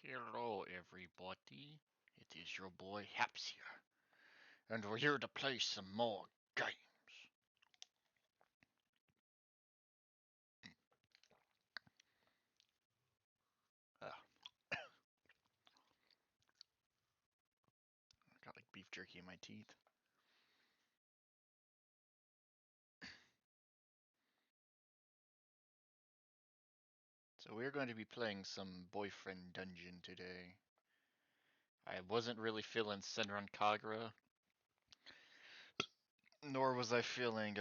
Hello, everybody. It is your boy Haps here, and we're here to play some more games. I got like beef jerky in my teeth. So we're going to be playing some boyfriend dungeon today. I wasn't really feeling Senran Kagura, nor was I feeling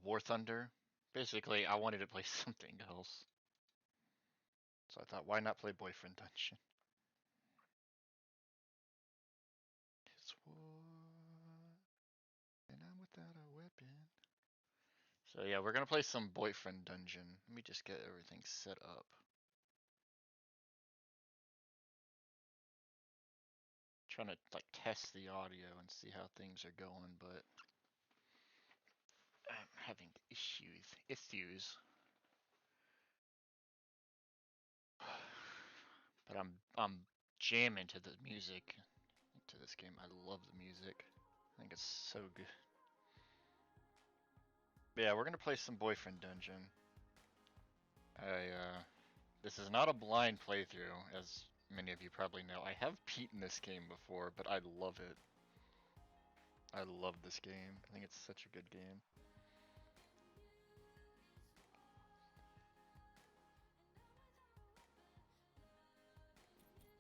War Thunder. Basically, I wanted to play something else. So I thought, why not play boyfriend dungeon? It's war, and I'm without a weapon. So yeah, we're gonna play some boyfriend dungeon. Let me just get everything set up. Trying to like test the audio and see how things are going, but I'm having issues. But I'm jamming to the music to this game. I love the music. I think it's so good. But yeah, we're gonna play some boyfriend dungeon. This is not a blind playthrough, as many of you probably know. I have beaten this game before, but I love it. I love this game. I think it's such a good game.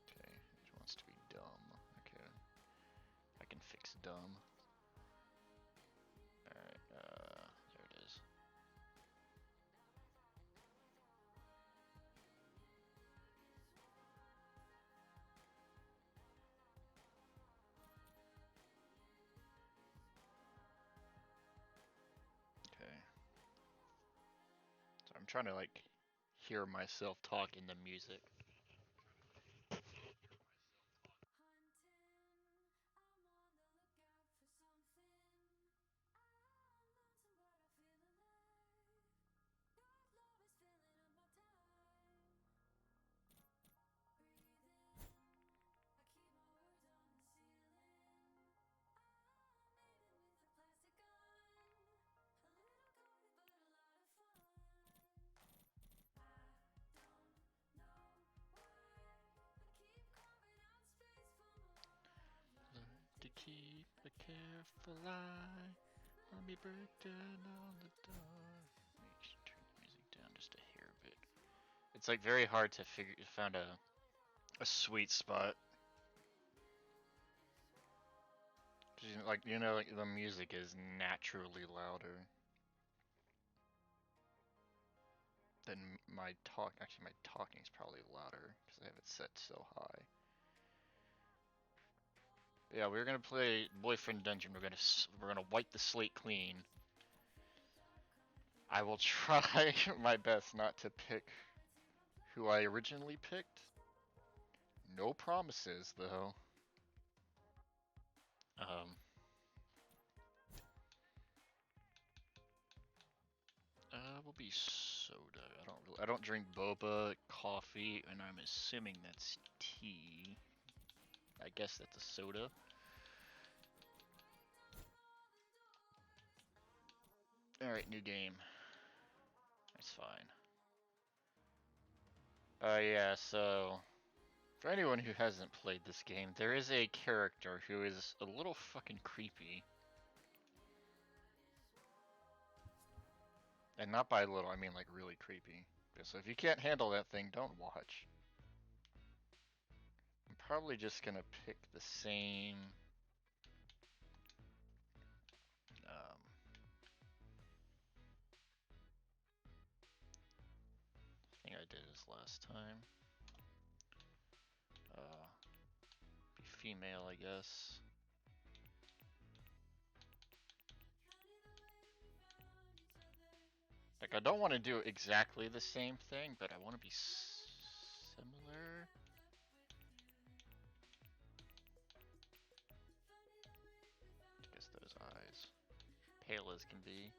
Okay, it wants to be dumb. Okay. I can fix dumb. Alright, there it is. Okay. So I'm trying to like hear myself talk in the music. To keep a careful eye, let me break down on the door. Let me turn the music down just a hair bit. It's like very hard to find a sweet spot. Like the music is naturally louder than my talk. Actually, my talking is probably louder because I have it set so high. But yeah, we're gonna play Boyfriend Dungeon. We're gonna wipe the slate clean. I will try my best not to pick who I originally picked. No promises, though. Will be soda. I don't drink boba, coffee, and I'm assuming that's tea. I guess that's a soda. Alright, new game. That's fine. Yeah, so for anyone who hasn't played this game, there is a character who is a little fucking creepy. And not by little, I mean like really creepy. So if you can't handle that thing, don't watch. I'm probably just gonna pick the same... I think I did this last time. Be female, I guess. Like, I don't want to do exactly the same thing, but I want to be similar. I guess those eyes. Pale as can be.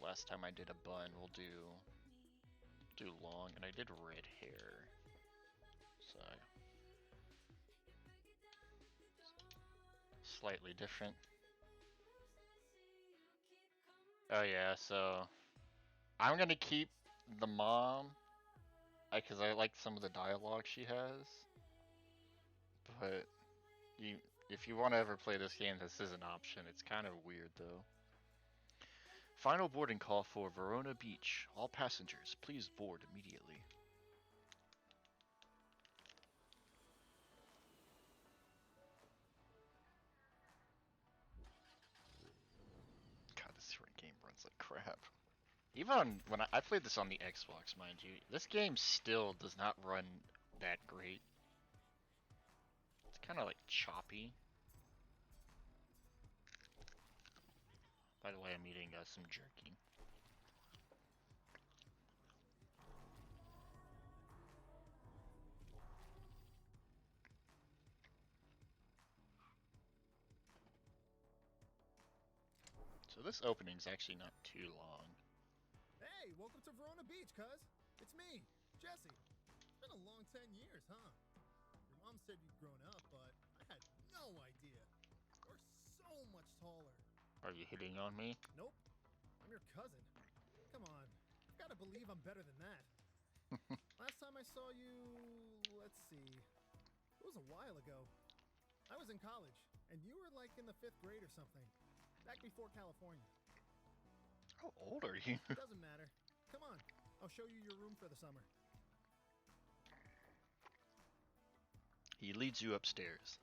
Last time I did a bun, we'll do do long, and I did red hair. So slightly different. Oh yeah, so I'm gonna keep the mom, because I like some of the dialogue she has. But if you want to ever play this game, this is an option. It's kind of weird though. Final boarding call for Verona Beach. All passengers, please board immediately. God, this game runs like crap. Even when I played this on the Xbox, mind you, this game still does not run that great. It's kind of like choppy. By the way, I'm eating some jerky. So this opening's actually not too long. Hey, welcome to Verona Beach, cuz. It's me, Jesse. It's been a long 10 years, huh? Your mom said you'd grown up, but I had no idea. You're so much taller. Are you hitting on me? Nope. I'm your cousin. Come on. You've got to believe I'm better than that. Last time I saw you, let's see. It was a while ago. I was in college, and you were like in the 5th grade or something. Back before California. How old are you? Doesn't matter. Come on. I'll show you your room for the summer. He leads you upstairs.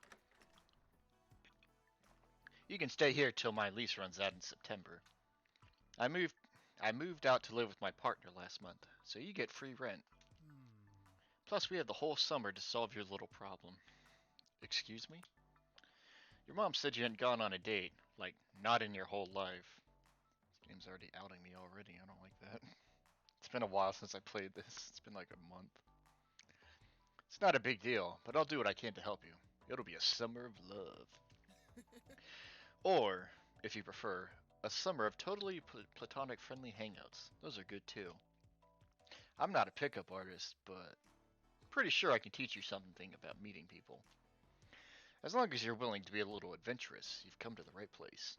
You can stay here till my lease runs out in September. I moved out to live with my partner last month, so you get free rent. Plus, we have the whole summer to solve your little problem. Excuse me? Your mom said you hadn't gone on a date. Like, not in your whole life. This game's already outing me already. I don't like that. It's been a while since I played this. It's been like a month. It's not a big deal, but I'll do what I can to help you. It'll be a summer of love. Or, if you prefer, a summer of totally platonic friendly hangouts. Those are good too. I'm not a pickup artist, but pretty sure I can teach you something about meeting people. As long as you're willing to be a little adventurous, you've come to the right place.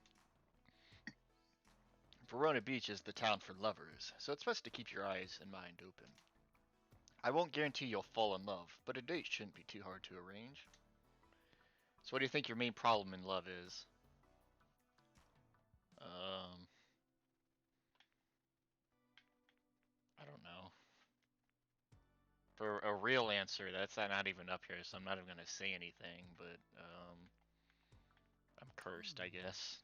Verona Beach is the town for lovers, so it's best to keep your eyes and mind open. I won't guarantee you'll fall in love, but a date shouldn't be too hard to arrange. So what do you think your main problem in love is? I don't know. For a real answer, that's not even up here, so I'm not even gonna say anything, but, I'm cursed, I guess.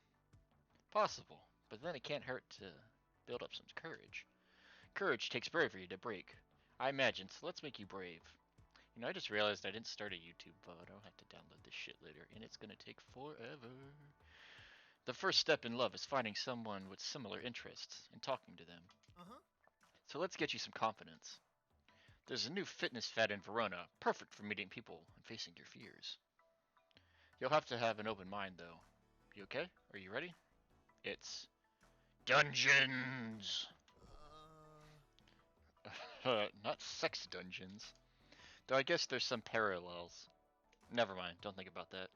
Possible, but then it can't hurt to build up some courage. Courage takes bravery to break. I imagine, so let's make you brave. You know, I just realized I didn't start a YouTube VOD. I'll have to download this shit later, and it's gonna take forever. The first step in love is finding someone with similar interests and talking to them. So let's get you some confidence. There's a new fitness fad in Verona, perfect for meeting people and facing your fears. You'll have to have an open mind, though. You okay? Are you ready? It's dungeons! Not sex dungeons. Though I guess there's some parallels. Never mind, don't think about that.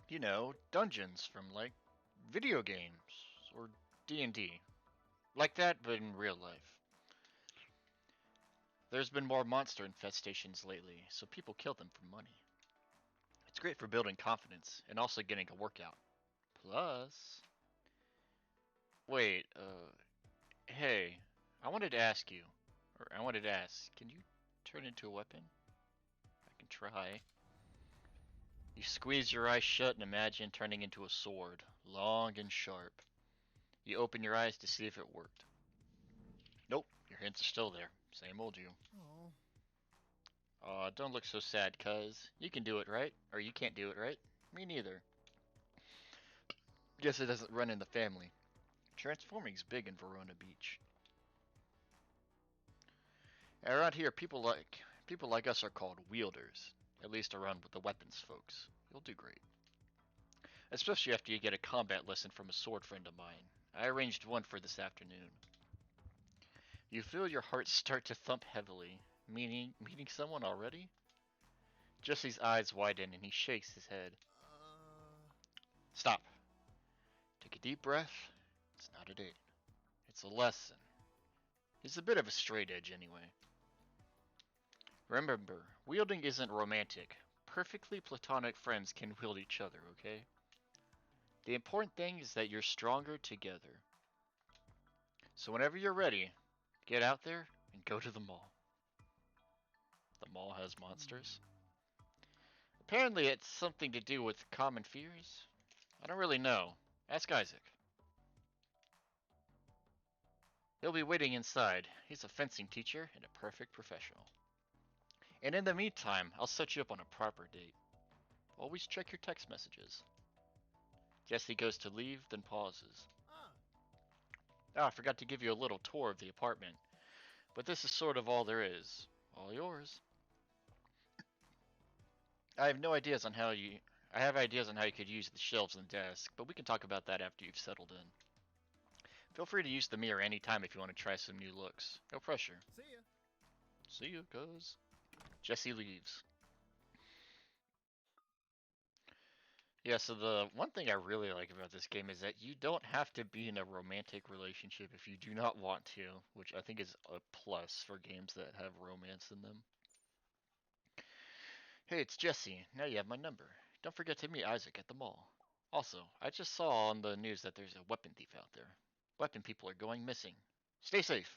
You know, dungeons from, like, video games or D&D. Like that, but in real life. There's been more monster infestations lately, so people kill them for money. It's great for building confidence and also getting a workout. Plus... Wait, hey, I wanted to ask you, or I wanted to ask, can you turn into a weapon? I can try. You squeeze your eyes shut and imagine turning into a sword, long and sharp. You open your eyes to see if it worked. Nope, your hands are still there. Same old you. Aw, don't look so sad, cuz. You can do it, right? Or you can't do it, right? Me neither. Guess it doesn't run in the family. Transforming's big in Verona Beach. Around here, people like us are called wielders. At least around with the weapons folks. You'll do great. Especially after you get a combat lesson from a sword friend of mine. I arranged one for this afternoon. You feel your heart start to thump heavily. Meeting someone already? Jesse's eyes widen and he shakes his head. Stop. Take a deep breath. It's not a date. It's a lesson. He's a bit of a straight edge anyway. Remember, wielding isn't romantic. Perfectly platonic friends can wield each other, okay? The important thing is that you're stronger together. So whenever you're ready, get out there and go to the mall. The mall has monsters. Apparently it's something to do with common fears. I don't really know. Ask Isaac. He'll be waiting inside. He's a fencing teacher and a perfect professional. And in the meantime, I'll set you up on a proper date. Always check your text messages. Jesse goes to leave, then pauses. I forgot to give you a little tour of the apartment. But this is sort of all there is. All yours. I have ideas on how you could use the shelves and desk, but we can talk about that after you've settled in. Feel free to use the mirror anytime if you want to try some new looks. No pressure. See ya. See you, cuz. Jesse leaves. Yeah, so the one thing I really like about this game is that you don't have to be in a romantic relationship if you do not want to, which I think is a plus for games that have romance in them. Hey, it's Jesse. Now you have my number. Don't forget to meet Isaac at the mall. Also, I just saw on the news that there's a weapon thief out there. Weapon people are going missing. Stay safe.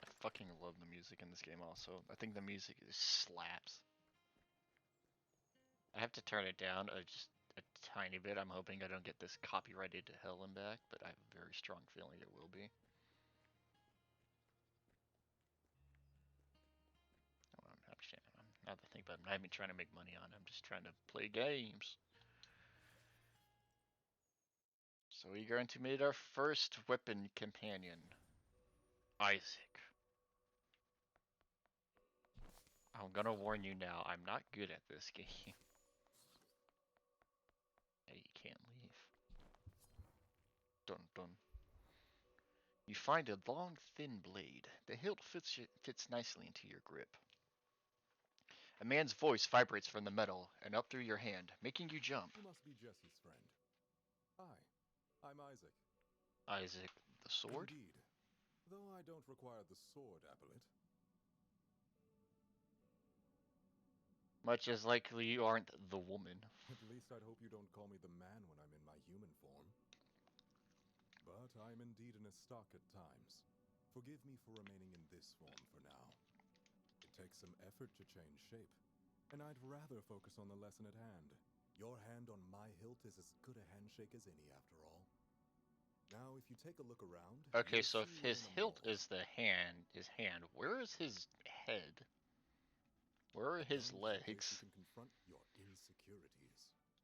I fucking love the music in this game also. I think the music slaps. I have to turn it down just a tiny bit. I'm hoping I don't get this copyrighted to hell and back, but I have a very strong feeling it will be. Now that I think about it, I'm not even trying to make money on it. I'm just trying to play games. So we're going to meet our first weapon companion, Isaac. I'm gonna warn you now, I'm not good at this game. Hey, you can't leave. Dun dun. You find a long, thin blade. The hilt fits nicely into your grip. A man's voice vibrates from the metal and up through your hand, making you jump. You must be Jesse's friend. Hi, I'm Isaac. Isaac, the sword? Indeed. Though I don't require the sword applet. Much as likely you aren't the woman. At least I'd hope you don't call me the man when I'm in my human form. But I'm indeed in a stock at times. Forgive me for remaining in this form for now. It takes some effort to change shape, and I'd rather focus on the lesson at hand. Your hand on my hilt is as good a handshake as any, after all. Now, if you take a look around... Okay, so if his hilt is the hand, where is his head? Where are his legs? You can confront your insecurities.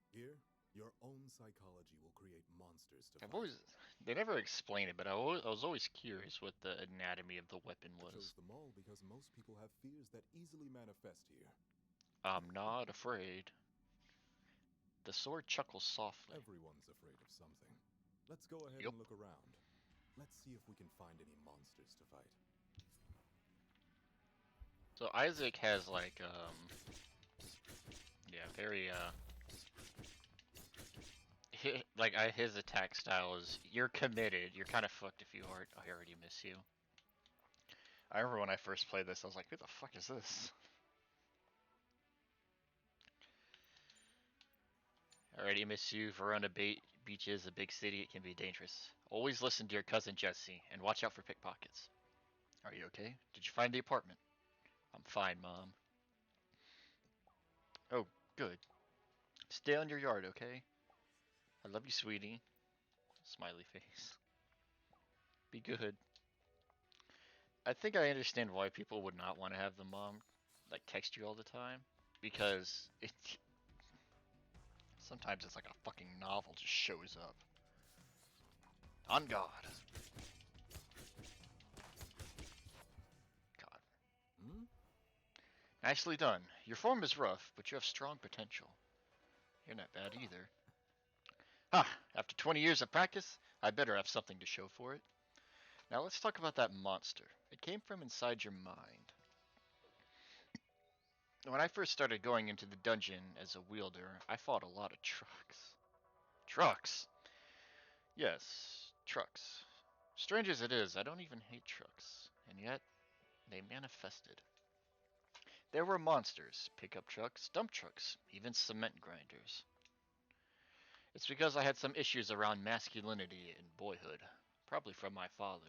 Here, your own psychology will create monsters to fight. They never explain it, but I was always curious what the anatomy of the weapon I was. chose the mall because most people have fears that easily manifest here. I'm not afraid. The sword chuckles softly. Everyone's afraid of something. Let's go ahead and look around. Let's see if we can find any monsters to fight. So Isaac has like, very, his attack style is, you're committed, you're kind of fucked if you aren't. I already miss you. I remember when I first played this, I was like, who the fuck is this? I already miss you. Verona Beach is a big city, it can be dangerous. Always listen to your cousin Jesse, and watch out for pickpockets. Are you okay? Did you find the apartment? I'm fine, Mom. Oh, good. Stay on your yard, okay? I love you, sweetie. Smiley face. Be good. I think I understand why people would not want to have the mom, like, text you all the time. Because sometimes it's like a fucking novel just shows up. On God. God. Hmm? Nicely done. Your form is rough, but you have strong potential. You're not bad either. Ha! After 20 years of practice, I better have something to show for it. Now let's talk about that monster. It came from inside your mind. When I first started going into the dungeon as a wielder, I fought a lot of trucks. Trucks! Yes, trucks. Strange as it is, I don't even hate trucks. And yet, they manifested. There were monsters, pickup trucks, dump trucks, even cement grinders. It's because I had some issues around masculinity in boyhood, probably from my father.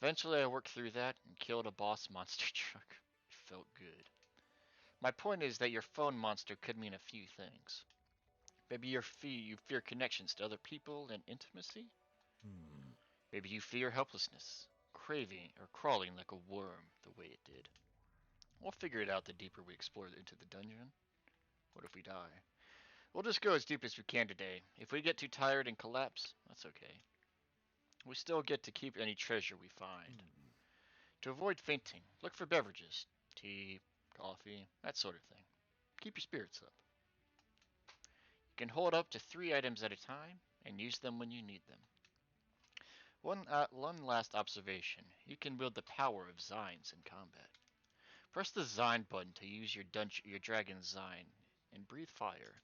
Eventually I worked through that and killed a boss monster truck. It felt good. My point is that your phone monster could mean a few things. Maybe you fear connections to other people and intimacy. Hmm. Maybe you fear helplessness, craving or crawling like a worm the way it did. We'll figure it out the deeper we explore into the dungeon. What if we die? We'll just go as deep as we can today. If we get too tired and collapse, that's okay. We still get to keep any treasure we find. Hmm. To avoid fainting, look for beverages. Tea, coffee, that sort of thing. Keep your spirits up. You can hold up to 3 items at a time and use them when you need them. One last observation. You can wield the power of Zines in combat. Press the Zine button to use your dragon's Zine and breathe fire.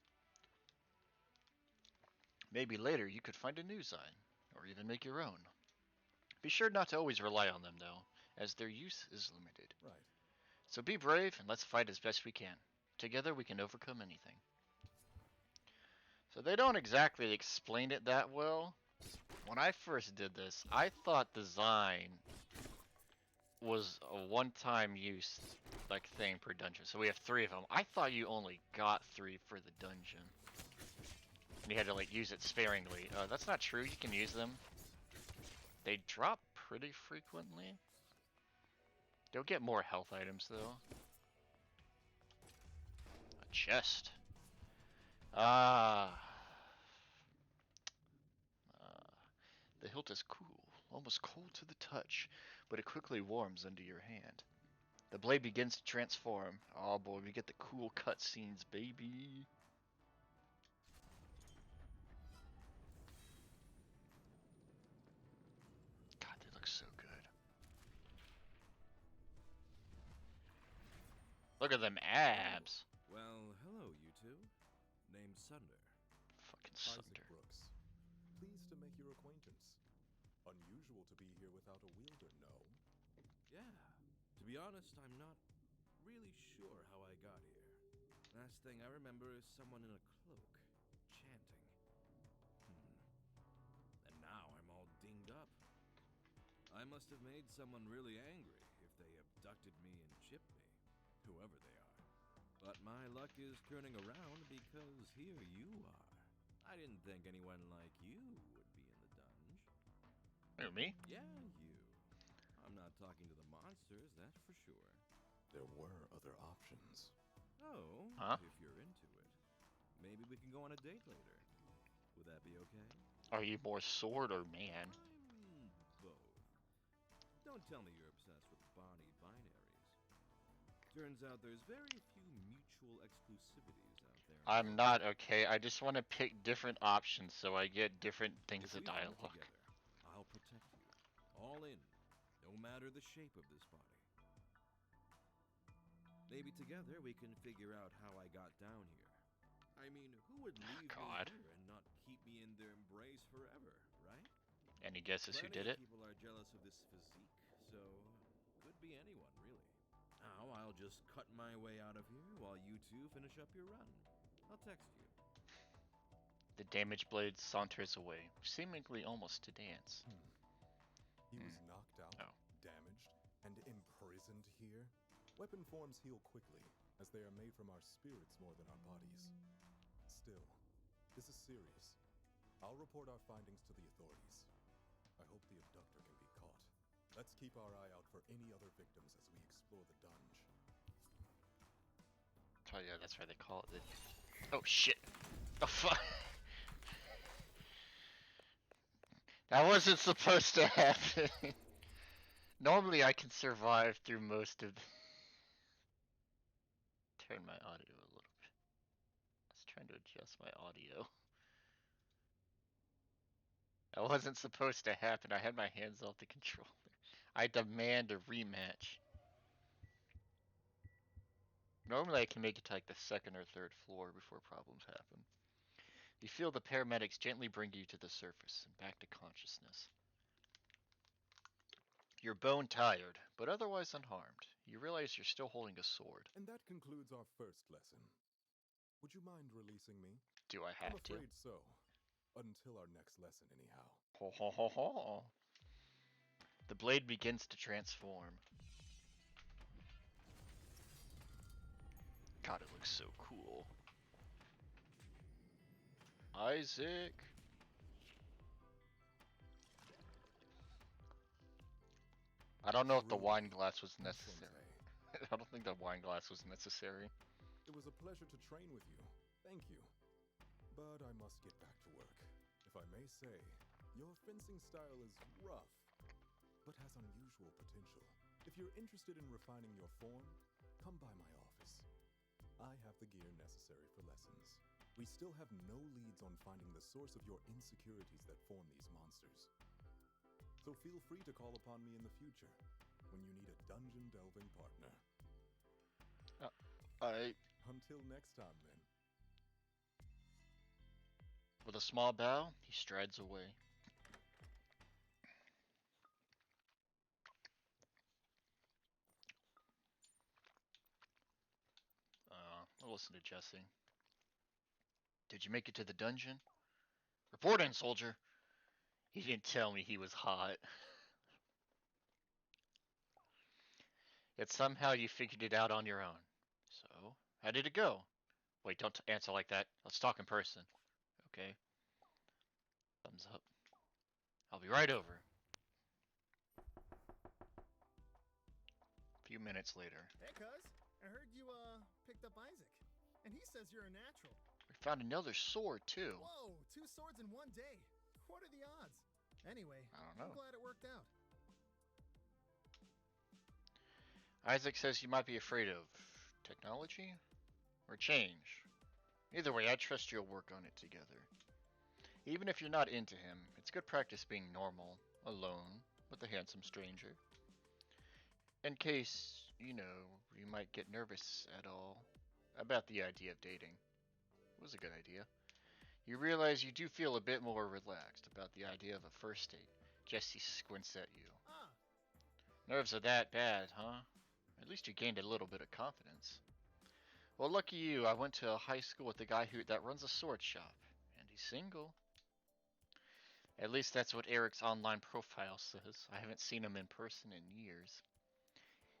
Maybe later you could find a new Zine, or even make your own. Be sure not to always rely on them though, as their use is limited. Right. So be brave and let's fight as best we can. Together we can overcome anything. So they don't exactly explain it that well. When I first did this, I thought design was a one-time use like thing per dungeon. So we have 3 of them. I thought you only got 3 for the dungeon. And you had to like use it sparingly. That's not true. You can use them. They drop pretty frequently. You'll get more health items though. A chest. Ah. The hilt is cool, almost cold to the touch, but it quickly warms under your hand. The blade begins to transform. Oh boy, we get the cool cutscenes, baby. God, they look so good. Look at them abs. Well, hello, you two. Name's Sunder. Fucking Isaac Sunder. Brooks. Pleased to make your acquaintance. Unusual to be here without a wielder, no? Yeah. To be honest, I'm not really sure how I got here. Last thing I remember is someone in a cloak, chanting. And now I'm all dinged up. I must have made someone really angry if they abducted me and chipped me, whoever they are. But my luck is turning around because here you are. I didn't think anyone like you would be in the dungeon. Who, me? Yeah, you. I'm not talking to the monsters, that's for sure. There were other options. Oh, Huh? if you're into it. Maybe we can go on a date later. Would that be okay? Are you more sword or man? I'm both. Don't tell me you're obsessed with body binaries. Turns out there's very few mutual exclusivities out there. I'm not okay. I just want to pick different options so I get different things If of we fight dialogue. together, I'll protect you. All in, no matter the shape of this body. Maybe together we can figure out how I got down here. I mean, who would leave God. me here and not keep me in their embrace forever, right? Any guesses who Plenty did of it? people are jealous of this physique, so could be anyone, really. Now I'll just cut my way out of here while you two finish up your run. I'll text you. The damaged blade saunters away, seemingly almost to dance. He was knocked out, Oh. damaged, and imprisoned here? Weapon forms heal quickly, as they are made from our spirits more than our bodies. Still, this is serious. I'll report our findings to the authorities. I hope the abductor can be caught. Let's keep our eye out for any other victims as we explore the dungeon. Oh yeah, that's right, they call it the... Oh shit! Oh fuck! That wasn't supposed to happen! Normally I can survive through most of the... Turn my audio a little bit. Let's Trying to adjust my audio. That wasn't supposed to happen. I had my hands off the controller. I demand a rematch. Normally I can make it to like the second or third floor before problems happen. You feel the paramedics gently bring you to the surface and back to consciousness. You're bone tired, but otherwise unharmed. You realize you're still holding a sword. And that concludes our first lesson. Would you mind releasing me? Do I I'm have to? afraid so. Until our next lesson, anyhow. Ho ho ho ho. The blade begins to transform. God, it looks so cool. Isaac. I don't know if the wine glass was necessary. I don't think the wine glass was necessary. It was a pleasure to train with you. Thank you. But I must get back to work. If I may say, your fencing style is rough, but has unusual potential. If you're interested in refining your form, come by my office. I have the gear necessary for lessons. We still have no leads on finding the source of your insecurities that form these monsters. So feel free to call upon me in the future when you need a dungeon delving partner. Until next time, then. With a small bow, he strides away. I'll listen to Jesse. Did you make it to the dungeon? Report in, soldier. He didn't tell me he was hot. Yet somehow you figured it out on your own. So, how did it go? Wait, don't answer like that. Let's talk in person. Okay. Thumbs up. I'll be right over. A few minutes later. Hey, cuz. I heard you, picked up Isaac. And he says you're a natural. We found another sword, too. Whoa, 2 swords in one day. What are the odds? Anyway, I don't know. I'm glad it worked out. Isaac says you might be afraid of technology or change. Either way, I trust you'll work on it together. Even if you're not into him, it's good practice being normal, alone, with a handsome stranger. In case, you might get nervous at all about the idea of dating. It was a good idea. You realize you do feel a bit more relaxed about the idea of a first date. Jesse squints at you. Ah, Nerves are that bad, huh? At least you gained a little bit of confidence. Well, lucky you, I went to a high school with a guy that runs a sword shop, and he's single. At least that's what Eric's online profile says. I haven't seen him in person in years.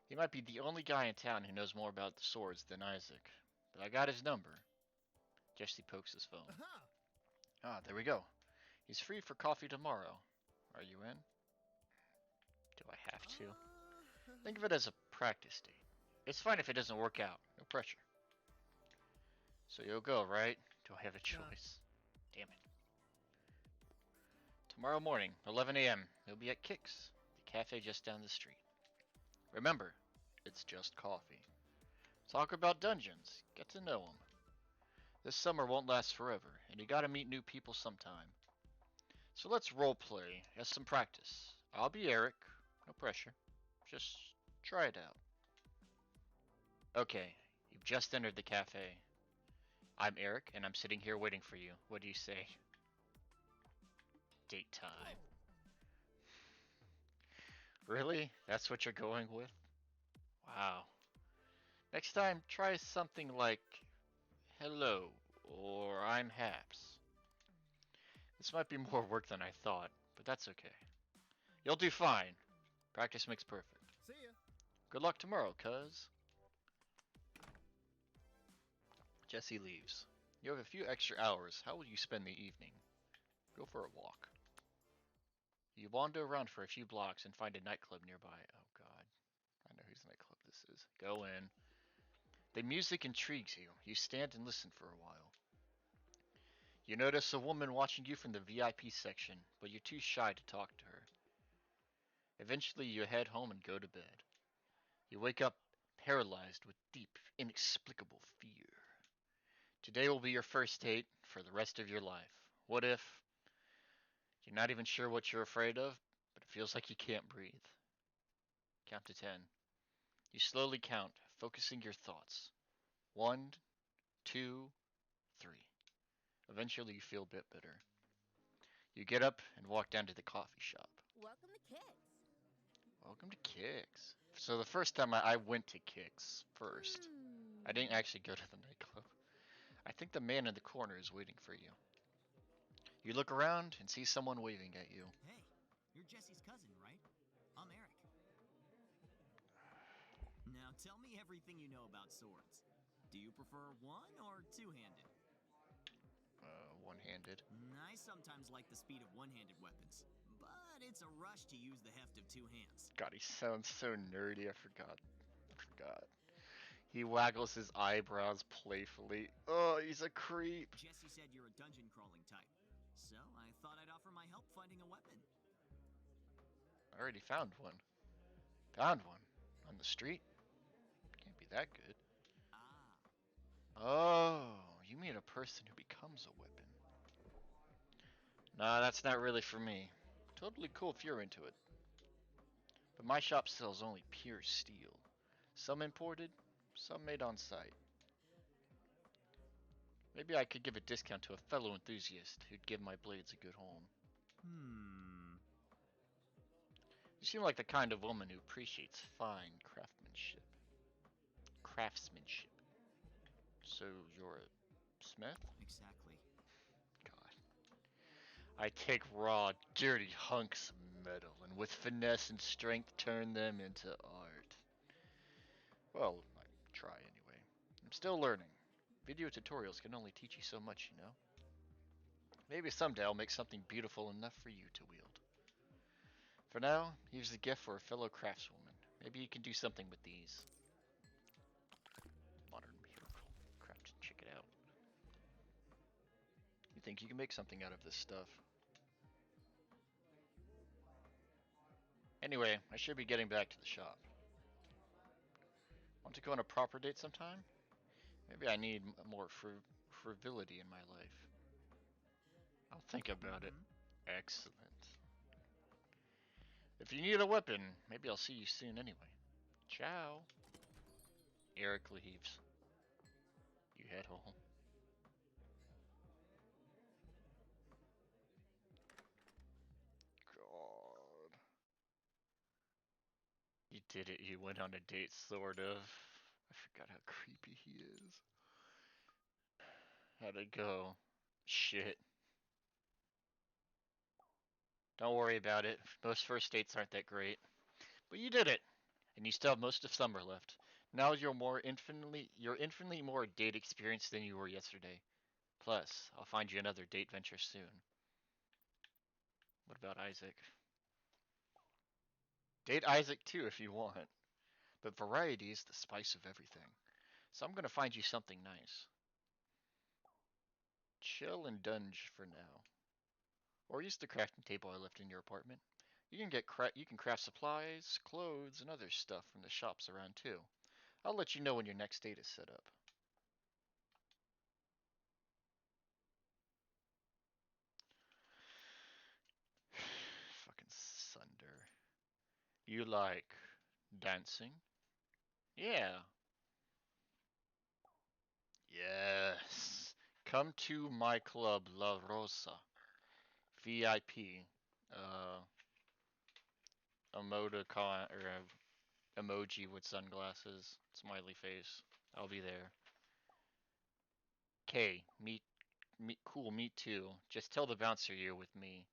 He might be the only guy in town who knows more about the swords than Isaac, but I got his number. Jesse pokes his phone. aha! Ah, there we go. He's free for coffee tomorrow. Are you in? Do I have to? Think of it as a practice date. It's fine if it doesn't work out. No pressure. So you'll go, right? Do I have a choice? Damn it. Tomorrow morning, 11 a.m. You'll be at Kix, the cafe just down the street. Remember, it's just coffee. Talk about dungeons. Get to know them. This summer won't last forever, and you gotta meet new people sometime. So let's roleplay as some practice. I'll be Eric. No pressure. Just try it out. Okay, you've just entered the cafe. I'm Eric, and I'm sitting here waiting for you. What do you say? Date time. Really? That's what you're going with? Wow. Next time, try something like, hello, or I'm Haps. This might be more work than I thought, but that's okay. You'll do fine. Practice makes perfect. See ya. Good luck tomorrow, cuz. Jesse leaves. You have a few extra hours. How will you spend the evening? Go for a walk. You wander around for a few blocks and find a nightclub nearby. Oh god. I know whose nightclub this is. Go in. The music intrigues you. You stand and listen for a while. You notice a woman watching you from the VIP section, but you're too shy to talk to her. Eventually, you head home and go to bed. You wake up paralyzed with deep, inexplicable fear. Today will be your first date for the rest of your life. What if you're not even sure what you're afraid of, but it feels like you can't breathe? Count to 10. You slowly count, focusing your thoughts. 1, 2, 3. Eventually, you feel a bit better. You get up and walk down to the coffee shop. Welcome to Kicks. Welcome to Kicks. So the first time I went to Kicks first. I didn't actually go to the nightclub. I think the man in the corner is waiting for you. You look around and see someone waving at you. Hey, you're Jesse's cousin, right? I'm Eric. Now tell me everything you know about swords. Do you prefer one or two-handed? One-handed. I sometimes like the speed of one-handed weapons, but it's a rush to use the heft of two hands. God, he sounds so nerdy. I forgot. He waggles his eyebrows playfully. Oh, he's a creep. Jesse said you're a dungeon crawling type, so I thought I'd offer my help finding a weapon. I already found one. Found one. On the street? Can't be that good. Ah. Oh, you mean a person who becomes a weapon. Nah, that's not really for me. Totally cool if you're into it. But my shop sells only pure steel. Some imported, some made on site. Maybe I could give a discount to a fellow enthusiast who'd give my blades a good home. You seem like the kind of woman who appreciates fine craftsmanship. So you're a smith? Exactly. God. I take raw, dirty hunks of metal and with finesse and strength turn them into art. Well, I try anyway. I'm still learning. Video tutorials can only teach you so much, you know? Maybe someday I'll make something beautiful enough for you to wield. For now, here's a gift for a fellow craftswoman. Maybe you can do something with these. Modern miracle crafting, check it out. You think you can make something out of this stuff? Anyway, I should be getting back to the shop. Want to go on a proper date sometime? Maybe I need more frivolity in my life. I'll think about it. Excellent. If you need a weapon, maybe I'll see you soon anyway. Ciao. Eric leaves. You head home. God. You did it. You went on a date, sort of. I forgot how creepy he is. How'd it go? Shit. Don't worry about it. Most first dates aren't that great. But you did it. And you still have most of summer left. Now you're infinitely more date experienced than you were yesterday. Plus, I'll find you another date venture soon. What about Isaac? Date Isaac too if you want. But variety is the spice of everything. So I'm gonna find you something nice. Chill and dunge for now. Or use the crafting table I left in your apartment. You can craft supplies, clothes, and other stuff from the shops around too. I'll let you know when your next date is set up. Fucking Sunder. You like dancing? Yeah. Yes. Come to my club, La Rosa. VIP. Emoticon or emoji with sunglasses, smiley face. I'll be there. K, cool, me too. Just tell the bouncer you're with me.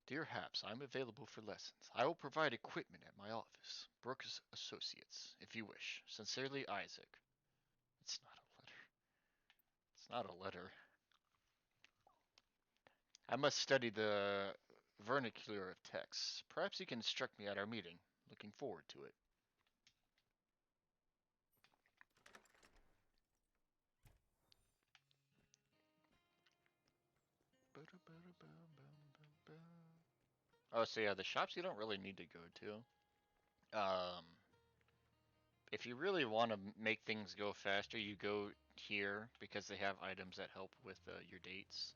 Dear Haps, I'm available for lessons. I will provide equipment at my office. Brooks Associates, if you wish. Sincerely, Isaac. It's not a letter. It's not a letter. I must study the vernacular of texts. Perhaps you can instruct me at our meeting. Looking forward to it. Oh, so yeah, the shops you don't really need to go to. Um, if you really want to make things go faster, you go here because they have items that help with your dates.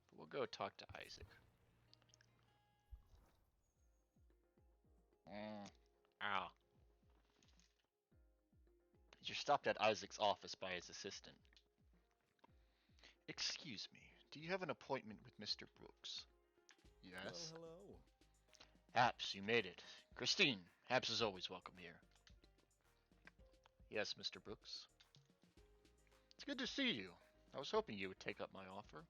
But we'll go talk to Isaac. Ow. You're stopped at Isaac's office by his assistant. Excuse me, do you have an appointment with Mr. Brooks? Yes. Well, hello. Haps, you made it. Christine, Haps is always welcome here. Yes, Mr. Brooks. It's good to see you. I was hoping you would take up my offer.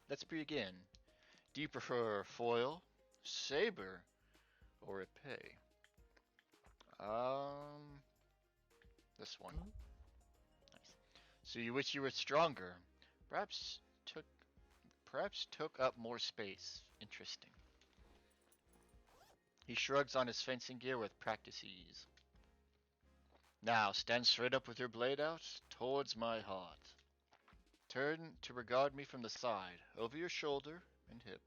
Let's begin. Do you prefer foil, saber, or epee? This one. Huh? Nice. So you wish you were stronger. Perhaps took took up more space. Interesting. He shrugs on his fencing gear with practice ease. Now stand straight up with your blade out towards my heart. Turn to regard me from the side, over your shoulder and hip.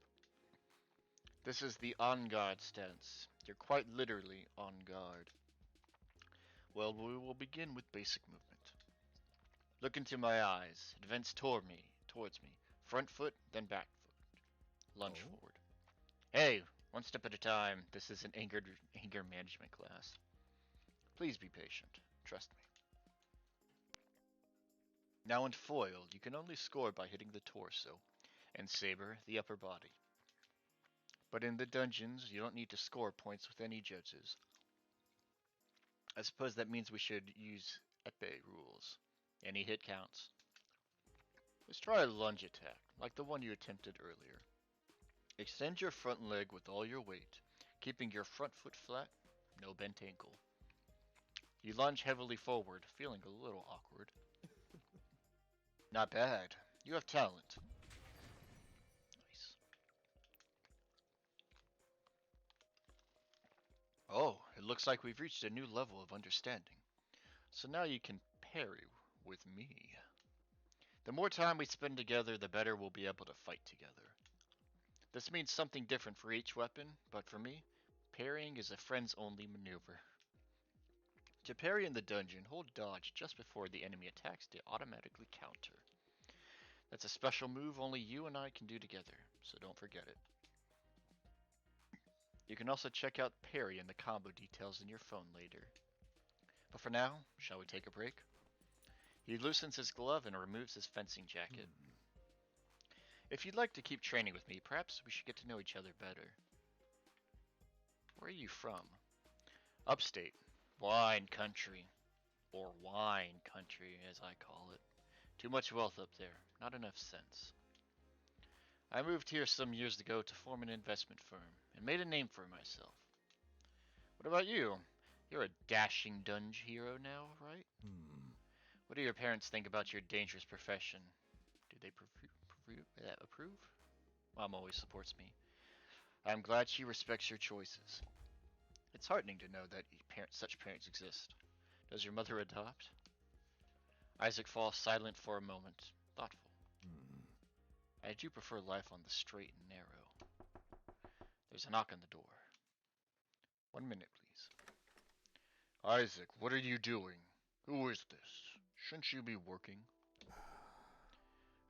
This is the on guard stance. You're quite literally on guard. Well, we will begin with basic movement. Look into my eyes. Advance towards me. Front foot, then back foot. Lunge Oh. forward. Hey, one step at a time. This is an anger management class. Please be patient. Trust me. Now in foil, you can only score by hitting the torso, and saber, the upper body. But in the dungeons, you don't need to score points with any judges. I suppose that means we should use epee rules. Any hit counts. Let's try a lunge attack, like the one you attempted earlier. Extend your front leg with all your weight, keeping your front foot flat, no bent ankle. You lunge heavily forward, feeling a little awkward. Not bad. You have talent. Nice. Oh, it looks like we've reached a new level of understanding. So now you can parry with me. The more time we spend together, the better we'll be able to fight together. This means something different for each weapon, but for me, parrying is a friends only maneuver. To parry in the dungeon, hold dodge just before the enemy attacks to automatically counter. That's a special move only you and I can do together, so don't forget it. You can also check out parry and the combo details in your phone later. But for now, shall we take a break? He loosens his glove and removes his fencing jacket. If you'd like to keep training with me, perhaps we should get to know each other better. Where are you from? Upstate. Wine country. Or wine country, as I call it. Too much wealth up there, not enough sense. I moved here some years ago to form an investment firm, and made a name for myself. What about you? You're a dashing dunge hero now, right? What do your parents think about your dangerous profession? Do they approve? Mom always supports me. I'm glad she respects your choices. It's heartening to know that such parents exist. Does your mother adopt? Isaac falls silent for a moment, thoughtful. I do prefer life on the straight and narrow. There's a knock on the door. 1 minute, please. Isaac, what are you doing? Who is this? Shouldn't you be working?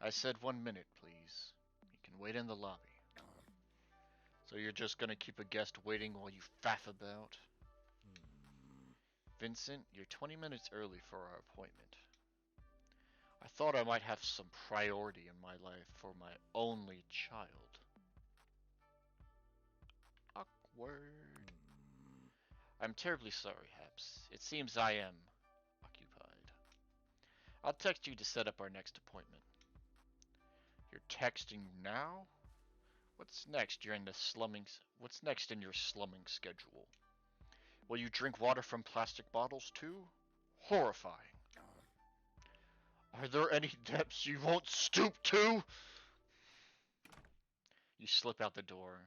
I said 1 minute, please. You can wait in the lobby. So you're just gonna keep a guest waiting while you faff about? Vincent, you're 20 minutes early for our appointment. I thought I might have some priority in my life for my only child. Awkward. I'm terribly sorry, Haps. It seems I am occupied. I'll text you to set up our next appointment. You're texting now? What's next? What's next in your slumming schedule? Will you drink water from plastic bottles too? Horrifying. Are there any depths you won't stoop to? You slip out the door.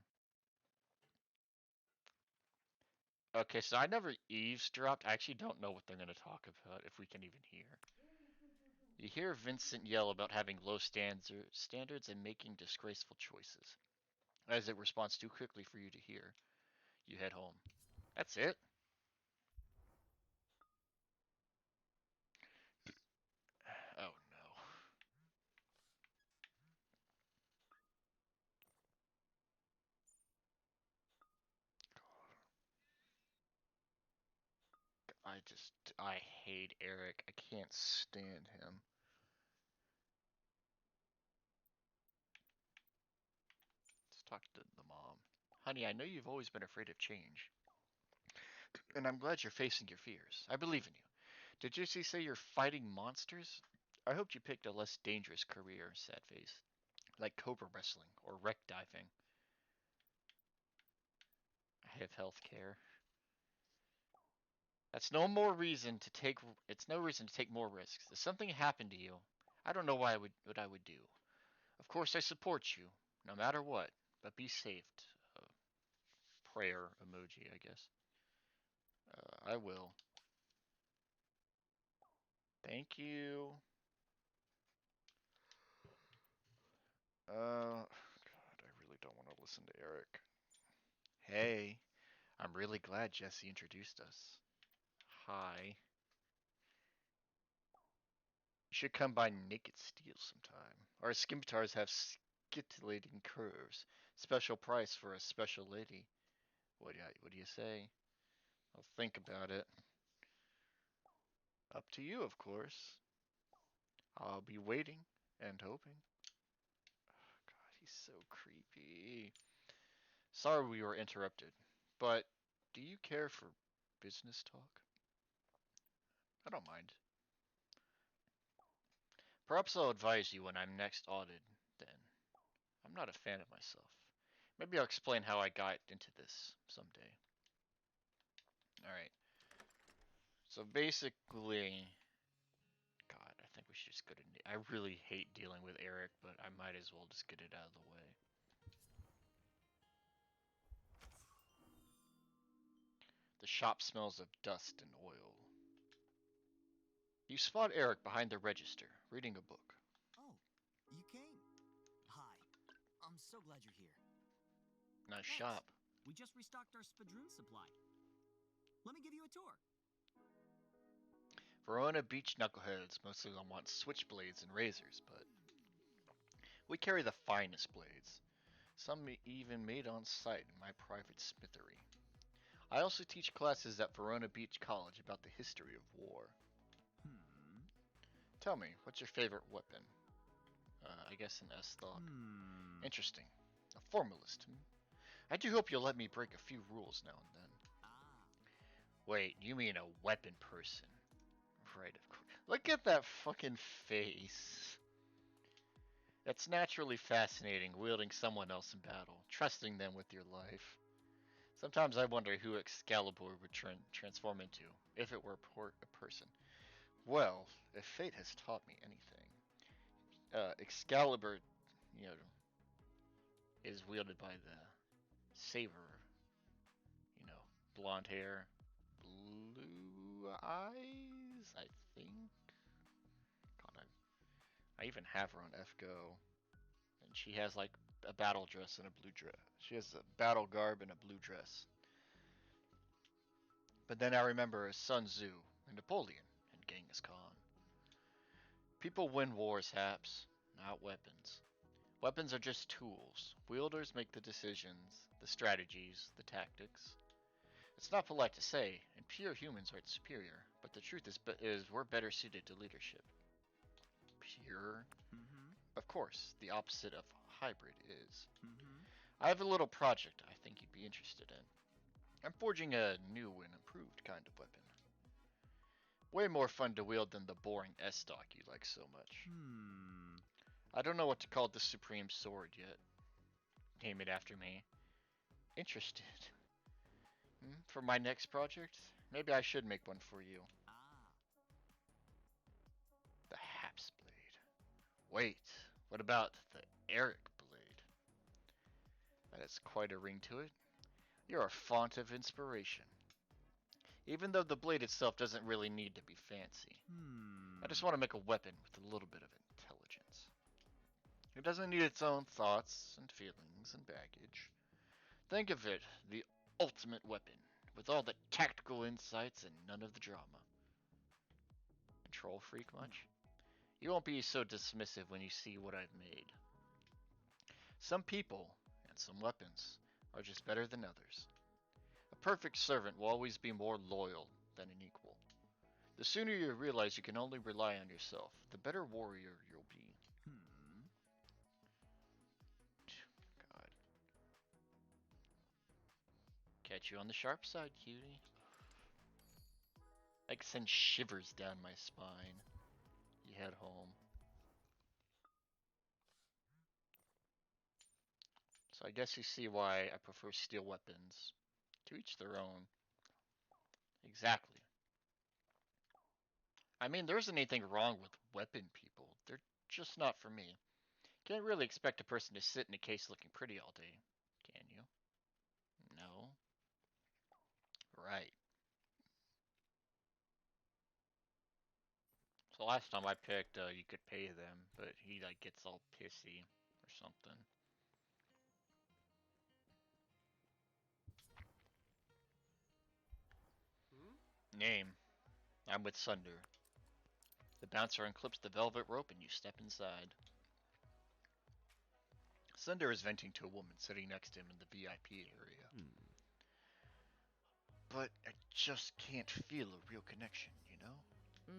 Okay, so I never eavesdropped. I actually don't know what they're going to talk about, if we can even hear. You hear Vincent yell about having low standards and making disgraceful choices. As it responds too quickly for you to hear, you head home. That's it? I hate Eric. I can't stand him. Let's talk to the mom. Honey, I know you've always been afraid of change, and I'm glad you're facing your fears. I believe in you. Did Jesse say you're fighting monsters? I hoped you picked a less dangerous career, sad face, like cobra wrestling or wreck diving. I have health care. That's no more reason to take. It's no reason to take more risks. If something happened to you, I don't know what I would do. Of course, I support you, no matter what. But be safe. Uh, Prayer emoji, I guess. I will. Thank you. God, I really don't want to listen to Eric. Hey, I'm really glad Jesse introduced us. Hi. You should come by Naked Steel sometime. Our Skimitars have scintillating curves. Special price for a special lady. What do you say? I'll think about it. Up to you, of course. I'll be waiting and hoping. Oh, God, he's so creepy. Sorry we were interrupted, but do you care for business talk? I don't mind. Perhaps I'll advise you when I'm next audited, then. I'm not a fan of myself. Maybe I'll explain how I got into this someday. Alright. So basically, God, I think we should just go to. I really hate dealing with Eric, but I might as well just get it out of the way. The shop smells of dust and oil. You spot Eric behind the register, reading a book. Oh, you came. Hi. I'm so glad you're here. Nice Thanks. shop. We just restocked our spadroon supply. Let me give you a tour. Verona Beach knuckleheads mostly want switchblades and razors, but we carry the finest blades. Some even made on site in my private smithery. I also teach classes at Verona Beach College about the history of war. Tell me, what's your favorite weapon? I guess an S-Stock. Interesting. A formalist. I do hope you'll let me break a few rules now and then. Wait, you mean a weapon person? Right, of course. Look at that fucking face. It's naturally fascinating wielding someone else in battle, trusting them with your life. Sometimes I wonder who Excalibur would transform into, if it were a person. Well, if fate has taught me anything, Excalibur, you know, is wielded by the Saber. You know, blonde hair, blue eyes, I think. God, I even have her on FGO, and she has like a battle dress and a blue dress. She has a battle garb and a blue dress. But then I remember Sun Tzu and Napoleon and Genghis Khan. People win wars, Haps, not weapons. Weapons are just tools. Wielders make the decisions, the strategies, the tactics. It's not polite to say, and pure humans are superior, but the truth is we're better suited to leadership. Pure? Of course, the opposite of hybrid is. I have a little project I think you'd be interested in. I'm forging a new and improved kind of weapon. Way more fun to wield than the boring S-Stock you like so much. I don't know what to call the Supreme Sword yet. Name it after me. Interested? For my next project? Maybe I should make one for you. The Haps Blade. Wait, what about the Eric Blade? That has quite a ring to it. You're a font of inspiration. Even though the blade itself doesn't really need to be fancy. I just want to make a weapon with a little bit of intelligence. It doesn't need its own thoughts and feelings and baggage. Think of it, the ultimate weapon, with all the tactical insights and none of the drama. Control freak much? You won't be so dismissive when you see what I've made. Some people, and some weapons, are just better than others. A perfect servant will always be more loyal than an equal. The sooner you realize you can only rely on yourself, the better warrior you'll be. God. Catch you on the sharp side, cutie. Like send shivers down my spine. You head home. So I guess you see why I prefer steel weapons. To each their own. Exactly. I mean, there isn't anything wrong with weapon people. They're just not for me. Can't really expect a person to sit in a case looking pretty all day, can you? No. Right. So last time I picked, you could pay them, but he like gets all pissy or something. Name. I'm with Sunder. The bouncer unclips the velvet rope and you step inside. Sunder is venting to a woman sitting next to him in the VIP area. But I just can't feel a real connection, you know?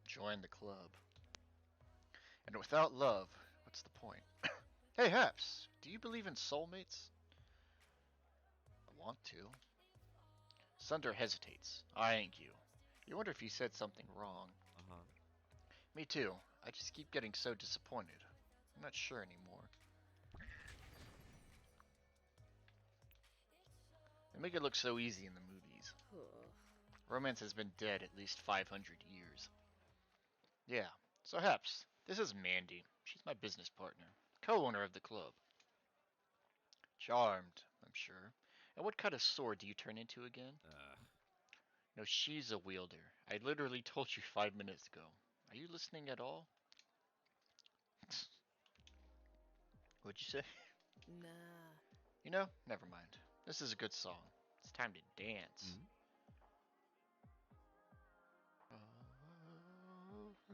Join the club. And without love, what's the point? Hey, Haps, do you believe in soulmates? I want to. Sunder hesitates, eyeing you. You wonder if he said something wrong. Me too. I just keep getting so disappointed. I'm not sure anymore. They make it look so easy in the movies. Romance has been dead at least 500 years. Yeah, so Haps, this is Mandy. She's my business partner, co-owner of the club. Charmed, I'm sure. And what kind of sword do you turn into again? No, she's a wielder. I literally told you 5 minutes ago. Are you listening at all? What'd you say? Nah. You know, never mind. This is a good song. It's time to dance.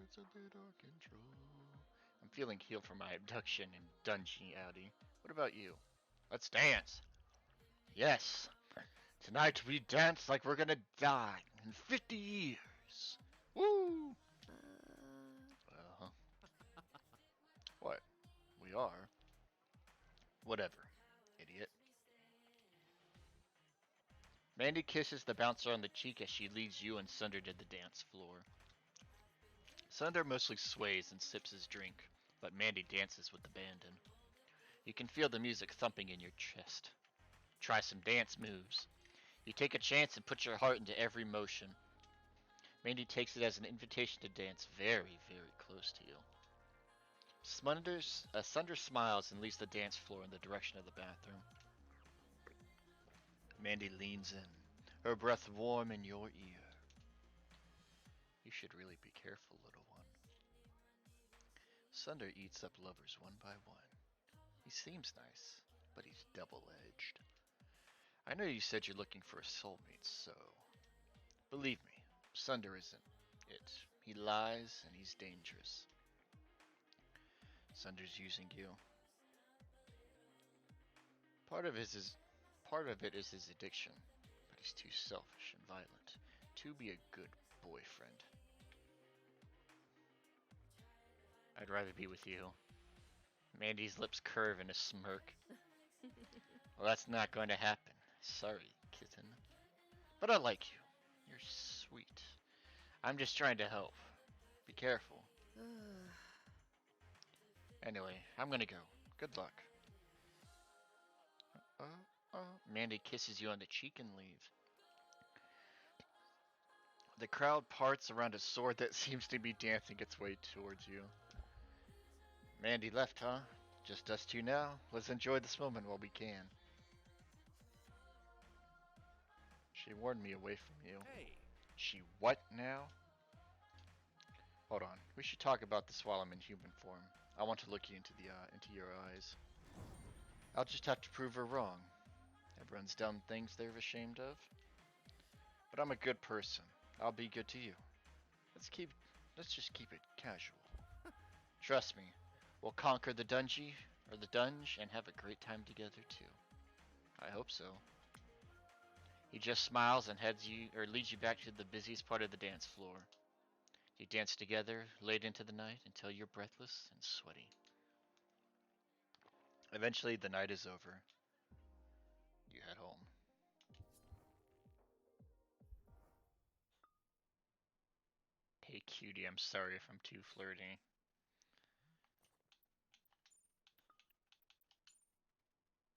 It's a little control. I'm feeling healed from my abduction and dungeon outie. What about you? Let's dance. Yes. Tonight we dance like we're gonna die in 50 years. Woo! What? We are? Whatever, idiot. Mandy kisses the bouncer on the cheek as she leads you and Sunder to the dance floor. Sunder mostly sways and sips his drink, but Mandy dances with abandon. You can feel the music thumping in your chest. Try some dance moves. You take a chance and put your heart into every motion. Mandy takes it as an invitation to dance very, very close to you. Sunder smiles and leaves the dance floor in the direction of the bathroom. Mandy leans in, her breath warm in your ear. You should really be careful, little one. Sunder eats up lovers one by one. He seems nice, but he's double-edged. I know you said you're looking for a soulmate, so... Believe me, Sunder isn't it. He lies and he's dangerous. Sunder's using you. Part of it is his addiction, but he's too selfish and violent to be a good boyfriend. I'd rather be with you. Mandy's lips curve in a smirk. Well, that's not going to happen. Sorry, kitten. But I like you. You're sweet. I'm just trying to help. Be careful. Anyway, I'm gonna go. Good luck. Mandy kisses you on the cheek and leaves. The crowd parts around a sword that seems to be dancing its way towards you. Mandy left, huh? Just us two now? Let's enjoy this moment while we can. She warned me away from you. Hey. She what now? Hold on. We should talk about this while I'm in human form. I want to look you into your eyes. I'll just have to prove her wrong. Everyone's done things they're ashamed of. But I'm a good person. I'll be good to you. Let's just keep it casual. Trust me, we'll conquer the dunge and have a great time together too. I hope so. He just smiles and leads you back to the busiest part of the dance floor. You dance together, late into the night, until you're breathless and sweaty. Eventually, the night is over. You head home. Hey, cutie, I'm sorry if I'm too flirty.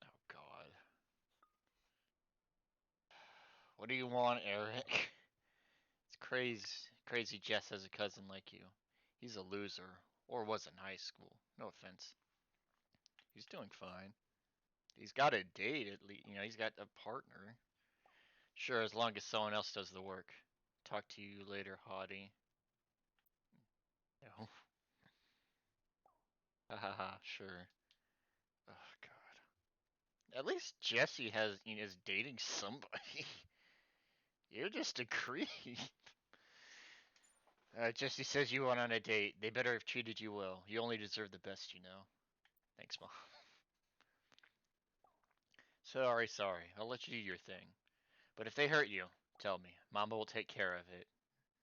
Oh, God. What do you want, Eric? It's crazy Jess has a cousin like you. He's a loser, or was in high school. No offense. He's doing fine. He's got a date at least. You know, he's got a partner. Sure, as long as someone else does the work. Talk to you later, hottie. No. Hahaha, sure. Oh, God. At least Jesse is dating somebody. You're just a creep. Jesse says you went on a date. They better have treated you well. You only deserve the best, you know. Thanks, Mom. Sorry. I'll let you do your thing. But if they hurt you, tell me. Mama will take care of it.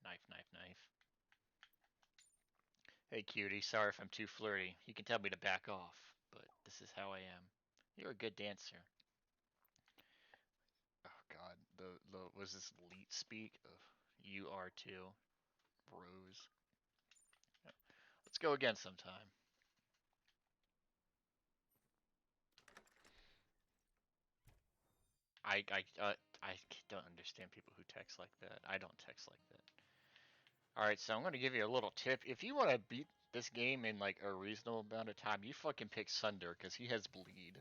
Knife. Hey, cutie. Sorry if I'm too flirty. You can tell me to back off, but this is how I am. You're a good dancer. Oh God, the was this leet speak? Ugh. You are too, Rose. Let's go again sometime. I don't understand people who text like that. I don't text like that. All right, so I'm gonna give you a little tip. If you want to beat this game in like a reasonable amount of time, you fucking pick Sunder because he has bleed.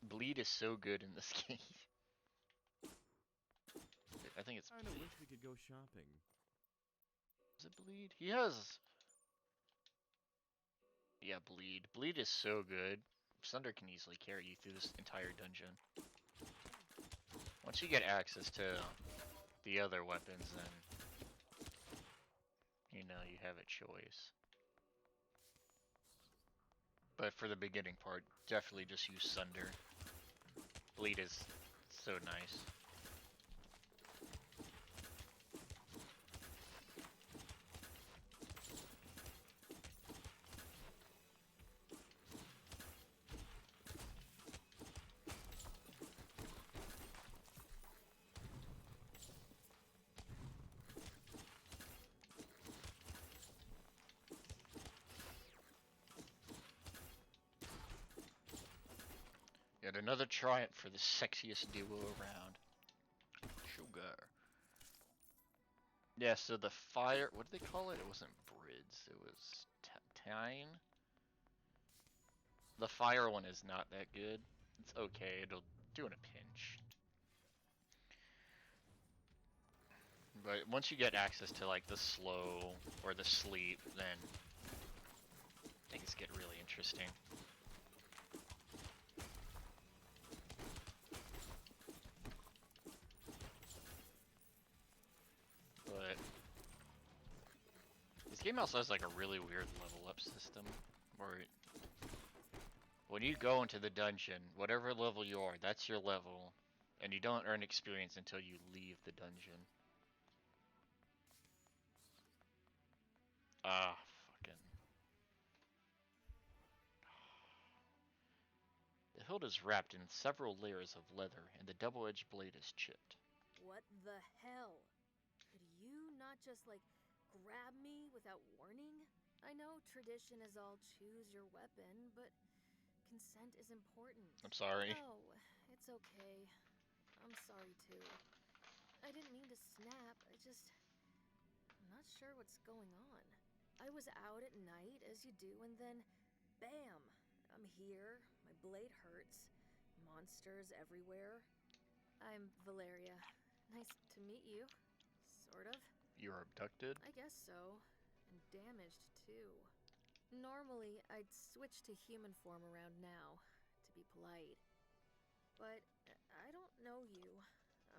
Bleed is so good in this game. I think it's Kinda bleed. wish we could go shopping. Is it bleed? He has. Yeah, bleed. Bleed is so good. Sunder can easily carry you through this entire dungeon. Once you get access to the other weapons, then you know you have a choice. But for the beginning part, definitely just use Sunder. Bleed is so nice. Yet another triumph for the sexiest duo around. Sugar. Yeah, so the fire, what did they call it? It wasn't Brids, it was Tine? The fire one is not that good. It's okay, it'll do in a pinch. But once you get access to like the slow or the sleep, then things get really interesting. But this game also has like a really weird level up system where when you go into the dungeon, whatever level you are, that's your level, and you don't earn experience until you leave the dungeon. Ah, fucking. The hilt is wrapped in several layers of leather, and the double-edged blade is chipped. What the hell? Could you not just, like, grab me without warning? I know tradition is all choose your weapon, but consent is important. I'm sorry. No, it's okay. I'm sorry too. I didn't mean to snap. I'm not sure what's going on. I was out at night, as you do, and then, bam! I'm here. My blade hurts. Monsters everywhere. I'm Valeria. Nice to meet you. Sort of. You were abducted? I guess so. And damaged, too. Normally, I'd switch to human form around now, to be polite. But I don't know you.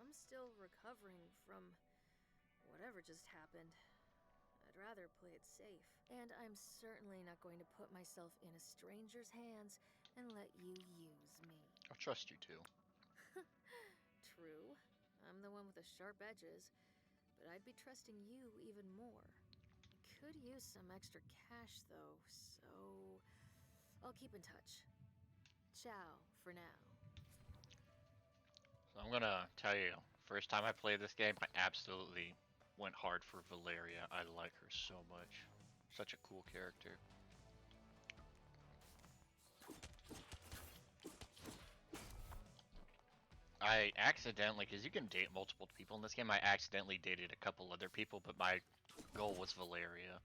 I'm still recovering from whatever just happened. I'd rather play it safe. And I'm certainly not going to put myself in a stranger's hands and let you use me. I trust you too. true. I'm the one with the sharp edges, but I'd be trusting you even more. I could use some extra cash, though, so I'll keep in touch. Ciao for now. So I'm gonna tell you, first time I played this game, I absolutely went hard for Valeria. I like her so much. Such a cool character. I accidentally, because you can date multiple people in this game, I accidentally dated a couple other people, but my goal was Valeria.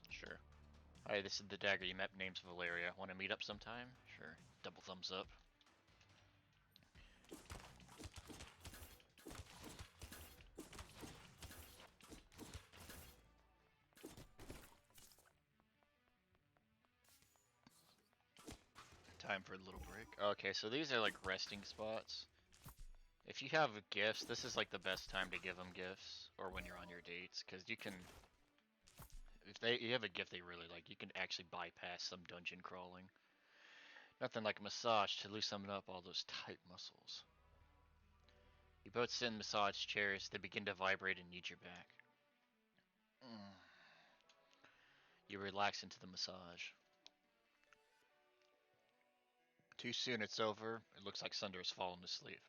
Sure. Hi, this is the dagger you met. Name's Valeria. Want to meet up sometime? Sure. Double thumbs up. Time for a little break. Okay, so these are like resting spots. If you have gifts, this is like the best time to give them gifts, or when you're on your dates, because you can. If you have a gift they really like, you can actually bypass some dungeon crawling. Nothing like a massage to loosen up all those tight muscles. You both sit in massage chairs. They begin to vibrate and knead your back. You relax into the massage. Too soon it's over. It looks like Sunder has fallen asleep.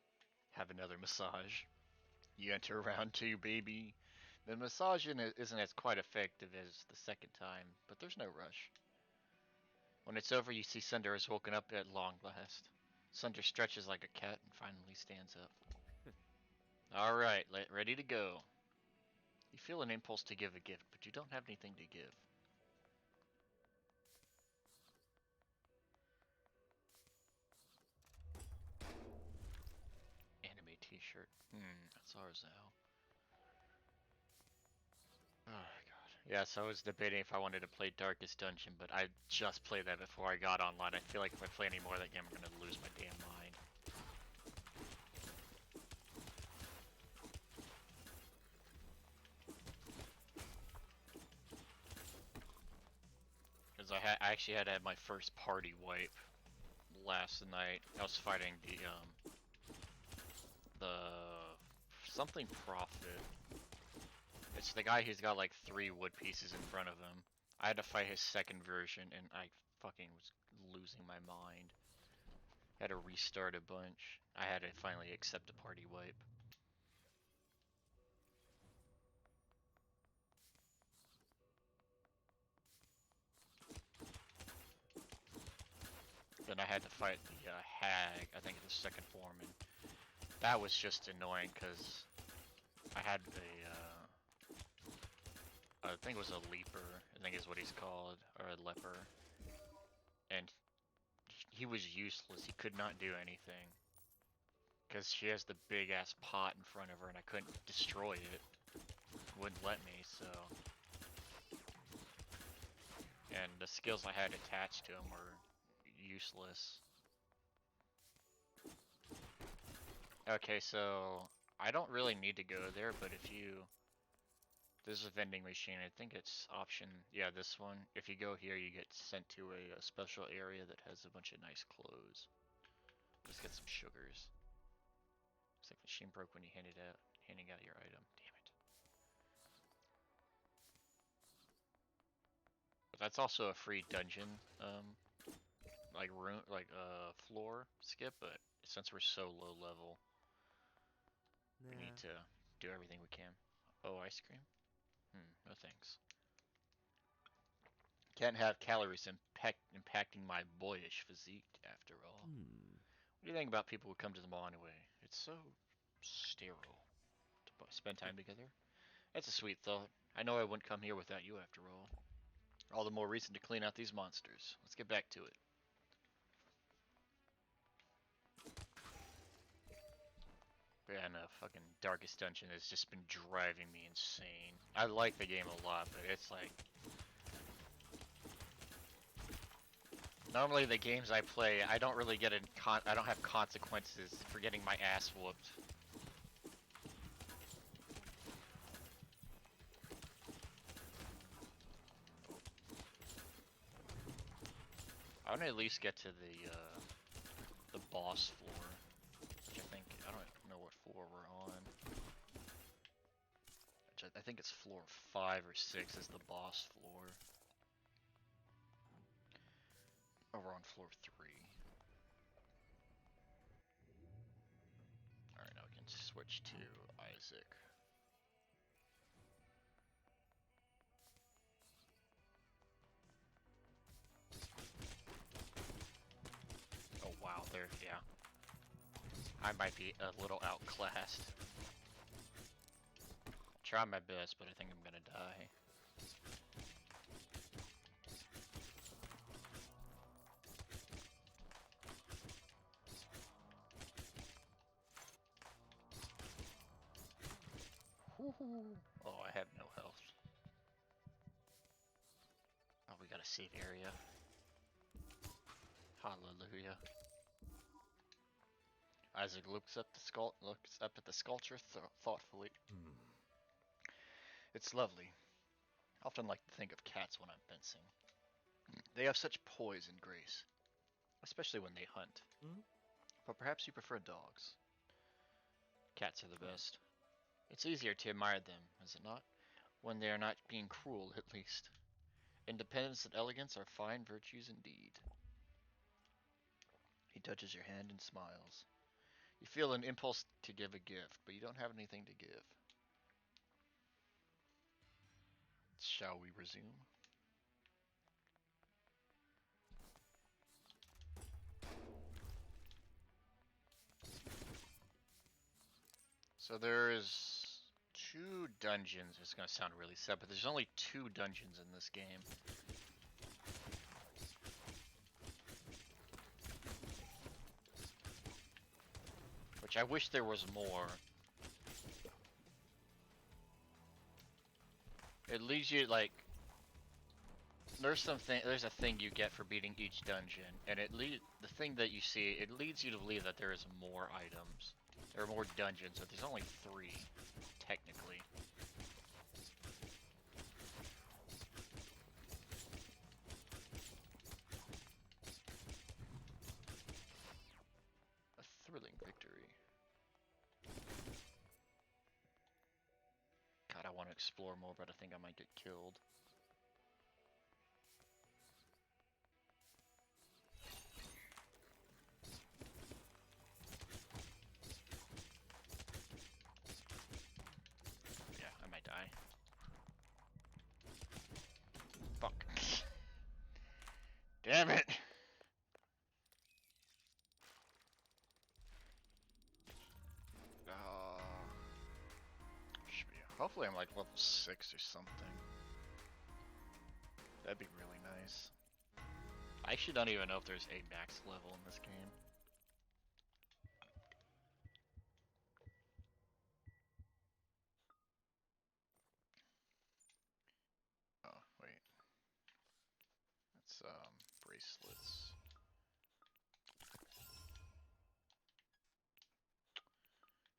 Have another massage. You enter round 2, baby. The massage isn't as quite effective as the second time, but there's no rush. When it's over, you see Sunder has woken up at long last. Sunder stretches like a cat and finally stands up. Alright, ready to go. You feel an impulse to give a gift, but you don't have anything to give. Anime t-shirt. That's ours now. Oh god. Yeah, so I was debating if I wanted to play Darkest Dungeon, but I just played that before I got online. I feel like if I play any more of that game, I'm gonna lose my damn mind. Because I actually had to have my first party wipe last night. I was fighting the something prophet. It's the guy who's got like 3 wood pieces in front of him. I had to fight his second version, and I fucking was losing my mind. Had to restart a bunch. I had to finally accept a party wipe. Then I had to fight the hag, I think the second form, and that was just annoying because I had I think it was a leaper, I think is what he's called, or a leper, and he was useless. He could not do anything because she has the big ass pot in front of her, and I couldn't destroy it. Wouldn't let me, so. And the skills I had attached to him were useless. Okay, so I don't really need to go there, but if you... There's a vending machine, I think it's option... Yeah, this one. If you go here, you get sent to a special area that has a bunch of nice clothes. Let's get some sugars. Looks like the machine broke when you handing out your item. Damn it. But that's also a free dungeon, floor skip, but since we're so low level, we need to do everything we can. Oh, ice cream? No thanks. Can't have calories impacting my boyish physique, after all. What do you think about people who come to the mall anyway? It's so sterile to spend time together. That's a sweet thought. I know I wouldn't come here without you, after all. All the more reason to clean out these monsters. Let's get back to it. Yeah, no, fucking Darkest Dungeon has just been driving me insane. I like the game a lot, but it's like... Normally the games I play, I don't really get I don't have consequences for getting my ass whooped. I want to at least get to the boss floor, which I don't know what floor we're on. Which I think it's floor 5 or 6 is the boss floor. Oh, we're on floor 3. Alright, now we can switch to Isaac. Oh wow, there, yeah. I might be a little outclassed. I'll try my best, but I think I'm gonna die. Oh, I have no health. Oh, we got a safe area. Hallelujah. Isaac looks up at the sculpture thoughtfully. It's lovely. I often like to think of cats when I'm fencing. They have such poise and grace, especially when they hunt. But perhaps you prefer dogs. Cats are the best. It's easier to admire them, is it not? When they are not being cruel, at least. Independence and elegance are fine virtues indeed. He touches your hand and smiles. You feel an impulse to give a gift, but you don't have anything to give. Shall we resume? So there is 2 dungeons. It's going to sound really sad, but there's only 2 dungeons in this game. Which I wish there was more. It leads you, like, there's a thing you get for beating each dungeon, and the thing that you see, it leads you to believe that there is more items. There are more dungeons, but there's only 3, technically. A thrilling victory. God, I want to explore more, but I think I might get killed. Yeah, I might die. Fuck. Damn it! Hopefully I'm like level 6 or something. That'd be really nice. I actually don't even know if there's a max level in this game. Oh, wait. That's, bracelets.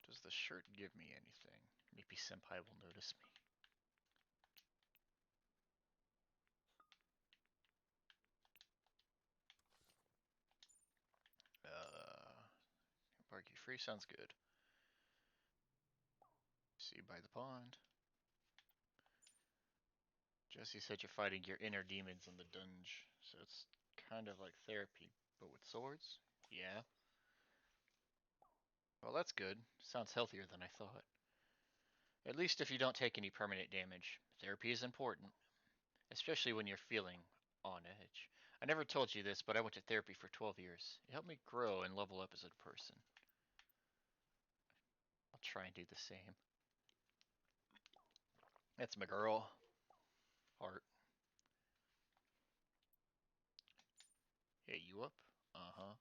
Does the shirt give me anything? Maybe Senpai will notice me. Barky free sounds good. See you by the pond. Jesse said you're fighting your inner demons in the dungeon, so it's kind of like therapy, but with swords? Yeah. Well, that's good. Sounds healthier than I thought. At least if you don't take any permanent damage. Therapy is important, especially when you're feeling on edge. I never told you this, but I went to therapy for 12 years. It helped me grow and level up as a person. I'll try and do the same. That's my girl. Heart. Hey, you up? Uh-huh.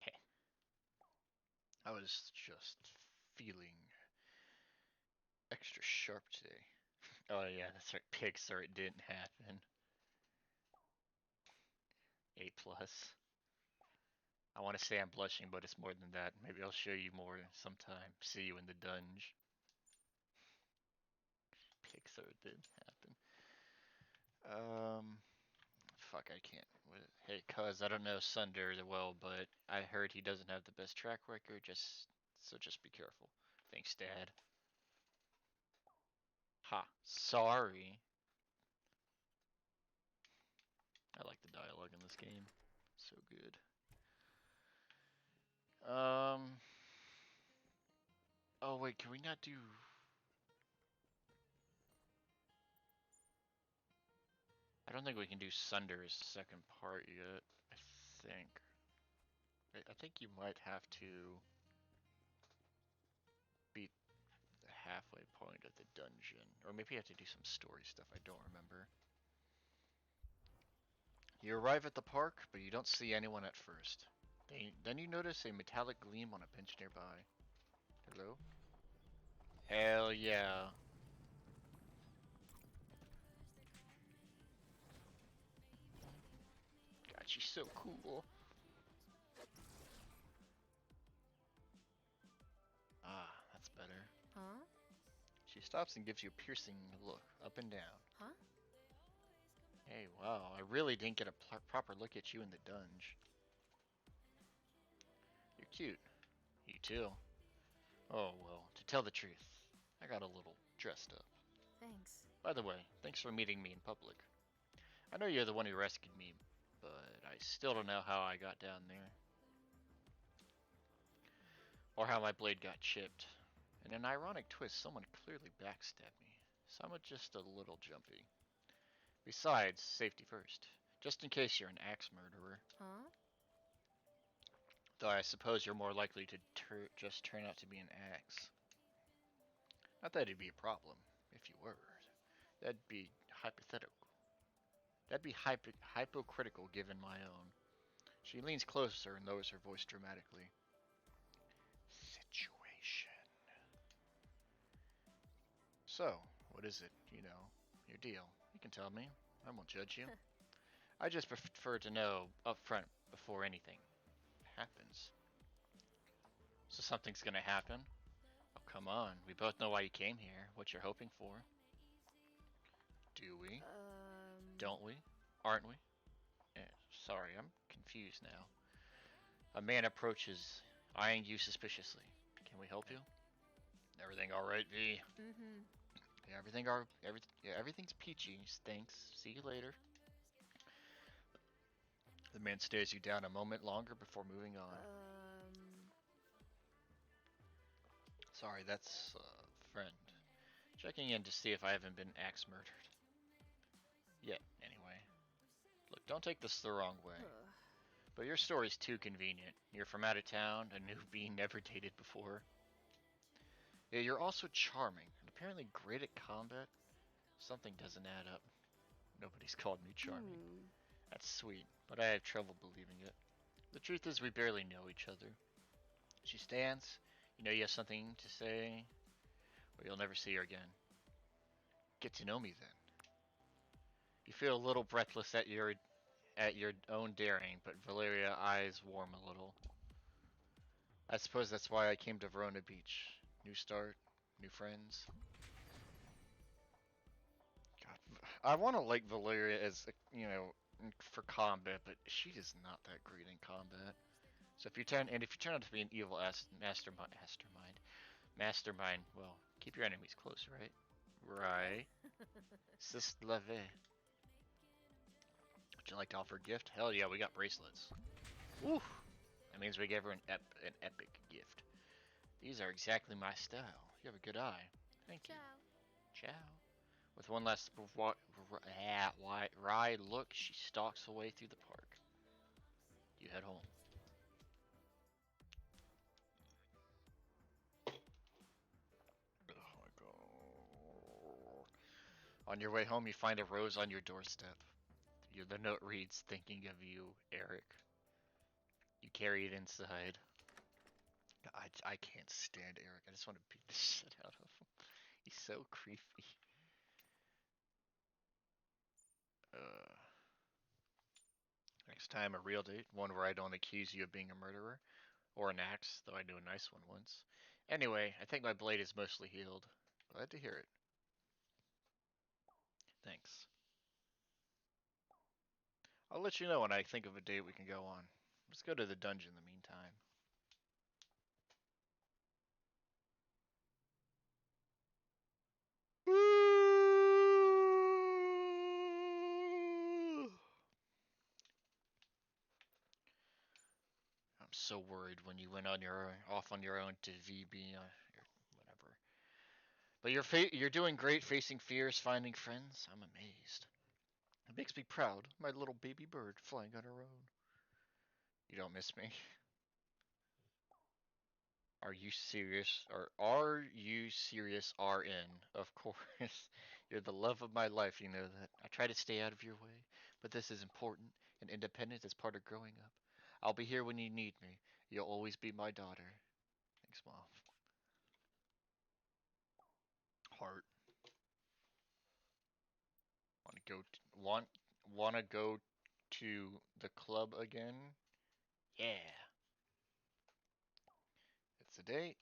Hey. I was just feeling extra sharp today. Oh yeah, that's right. Pixar, it didn't happen. A plus. I want to say I'm blushing, but it's more than that. Maybe I'll show you more sometime. See you in the dungeon. Pixar, it didn't happen. fuck, I can't. Hey, cuz, I don't know Sunder well, but I heard he doesn't have the best track record. Just be careful. Thanks, Dad. Ha. Sorry. I like the dialogue in this game. So good. Oh wait, can we not do? I don't think we can do Sunder's second part yet. I think. I think you might have to beat the halfway point of the dungeon, or maybe you have to do some story stuff. I don't remember. You arrive at the park, but you don't see anyone at first. Then you notice a metallic gleam on a bench nearby. Hello? Hell yeah. God, she's so cool. Ah, that's better. Huh? She stops and gives you a piercing look, up and down. Huh? Hey, wow, I really didn't get a proper look at you in the dunge. You're cute. You too. Oh, well, to tell the truth, I got a little dressed up. Thanks. By the way, thanks for meeting me in public. I know you're the one who rescued me, but I still don't know how I got down there. Or how my blade got chipped. In an ironic twist, someone clearly backstabbed me, so I'm just a little jumpy. Besides, safety first. Just in case you're an axe murderer. Huh? Though I suppose you're more likely to just turn out to be an axe. Not that it'd be a problem, if you were. That'd be hypothetical. That'd be hypocritical given my own. She leans closer and lowers her voice dramatically. Situation. So, what is it, your deal? You can tell me. I won't judge you. I just prefer to know up front before anything happens. So something's gonna happen? Oh, come on. We both know why you came here, what you're hoping for. Do we? Don't we? Aren't we? Sorry, I'm confused now. A man approaches, eyeing you suspiciously. Can we help you? Everything alright, V? Mm-hmm. Yeah, everything's peachy. Thanks. See you later. The man stares you down a moment longer before moving on. Sorry, that's a friend. Checking in to see if I haven't been axe murdered. Yet, anyway. Look, don't take this the wrong way. But your story's too convenient. You're from out of town, a newbie, never dated before. Yeah, you're also charming, and apparently great at combat. Something doesn't add up. Nobody's called me charming. That's sweet, but I have trouble believing it. The truth is we barely know each other. She stands. You know you have something to say, or you'll never see her again. Get to know me then. You feel a little breathless at your own daring, but Valeria's eyes warm a little. I suppose that's why I came to Verona Beach. New start, new friends. God, I want to like Valeria as, for combat, but she is not that great in combat. So if you turn out to be an evil mastermind, well, keep your enemies close, right? Right. C'est la vie. Would you like to offer a gift? Hell yeah, we got bracelets. Woo! That means we gave her an epic gift. These are exactly my style. You have a good eye. Thank you. Ciao. With one last wry look, she stalks away through the park. You head home. Oh my god. On your way home, you find a rose on your doorstep. The note reads, "Thinking of you, Eric." You carry it inside. I can't stand Eric. I just want to beat the shit out of him. He's so creepy. Next time, a real date. One where I don't accuse you of being a murderer. Or an axe, though I knew a nice one once. Anyway, I think my blade is mostly healed. Glad to hear it. Thanks. I'll let you know when I think of a date we can go on. Let's go to the dungeon in the meantime. I'm so worried when you went on off on your own to VB or whatever. But you're doing great facing fears, finding friends. I'm amazed. It makes me proud. My little baby bird flying on her own. You don't miss me. Are you serious? Or are you serious, RN? Of course. You're the love of my life, you know that. I try to stay out of your way, but this is important, and independence is part of growing up. I'll be here when you need me. You'll always be my daughter. Thanks, Mom. Heart. Want wanna go to the club again? Yeah. It's a date.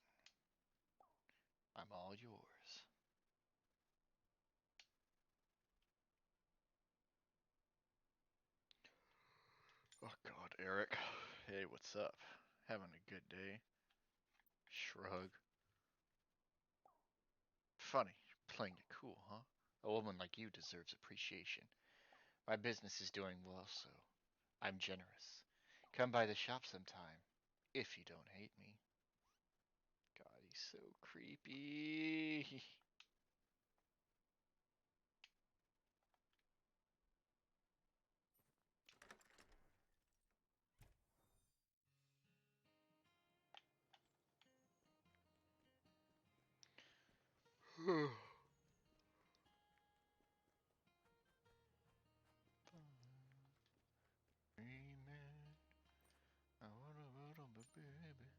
I'm all yours. Oh God, Eric. Hey, what's up? Having a good day? Shrug. Funny, playing it cool, huh? A woman like you deserves appreciation. My business is doing well, so I'm generous. Come by the shop sometime, if you don't hate me. God, he's so creepy. Dreaming, I wanna run on my baby.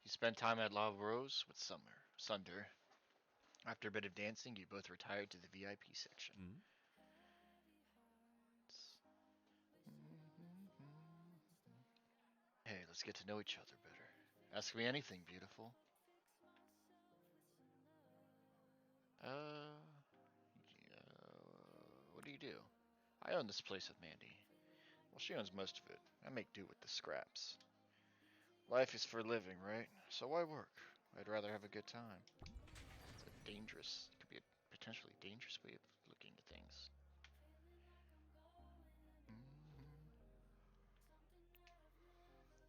You spend time at La Rose with Sunder. After a bit of dancing, you both retired to the VIP section. Hmm? Hey, let's get to know each other better. Ask me anything, beautiful. What do you do? I own this place with Mandy. Well, she owns most of it. I make do with the scraps. Life is for living, right? So why work? I'd rather have a good time. It could be a potentially dangerous way of looking at things.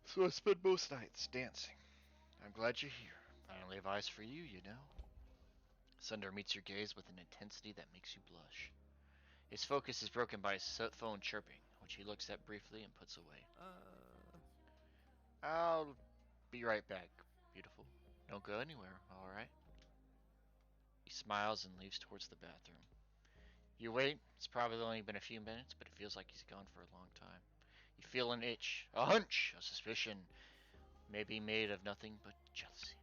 So I spend most nights dancing. I'm glad you're here. I only have eyes for you, you know. Sunder meets your gaze with an intensity that makes you blush. His focus is broken by his phone chirping, which he looks at briefly and puts away. I'll be right back, beautiful. Don't go anywhere, alright? He smiles and leaves towards the bathroom. You wait, it's probably only been a few minutes, but it feels like he's gone for a long time. You feel an itch, a hunch, a suspicion, maybe made of nothing but jealousy.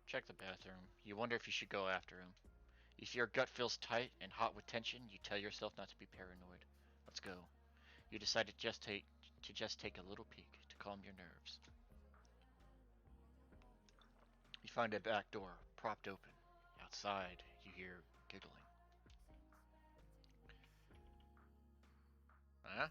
Check the bathroom. You wonder if you should go after him. If your gut feels tight and hot with tension, you tell yourself not to be paranoid. Let's go. You decide to just take a little peek to calm your nerves. You find a back door propped open. Outside, you hear giggling. Huh?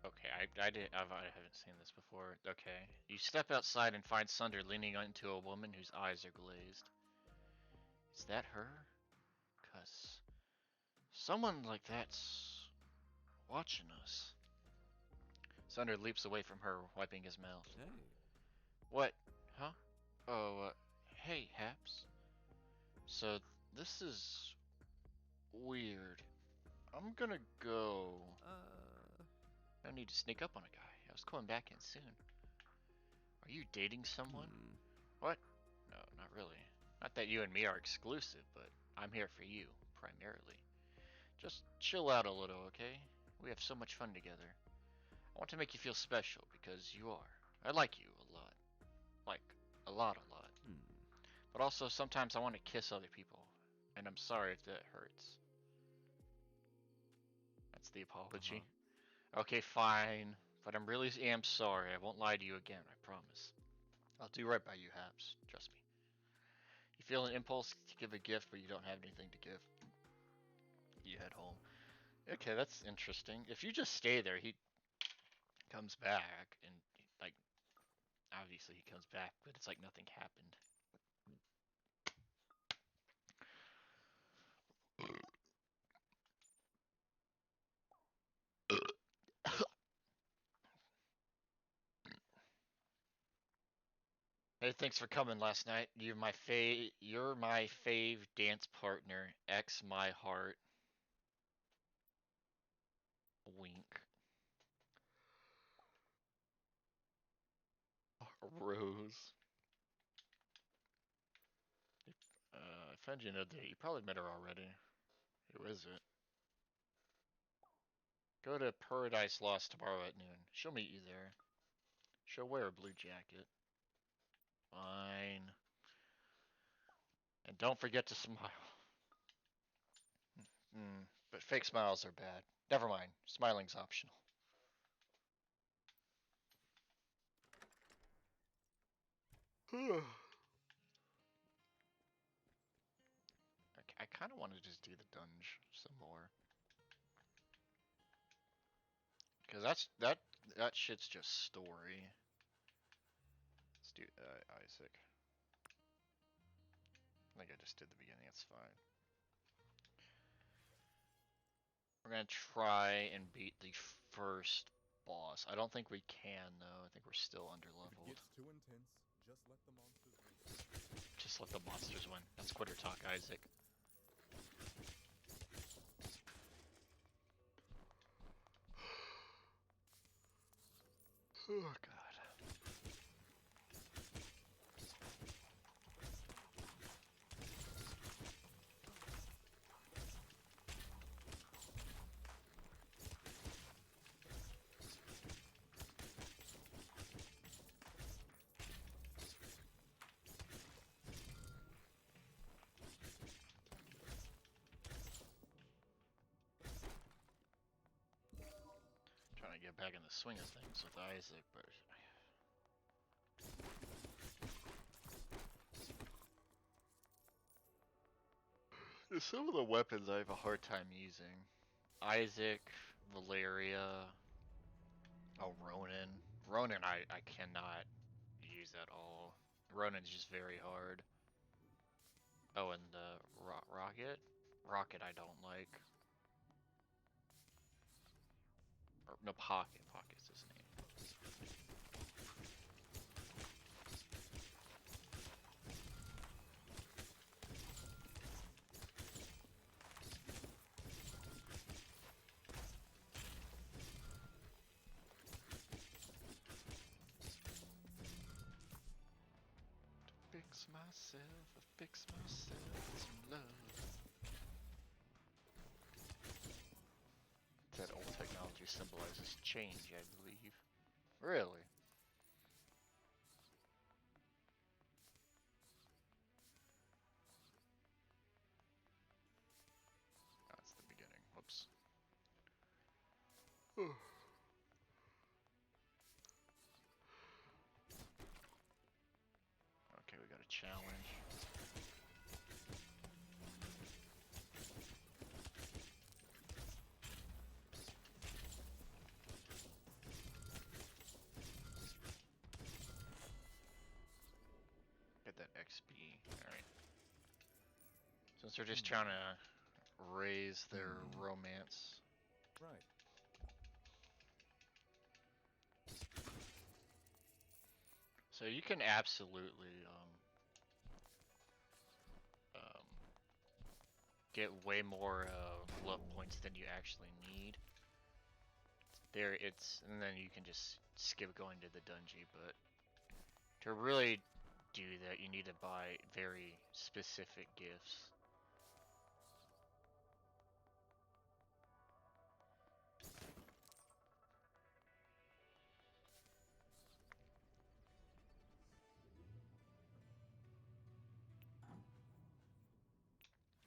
Okay, I haven't seen this before. Okay. You step outside and find Sunder leaning into a woman whose eyes are glazed. Is that her? 'Cause someone like that's watching us. Sunder leaps away from her, wiping his mouth. Hey. What? Huh? Oh, hey, Haps. So, this is weird. I'm gonna go. No need to sneak up on a guy. I was coming back in soon. Are you dating someone? What? No, not really. Not that you and me are exclusive, but I'm here for you, primarily. Just chill out a little, okay? We have so much fun together. I want to make you feel special, because you are. I like you a lot. Like, a lot, a lot. But also, sometimes I want to kiss other people. And I'm sorry if that hurts. the apology. Okay, fine. But I'm really am sorry. I won't lie to you again, I promise. I'll do right by you, Haps. Trust me. You feel an impulse to give a gift, but you don't have anything to give. You head home. Okay, that's interesting. If you just stay there, he comes back, and, like, obviously he comes back, but it's like nothing happened. Hey, thanks for coming last night. You're my fave dance partner. X my heart. Wink. Rose. I found you another date. You probably met her already. Who is it? Go to Paradise Lost tomorrow at noon. She'll meet you there. She'll wear a blue jacket. Fine. And don't forget to smile. But fake smiles are bad. Never mind. Smiling's optional. I kind of want to just do the dunge some more. Because that shit's just story. Let's do Isaac. I think I just did the beginning. It's fine. We're gonna try and beat the first boss. I don't think we can though. I think we're still If underleveled. it gets too intense, just let the monsters win. Just let the monsters win. That's quitter talk, Isaac. Oh god. Trying to get back in the swing of things with Isaac, but some of the weapons I have a hard time using. Isaac, Valeria, oh Ronan. Ronan I cannot use at all. Ronan's just very hard. Oh, and the Rocket? Rocket I don't like. Or, no, Pocket. Pocket's his name. Fix myself, fix myself some love. That old technology symbolizes change, I believe. Really? That's the beginning. Whoops. Okay, we got a challenge. Get that XP. Alright. Since they're just trying to raise their romance. Right. So you can absolutely get way more love points than you actually need. And then you can just skip going to the dungeon, but to really do that, you need to buy very specific gifts.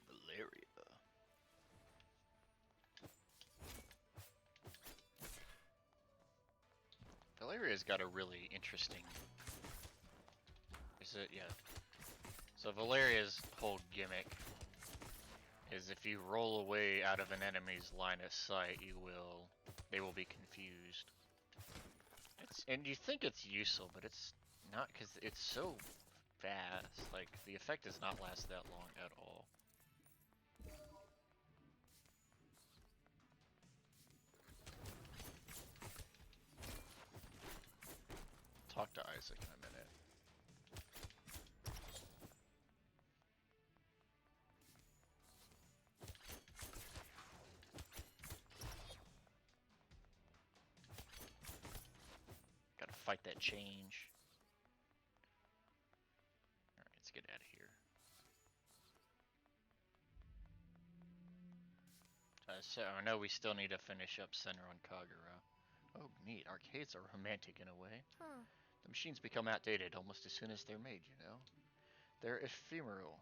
Valeria. Valeria's got a really interesting... Is it? Yeah. So Valeria's whole gimmick is if you roll away out of an enemy's line of sight, they will be confused. And you think it's useful, but it's not, because it's so fast. Like, the effect does not last that long at all. Talk to Isaac in a minute. Gotta fight that change. Alright, let's get out of here. So I know we still need to finish up Center on Kagura. Oh, neat. Arcades are romantic in a way. Huh. The machines become outdated almost as soon as they're made, you know? They're ephemeral.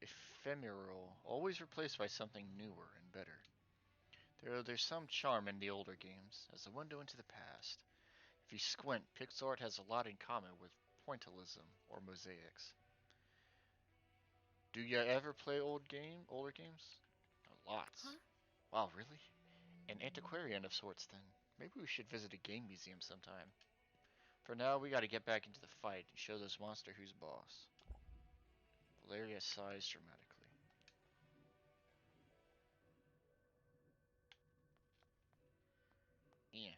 Ephemeral. Always replaced by something newer and better. There's some charm in the older games, as a window into the past. If you squint, pixel art has a lot in common with pointillism or mosaics. Do you ever play older games? Lots. Huh? Wow, really? An antiquarian of sorts, then. Maybe we should visit a game museum sometime. For now, we gotta get back into the fight and show this monster who's boss. Valeria sighs dramatically. Yeah.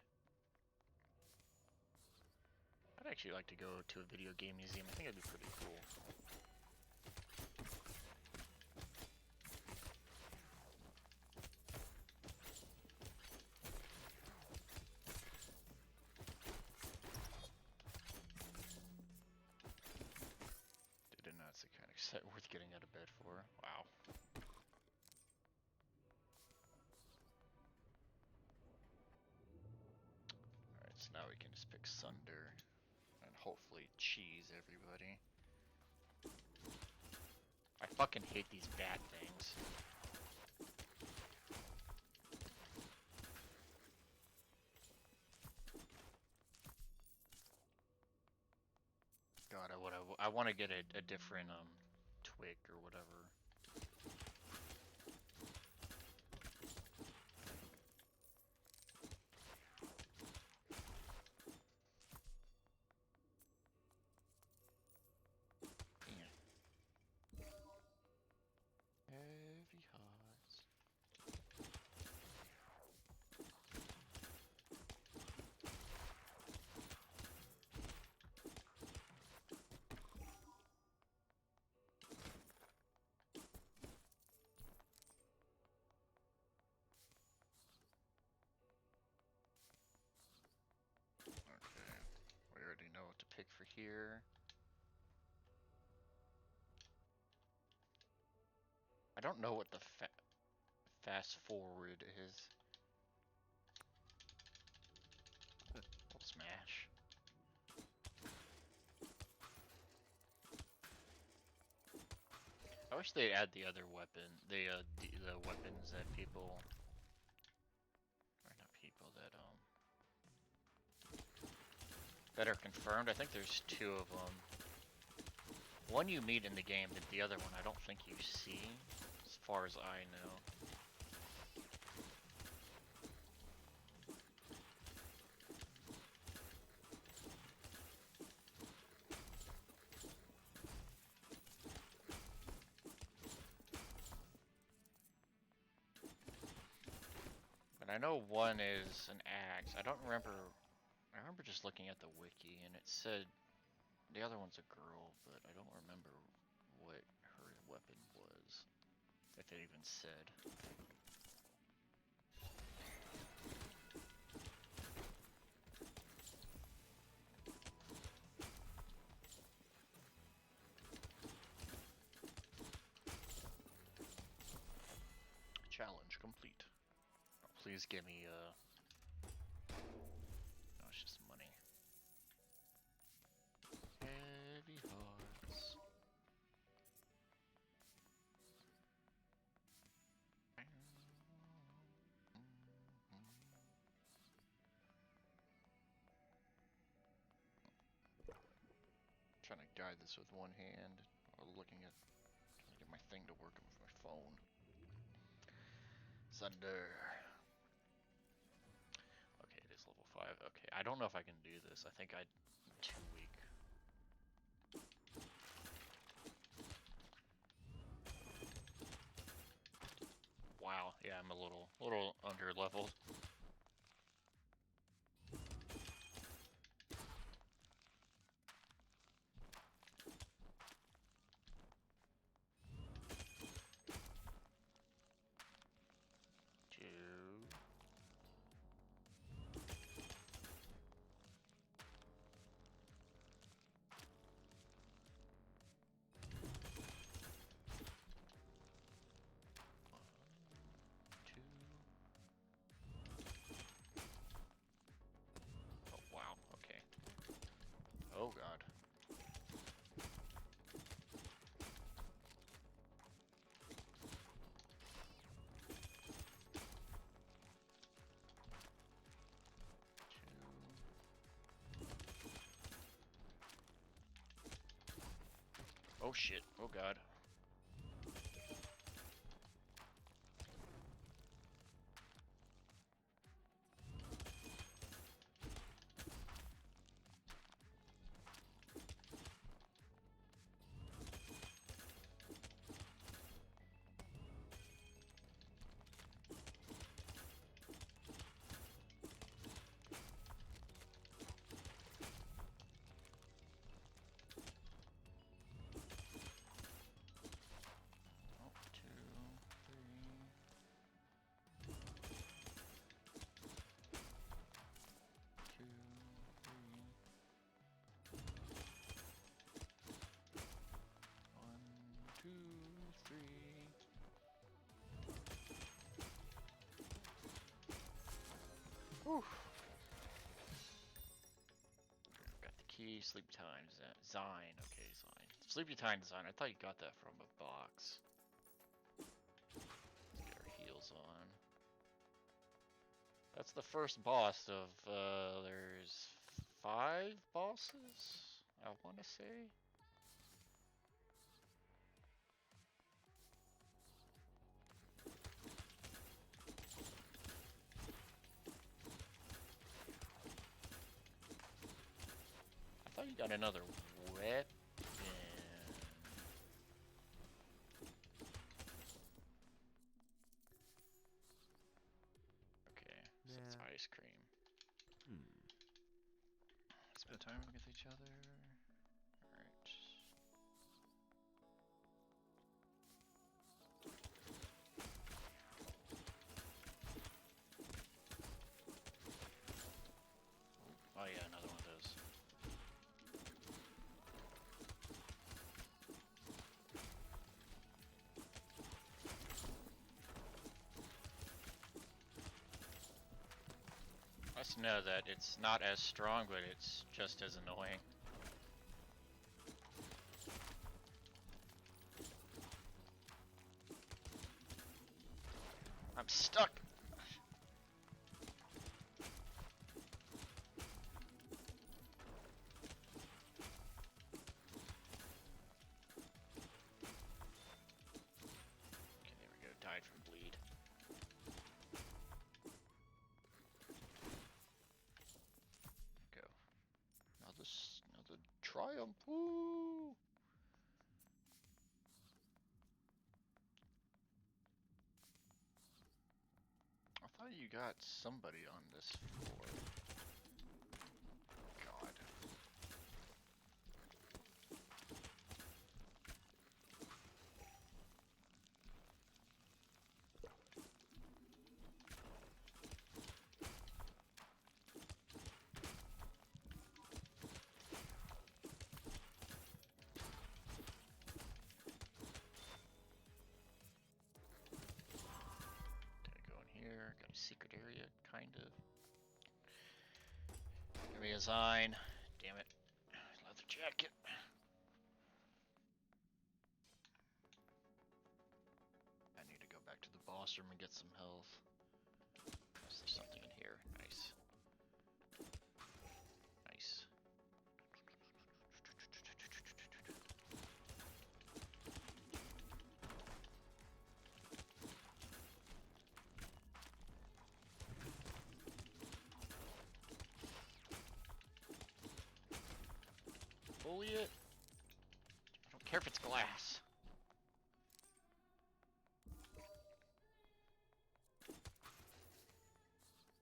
I'd actually like to go to a video game museum. I think that'd be pretty cool. Did not the kind of set worth getting out of bed for. Wow. Alright, so now we can just pick Sunder and hopefully cheese everybody. I fucking hate these bat things. God, I want to get a different twig or whatever. Heavy hearts. Okay, we already know what to pick for here. I don't know what the fast forward is. We'll smash. I wish they'd add the other weapon, the weapons that people, or not people, that are confirmed. I think there's two of them. One you meet in the game, but the other one I don't think you see, as far as I know. But I know one is an axe. I don't remember. I remember just looking at the wiki and it said the other one's a girl, but I don't remember what her weapon was. If it even said. Challenge complete. Oh, please give me no, it's just money. Heavy hearts. trying to guide this with one hand, or looking at, trying to get my thing to work with my phone. Thunder. Okay, it is level 5. Okay, I don't know if I can do this. I think I'm too weak. Wow, yeah, I'm a little under leveled. Oh god. Oh shit. Oh god. Whew. Got the key, sleep time, Zine. Okay, Zine. Sleepy time design. I thought you got that from a box. Let's get our heals on. That's the first boss of, there's 5 bosses, I want to say. I thought you got another weapon. Okay, so it's ice cream. Spend time with each other. Alright. Oh yeah, another one of those. Nice to know that it's not as strong, but it's just as annoying. I'm stuck! Okay, there we go. Died from bleed. Go. Another triumph! Woo! I thought you got somebody on this floor. God. Gotta go in here. Got a secret area, kind of. Give me a sign. Damn it. Leather jacket. I need to go back to the boss room and get some health. Unless there's something in here. Nice. Nice. bully it? I don't care if it's glass.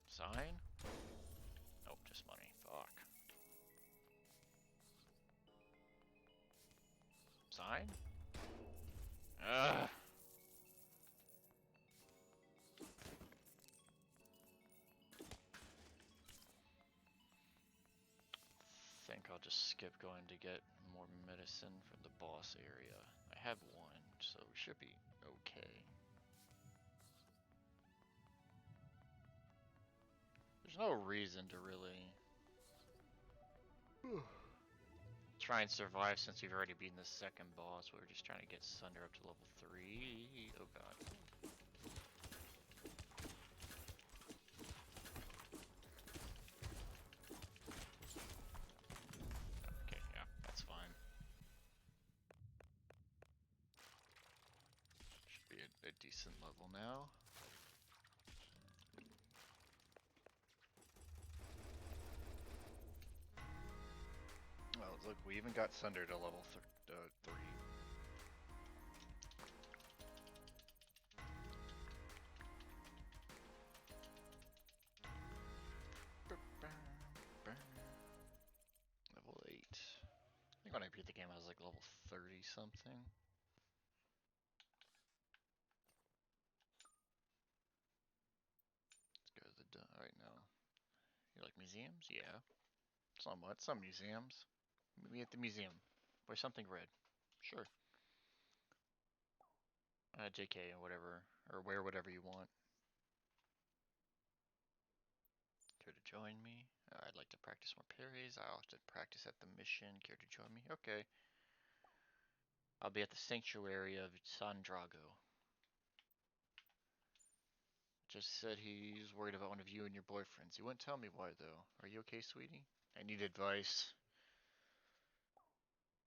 Sign? Nope, just money. Fuck. Sign? Ugh. Think I'll just skip going to get more medicine from the boss area. I have one, so we should be okay. There's no reason to really try and survive since we've already beaten the second boss. We're just trying to get Sunder up to level 3. Oh god. Okay, yeah, that's fine. Should be a decent level now. Oh, look, we even got Sunder to level 3. Level 8. I think when I beat the game I was like level 30 something. Let's go to the right now. You like museums? Yeah. Somewhat. Some museums. Meet me at the museum. Wear something red. Sure. JK or whatever. Or wear whatever you want. Care to join me? I'd like to practice more parries. I often practice at the mission. Care to join me? Okay. I'll be at the sanctuary of San Drago. Just said he's worried about one of you and your boyfriends. He wouldn't tell me why, though. Are you okay, sweetie? I need advice.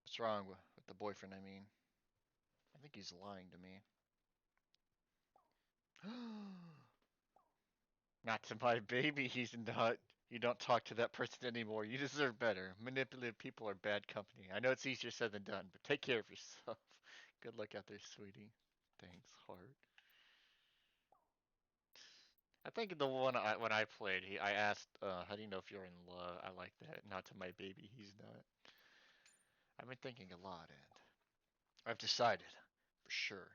What's wrong with the boyfriend, I mean? I think he's lying to me. Not to my baby, he's not. You don't talk to that person anymore. You deserve better. Manipulative people are bad company. I know it's easier said than done, but take care of yourself. Good luck out there, sweetie. Thanks, heart. I think the one when I played, I asked, how do you know if you're in love? I like that. Not to my baby, he's not. I've been thinking a lot, and I've decided, for sure,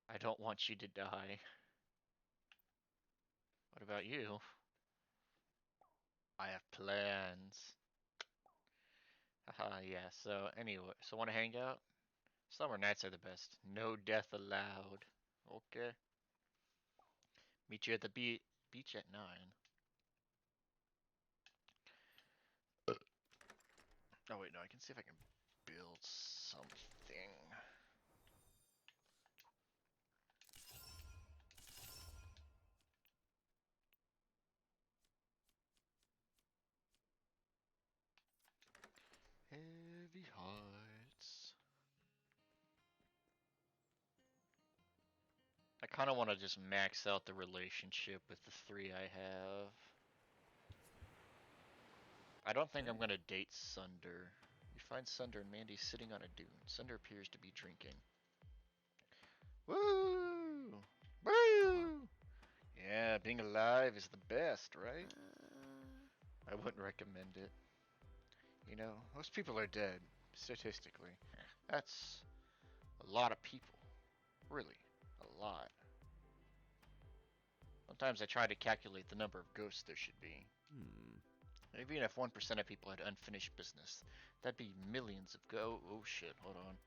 I don't want you to die. What about you? I have plans. Haha, yeah, so anyway, so wanna hang out? Summer nights are the best. No death allowed. Okay. Meet you at the beach at 9. Oh wait, no, I can see if I can build something. Heavy Hearts. I kind of want to just max out the relationship with the 3 I have. I don't think I'm going to date Sunder. You find Sunder and Mandy sitting on a dune. Sunder appears to be drinking. Woo! Woo! Yeah, being alive is the best, right? I wouldn't recommend it. You know, most people are dead, statistically. That's a lot of people. Really, a lot. Sometimes I try to calculate the number of ghosts there should be. Even if 1% of people had unfinished business, that'd be millions of oh shit, hold on.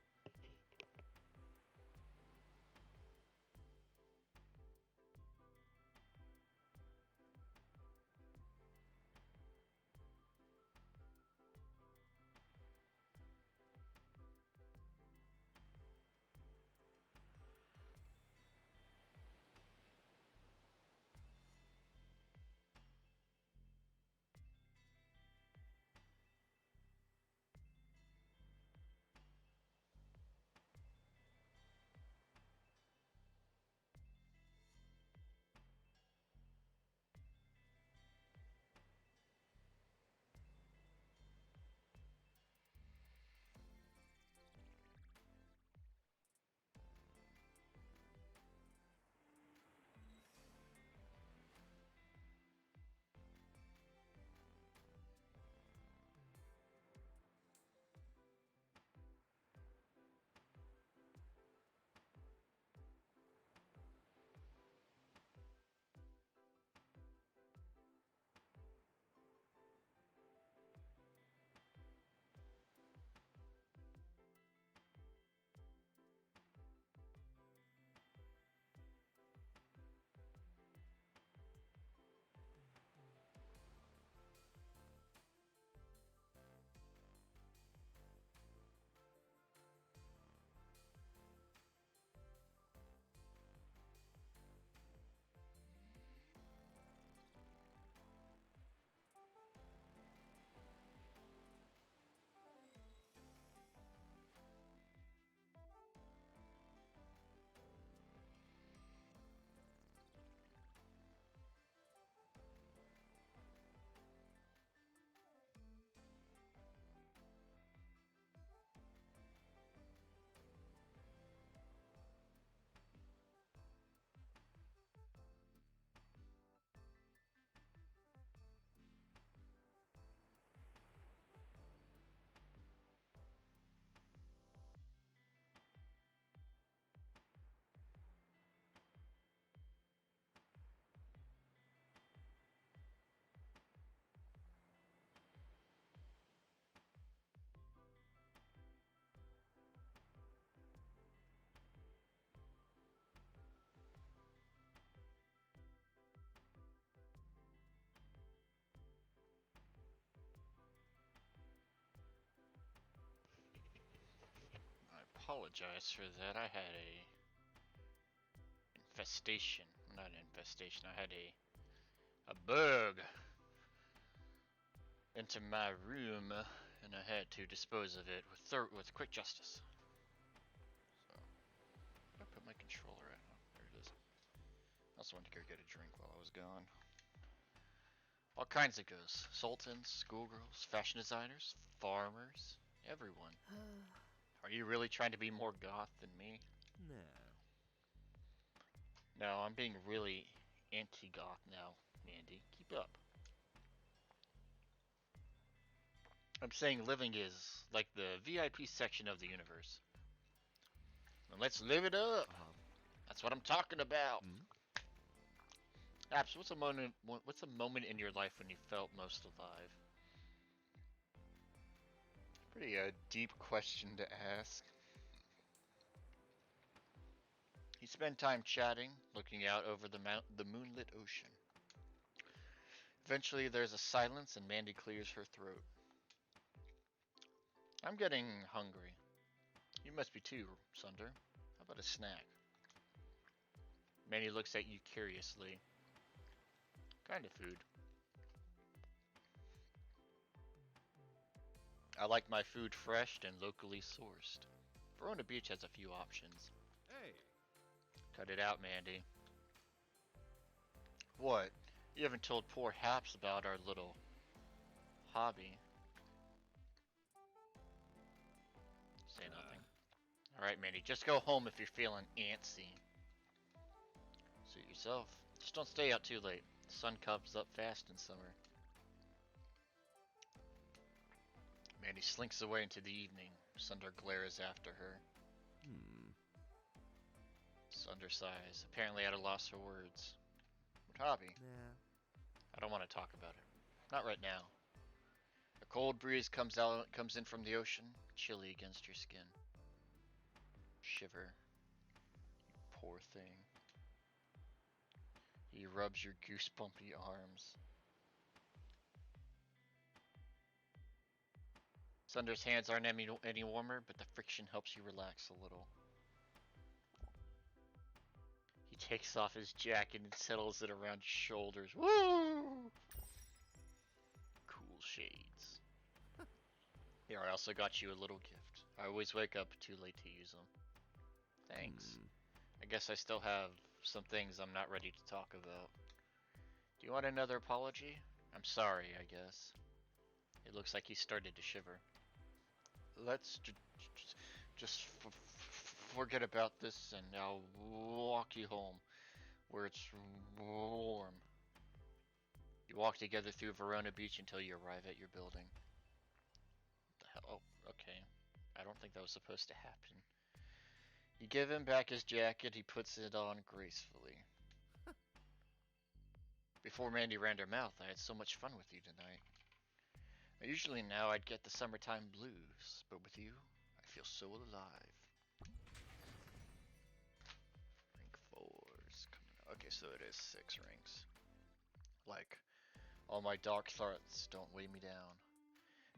apologize for that. I had a infestation. Not an infestation. I had a bug into my room, and I had to dispose of it with quick justice. So, where did I put my controller at? Oh, there it is. I also went to go get a drink while I was gone. All kinds of goes. Sultans, schoolgirls, fashion designers, farmers, everyone. Are you really trying to be more goth than me? Nah. No, I'm being really anti-goth now, Mandy. Keep up. I'm saying living is like the VIP section of the universe. And let's live it up. That's what I'm talking about. Apps, what's a moment in your life when you felt most alive? Pretty deep question to ask. You spend time chatting, looking out over the moonlit ocean. Eventually, there's a silence, and Mandy clears her throat. I'm getting hungry. You must be too, Sunder. How about a snack? Mandy looks at you curiously. Kind of food. I like my food fresh and locally sourced. Verona Beach has a few options. Hey. Cut it out, Mandy. What? You haven't told poor Haps about our little hobby. Say nothing. Alright, Mandy, just go home if you're feeling antsy. Suit yourself. Just don't stay out too late. The sun comes up fast in summer. Mandy slinks away into the evening. Sunder glares after her. Sunder sighs, apparently at a loss for words. What hobby? Nah. I don't want to talk about it. Not right now. A cold breeze comes in from the ocean, chilly against your skin. Shiver. You poor thing. He rubs your goosebumpy arms. Sunder's hands aren't any warmer, but the friction helps you relax a little. He takes off his jacket and settles it around your shoulders. Woo! Cool shades. Here, I also got you a little gift. I always wake up too late to use them. Thanks. I guess I still have some things I'm not ready to talk about. Do you want another apology? I'm sorry, I guess. It looks like he started to shiver. Let's just forget about this and I'll walk you home where it's warm. You walk together through Verona Beach until you arrive at your building. What the hell? Oh, okay. I don't think that was supposed to happen. You give him back his jacket, he puts it on gracefully. Before Mandy ran her mouth, I had so much fun with you tonight. Usually now I'd get the summertime blues, but with you, I feel so alive. Rank 4's coming up. Okay, so it is 6 ranks. Like, all my dark thoughts don't weigh me down.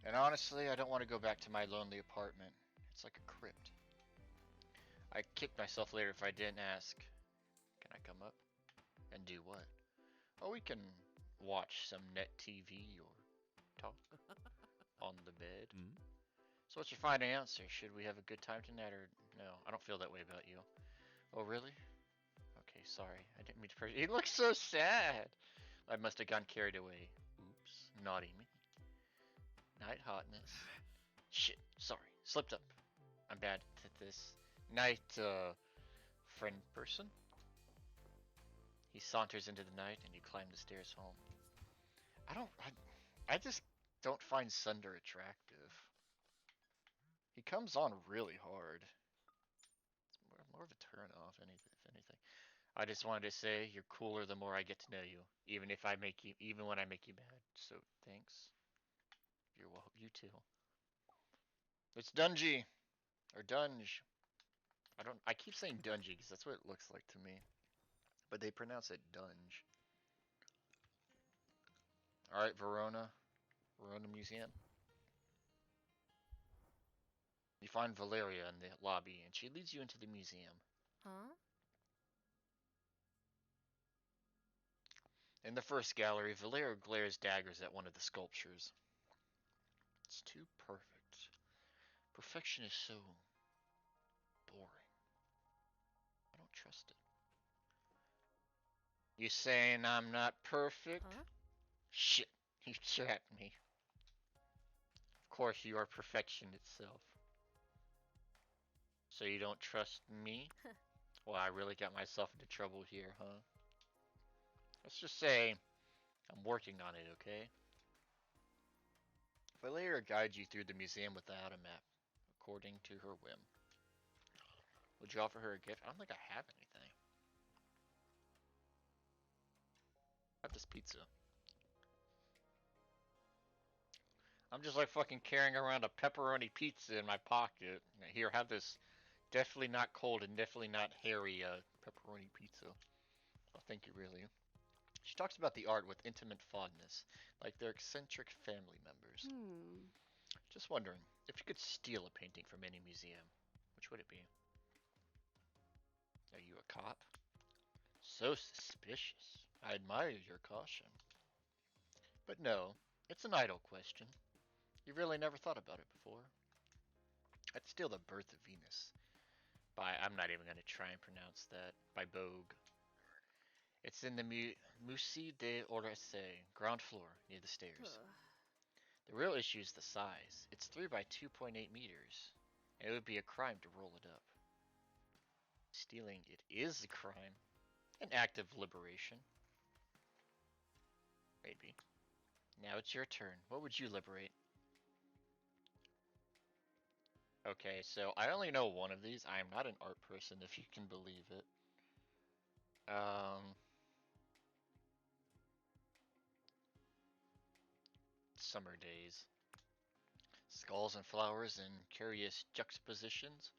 And honestly, I don't want to go back to my lonely apartment. It's like a crypt. I'd kick myself later if I didn't ask. Can I come up? And do what? Oh, we can watch some net TV or talk on the bed. So what's your final answer? Should we have a good time tonight or no? I don't feel that way about you. Oh, really? Okay, sorry. I didn't mean to. He looks so sad. I must have gone carried away. Oops, naughty me. Night hotness. Shit, sorry. Slipped up. I'm bad at this. Night, friend person? He saunters into the night and you climb the stairs home. I just don't find Sunder attractive. He comes on really hard. It's more of a turn off, if anything. I just wanted to say you're cooler the more I get to know you, even when I make you mad. So thanks. You're welcome. You too. It's Dungy or Dunge. I keep saying Dungy because that's what it looks like to me, but they pronounce it Dunge. All right, Verona Museum. You find Valeria in the lobby, and she leads you into the museum. Huh? In the first gallery, Valeria glares daggers at one of the sculptures. It's too perfect. Perfection is so boring. I don't trust it. You saying I'm not perfect? Huh? Shit, you trapped me. Of course, you are perfection itself. So you don't trust me? Well, I really got myself into trouble here, huh? Let's just say I'm working on it, okay? Valeria guides you through the museum without a map, according to her whim. Would you offer her a gift? I don't think I have anything. I have this pizza. I'm just like fucking carrying around a pepperoni pizza in my pocket. Here, have this definitely not cold and definitely not hairy pepperoni pizza. Oh, thank you, really. She talks about the art with intimate fondness, like they're eccentric family members. Just wondering, if you could steal a painting from any museum, which would it be? Are you a cop? So suspicious. I admire your caution. But no, it's an idle question. You really never thought about it before. I'd steal The Birth of Venus by, I'm not even going to try and pronounce that, by Bogue. It's in the Musée d'Orsay, ground floor, near the stairs. The real issue is the size. It's 3 by 2.8 meters, and it would be a crime to roll it up. Stealing it is a crime. An act of liberation. Maybe. Now it's your turn. What would you liberate? Okay, so I only know one of these. I am not an art person, if you can believe it. Summer days. Skulls and flowers in curious juxtapositions.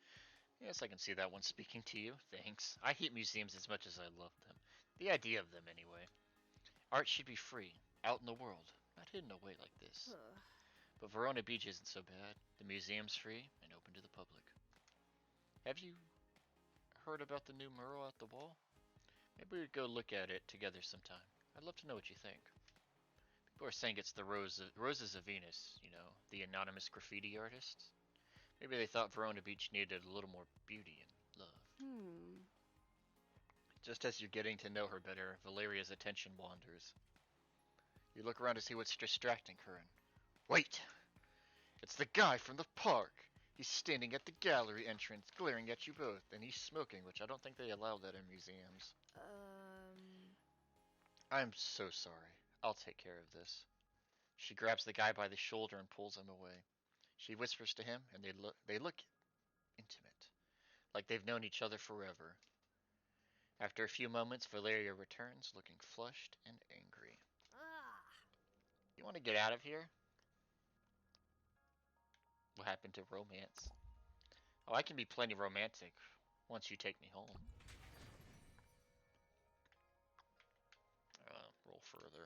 Yes, I can see that one speaking to you. Thanks. I hate museums as much as I love them. The idea of them, anyway. Art should be free, out in the world, not hidden away like this. But Verona Beach isn't so bad. The museum's free and open to the public. Have you heard about the new mural at the wall? Maybe we'd go look at it together sometime. I'd love to know what you think. People are saying it's the Roses of Venus, you know, the anonymous graffiti artist. Maybe they thought Verona Beach needed a little more beauty and love. Just as you're getting to know her better, Valeria's attention wanders. You look around to see what's distracting her and... Wait! It's the guy from the park! He's standing at the gallery entrance, glaring at you both, and he's smoking, which I don't think they allow that in museums. I'm so sorry. I'll take care of this. She grabs the guy by the shoulder and pulls him away. She whispers to him, and they look intimate, like they've known each other forever. After a few moments, Valeria returns, looking flushed and angry. You want to get out of here? What happened to romance? Oh, I can be plenty romantic once you take me home. Roll further.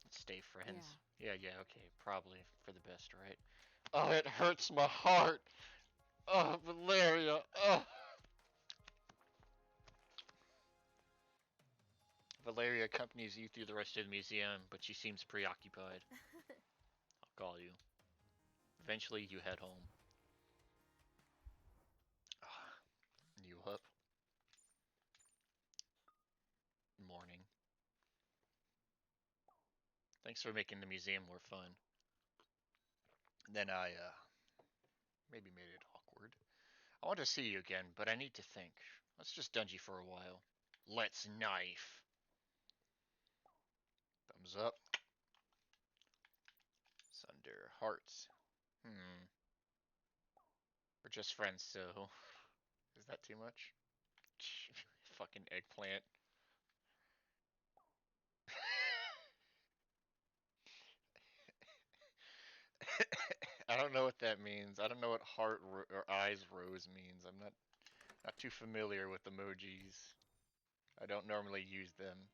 Let's stay friends. Yeah, okay. Probably for the best, right? Oh, it hurts my heart. Oh, Valeria. Oh. Valeria accompanies you through the rest of the museum, but she seems preoccupied. I'll call you. Eventually, you head home. You up? Morning. Thanks for making the museum more fun. Then I, maybe made it awkward. I want to see you again, but I need to think. Let's just dungeon for a while. Let's knife. Thumbs up. Sunder. Hearts. We're just friends, so... Is that too much? Fucking eggplant. I don't know what that means. I don't know what heart or eyes rose means. I'm not too familiar with emojis. I don't normally use them.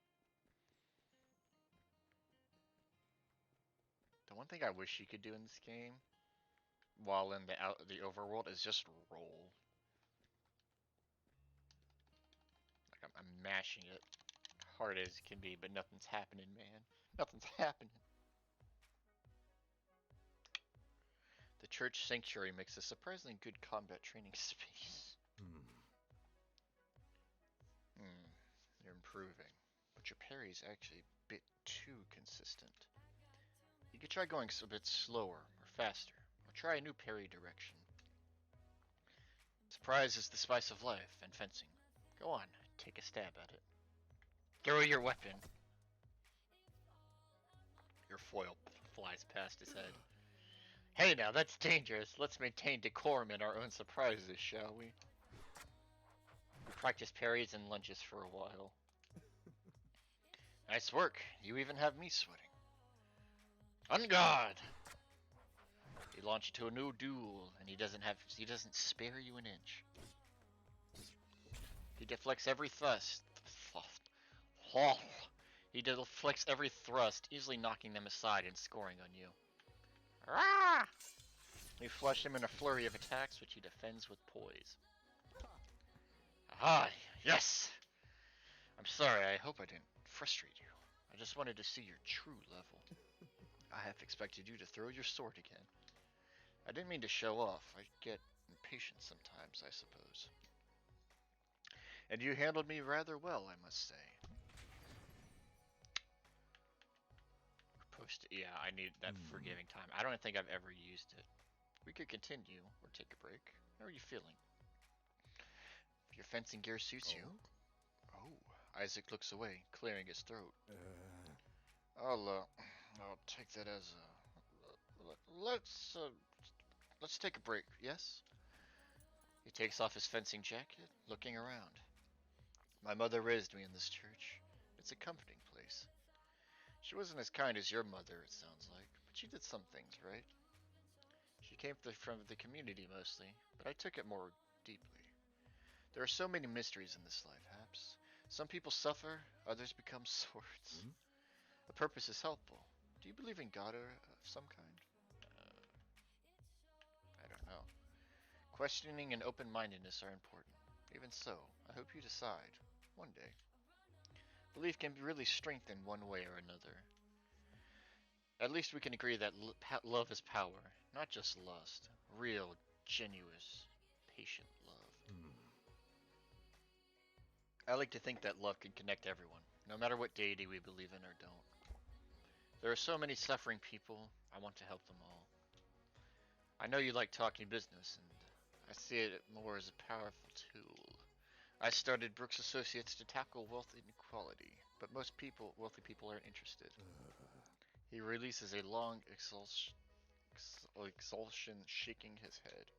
The one thing I wish you could do in this game while in the overworld is just roll. Like I'm mashing it hard as it can be, but nothing's happening, man. Nothing's happening. The church sanctuary makes a surprisingly good combat training space. You're improving, but your parry's actually a bit too consistent. You could try going a bit slower or faster, or try a new parry direction. Surprise is the spice of life and fencing. Go on, take a stab at it. Throw your weapon. Your foil flies past his head. Hey now, that's dangerous. Let's maintain decorum in our own surprises, shall we? We practice parries and lunges for a while. Nice work. You even have me sweating. On guard! You launch into a new duel, and he doesn't spare you an inch. He deflects every thrust. He deflects every thrust, easily knocking them aside and scoring on you. Ah! You flush him in a flurry of attacks, which he defends with poise. Ah, yes! I'm sorry, I hope I didn't frustrate you. I just wanted to see your true level. I half expected you to throw your sword again. I didn't mean to show off. I get impatient sometimes, I suppose. And you handled me rather well, I must say. Yeah, I need that forgiving time. I don't think I've ever used it. We could continue, or take a break. How are you feeling? If your fencing gear suits you. Oh, Isaac looks away, clearing his throat. I'll take that as let's take a break, yes? He takes off his fencing jacket, looking around. My mother raised me in this church. It's a comforting place. She wasn't as kind as your mother, it sounds like, but she did some things right. She came from the community mostly, but I took it more deeply. There are so many mysteries in this life, Haps. Some people suffer, others become swords. A purpose is helpful. Do you believe in God of some kind? I don't know. Questioning and open-mindedness are important. Even so, I hope you decide, one day. Belief can be really strengthened one way or another. At least we can agree that love is power, not just lust. Real, genuine, patient love. I like to think that love can connect everyone, no matter what deity we believe in or don't. There are so many suffering people, I want to help them all. I know you like talking business, and I see it more as a powerful tool. I started Brooks Associates to tackle wealth inequality, but most wealthy people aren't interested. He releases a long exultation, shaking his head.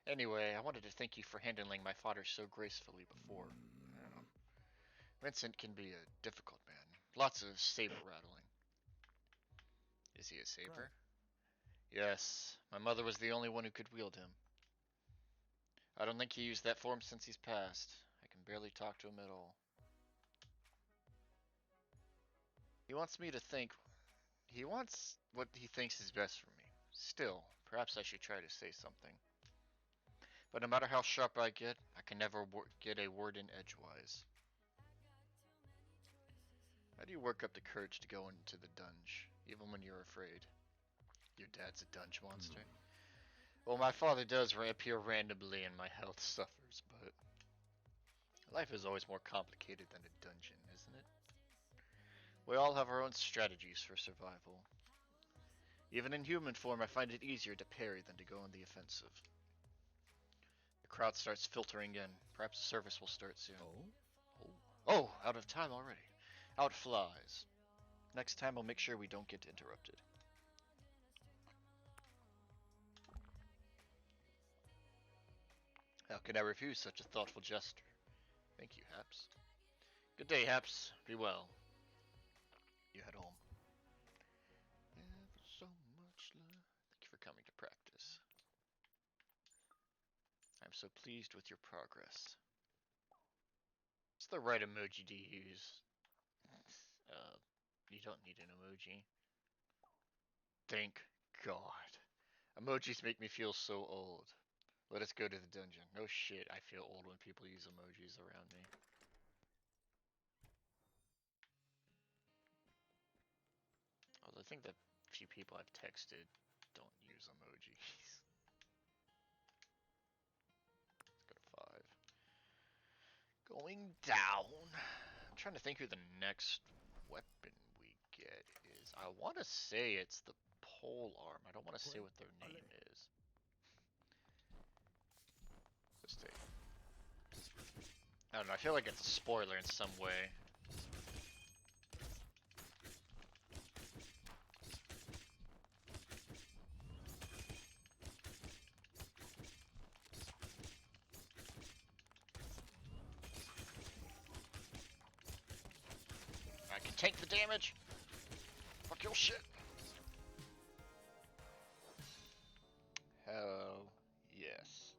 Anyway, I wanted to thank you for handling my father so gracefully before. Vincent can be a difficult man. Lots of saber rattling. Is he a saber? Right. Yes. My mother was the only one who could wield him. I don't think he used that form since he's passed. I can barely talk to him at all. He wants what he thinks is best for me. Still, perhaps I should try to say something. But no matter how sharp I get, I can never get a word in edgewise. How do you work up the courage to go into the dunge, even when you're afraid? Your dad's a dunge monster? Well, my father does appear randomly and my health suffers, but life is always more complicated than a dungeon, isn't it? We all have our own strategies for survival. Even in human form, I find it easier to parry than to go on the offensive. The crowd starts filtering in. Perhaps the service will start soon. Oh, out of time already. Out flies. Next time I'll make sure we don't get interrupted. How can I refuse such a thoughtful gesture? Thank you, Haps. Good day, Haps. Be well. You head home. Ever so much love. Thank you for coming to practice. I'm so pleased with your progress. What's the right emoji to use? You don't need an emoji. Thank God. Emojis make me feel so old. Let us go to the dungeon. No shit, I feel old when people use emojis around me. Although I think the few people I've texted don't use emojis. Let's go to 5. Going down. I'm trying to think who the next weapon we get is. I want to say it's the pole arm. I don't want to say what their name is. Let's see. I don't know. I feel like it's a spoiler in some way. I can tank the damage. Fuck your shit. Hell yes.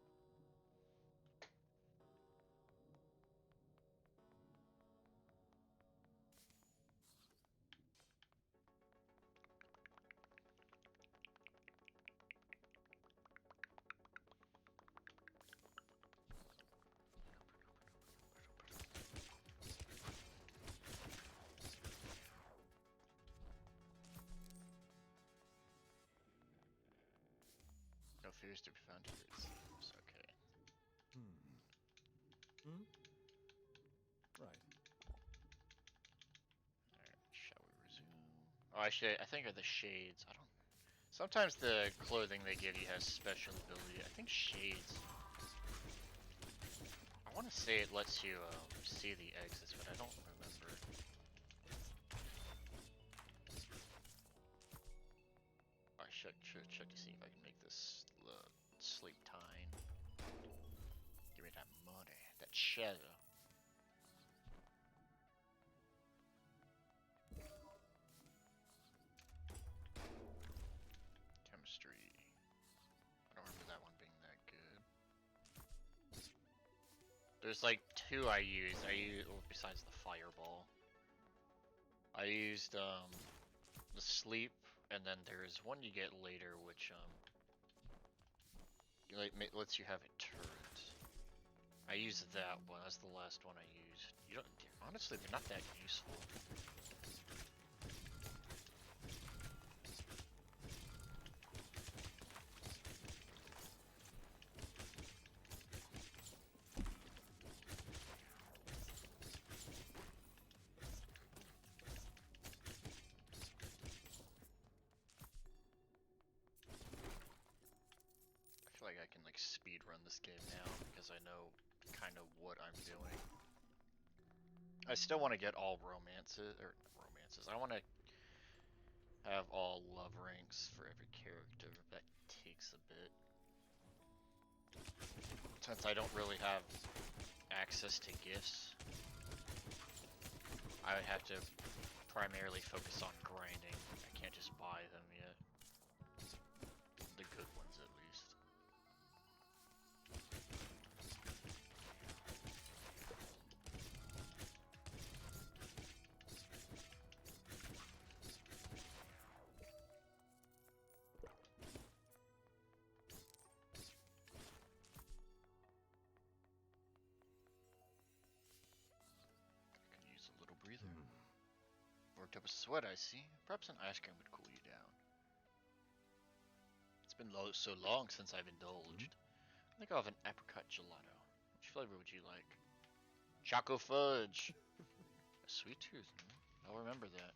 No fears to be found here, it seems. Okay. Right. Alright, shall we resume? Oh, I think are the shades. I don't. Sometimes the clothing they give you has special ability. I think shades. I want to say it lets you see the exits, but I don't remember. I should check to see if I can make this sleep time. Give me that money, that cheddar. Chemistry. I don't remember that one being that good. There's like 2 I used. Well, besides the fireball. I used the sleep, and then there's one you get later, which lets you have a turret. I used that one. That's the last one I used. You don't honestly, they're not that useful. I feel like I can like speed run this game now because I know kind of what I'm doing. I still want to get all romances, or romances. I want to have all love ranks for every character. That takes a bit. Since I don't really have access to gifts, I would have to primarily focus on grinding. I can't just buy them yet. The good ones, at least. I could use a little breather. Worked up a sweat, I see. Perhaps an ice cream would cool you down. It's been so long since I've indulged. I think I'll have an apricot gelato. Which flavor would you like? Choco fudge. A sweet tooth. I'll remember that.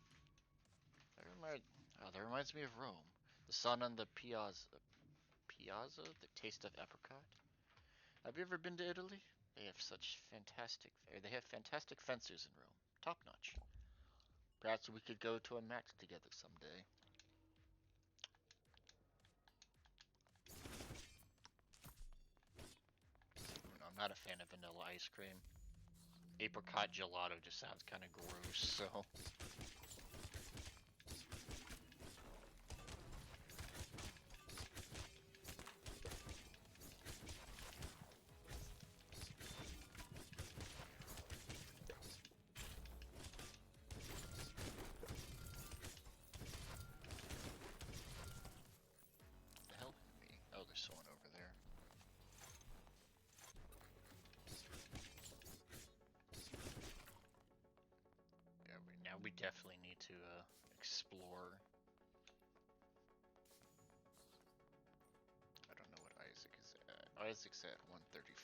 That reminds me of Rome. The sun on the piazza. Piazza? The taste of apricot? Have you ever been to Italy? They have fantastic fencers in Rome. Top notch. Perhaps we could go to a match together someday. I'm not a fan of vanilla ice cream. Apricot gelato just sounds kind of gross, so. The hell? we definitely need to explore. I don't know what Isaac is at. Isaac's at 135.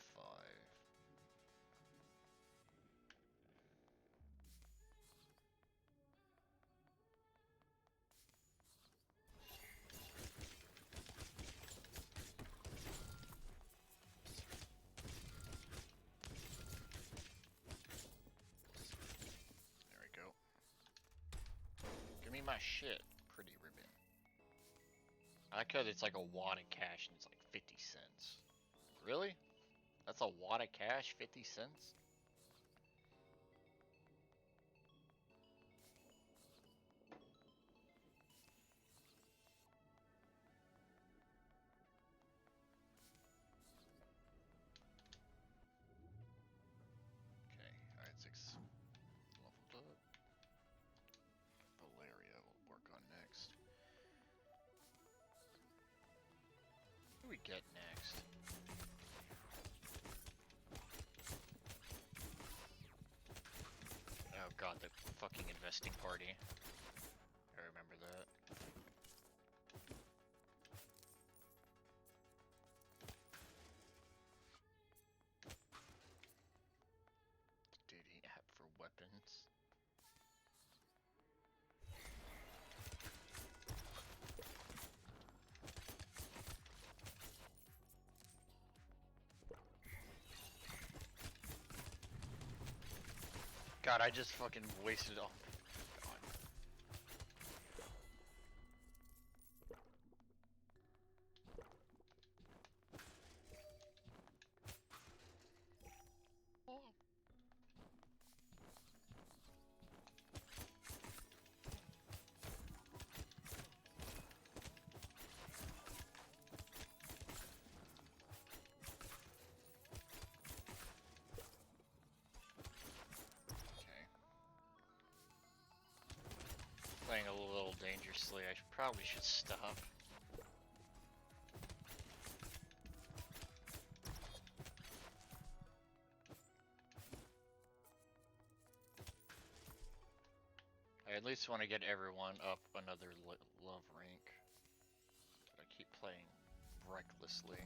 There we go. Give me my shit, pretty ribbon. I like how it's like a wad of cash and it's like 50 cents. Really? That's a wad of cash, 50 cents? Okay, Isaac's leveled up. Valeria will work on next. What do we get next? Oh god, the fucking investing party. I remember that. Dating app for weapons. God, I just fucking wasted all. God. Okay. Playing a little dangerously. I probably should stop. I at least want to get everyone up another love rank. But I keep playing recklessly.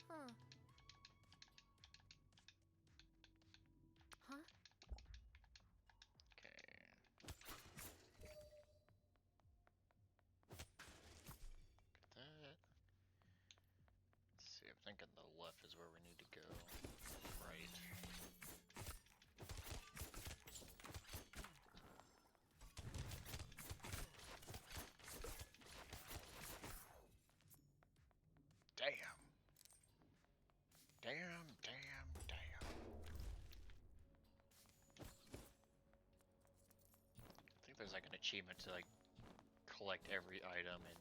Huh. Huh? Okay. Get that. Let's see, I'm thinking the left is where we need to go. Right. Damn. Damn, damn, damn. I think there's like an achievement to like collect every item and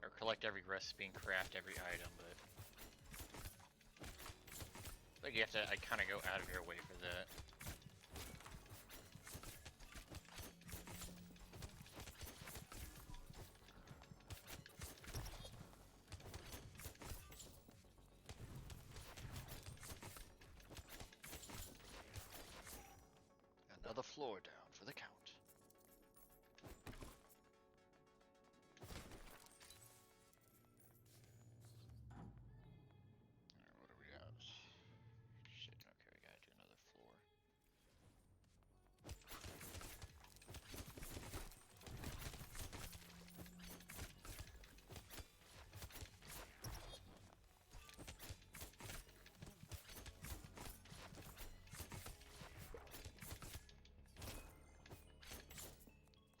or collect every recipe and craft every item, but I think you have to kind of go out of your way for that. Another floor down for the count. Alright, what do we got? Shit, okay, we gotta do another floor.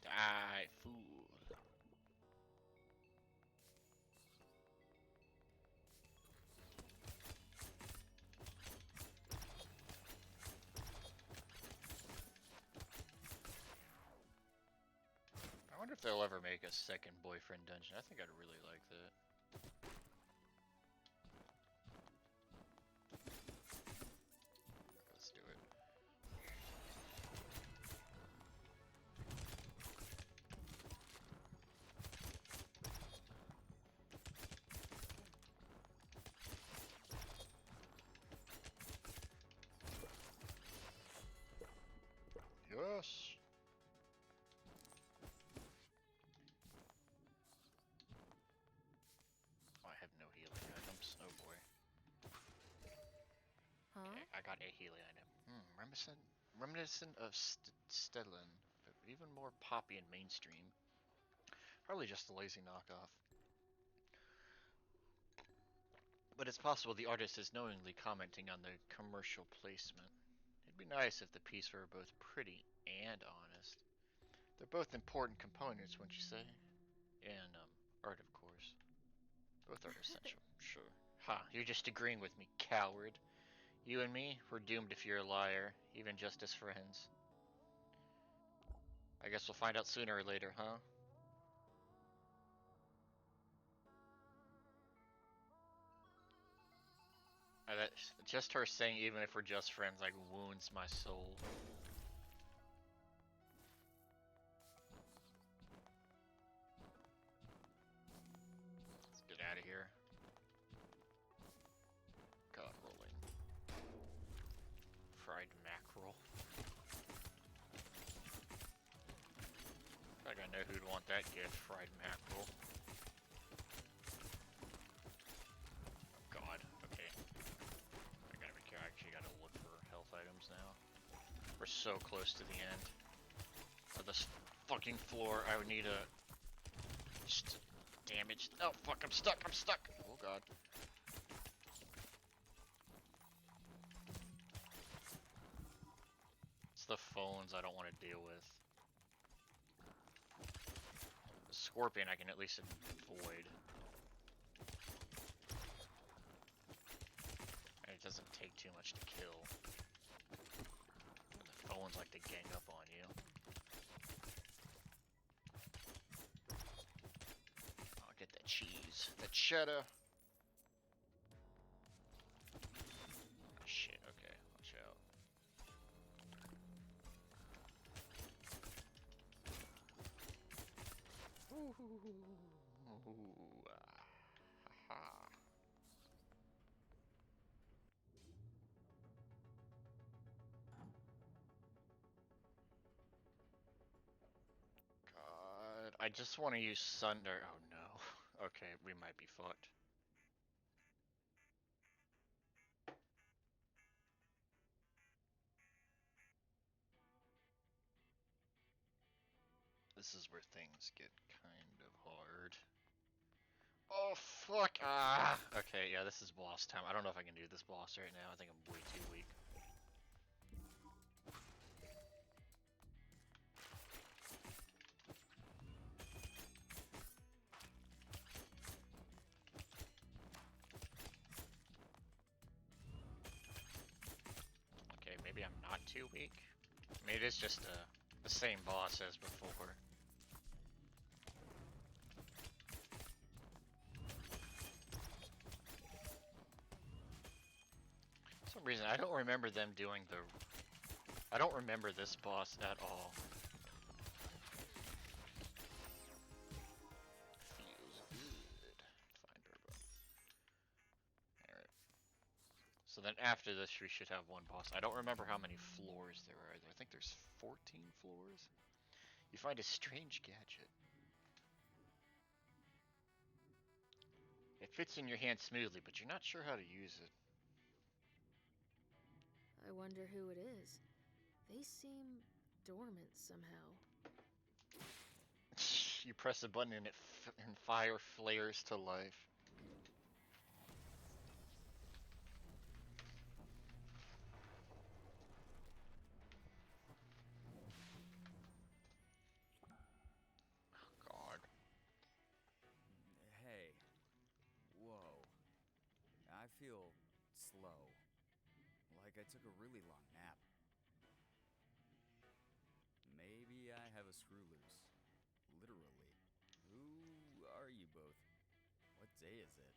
Die, fool. I wonder if they'll ever make a second boyfriend dungeon. I think I'd really like that. Let's do it. I got a Healy item. Reminiscent of Stelin, but even more poppy and mainstream. Probably just a lazy knockoff. But it's possible the artist is knowingly commenting on the commercial placement. It'd be nice if the piece were both pretty and honest. They're both important components, wouldn't you say? And, art, of course. Both are essential, sure. Ha, you're just agreeing with me, coward. You and me, we're doomed if you're a liar, even just as friends. I guess we'll find out sooner or later, huh? Just her saying even if we're just friends, like, wounds my soul. Let's get out of here. God, rolling. Fried mackerel. I think I know who'd want that gift, fried mackerel. Oh god, okay. I gotta be careful, I actually gotta look for health items now. We're so close to the end of this fucking floor. I would need a... Just damage. Oh fuck, I'm stuck, I'm stuck! Oh god. It's the phones I don't want to deal with. The scorpion I can at least avoid. And it doesn't take too much to kill. The phones like to gang up on you. I'll get that cheese. That cheddar. Oh, shit, okay, watch out. Ooh, ha. God, I just want to use Sunder. Oh no. Okay, we might be fucked. This is where things get kind of hard. Oh fuck! Ah! Okay, yeah, this is boss time. I don't know if I can do this boss right now. I think I'm way too weak. Okay, maybe I'm not too weak. I mean, it is just the same boss as before. For some reason, I don't remember them doing the... I don't remember this boss at all. Feels good. Find Turbo. Alright. So then after this, we should have one boss. I don't remember how many floors there are. I think there's 14 floors. You find a strange gadget. It fits in your hand smoothly, but you're not sure how to use it. I wonder who it is. They seem dormant somehow. You press a button and and fire flares to life. God. Hey. Whoa. I feel slow. Like I took a really long nap. Maybe I have a screw loose. Literally. Who are you both? What day is it?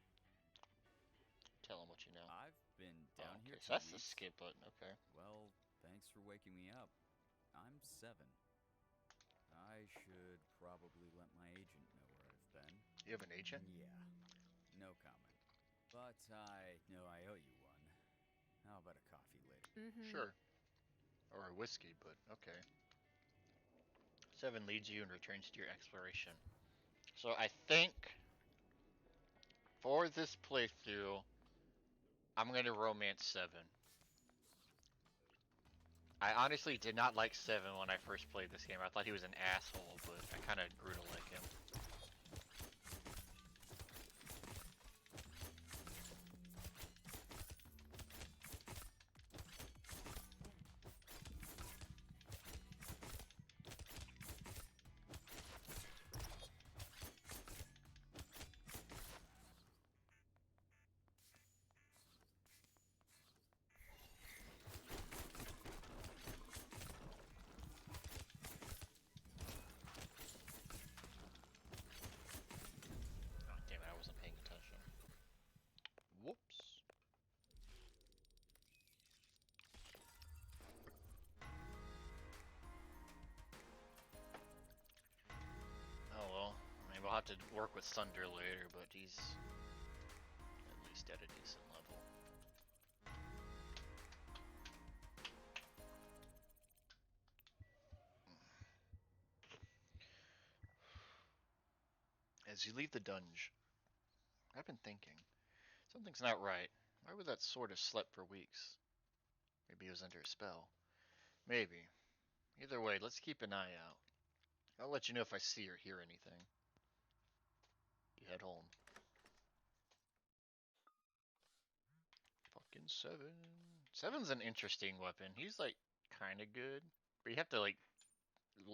Tell him what you know. I've been down okay, here so 2 that's the weeks. skip button, okay. Well, thanks for waking me up. I'm 7. I should probably let my agent know where I've been. You have an agent? Yeah. No comment. But I know I owe you one. How about a coffee later? Sure. Or a whiskey, but okay. 7 leads you and returns to your exploration. So I think for this playthrough, I'm gonna romance 7. I honestly did not like 7 when I first played this game. I thought he was an asshole, but I kind of grew to like him. Oh, damn it, I wasn't paying attention. Whoops. Oh well, I mean, we'll have to work with Thunder later, but he's at least at a decent level. As you leave the dungeon, I've been thinking, something's not right. Why would that sword have slept for weeks? Maybe it was under a spell. Maybe. Either way, let's keep an eye out. I'll let you know if I see or hear anything. You head home. Fucking 7. 7's an interesting weapon. He's like kind of good, but you have to like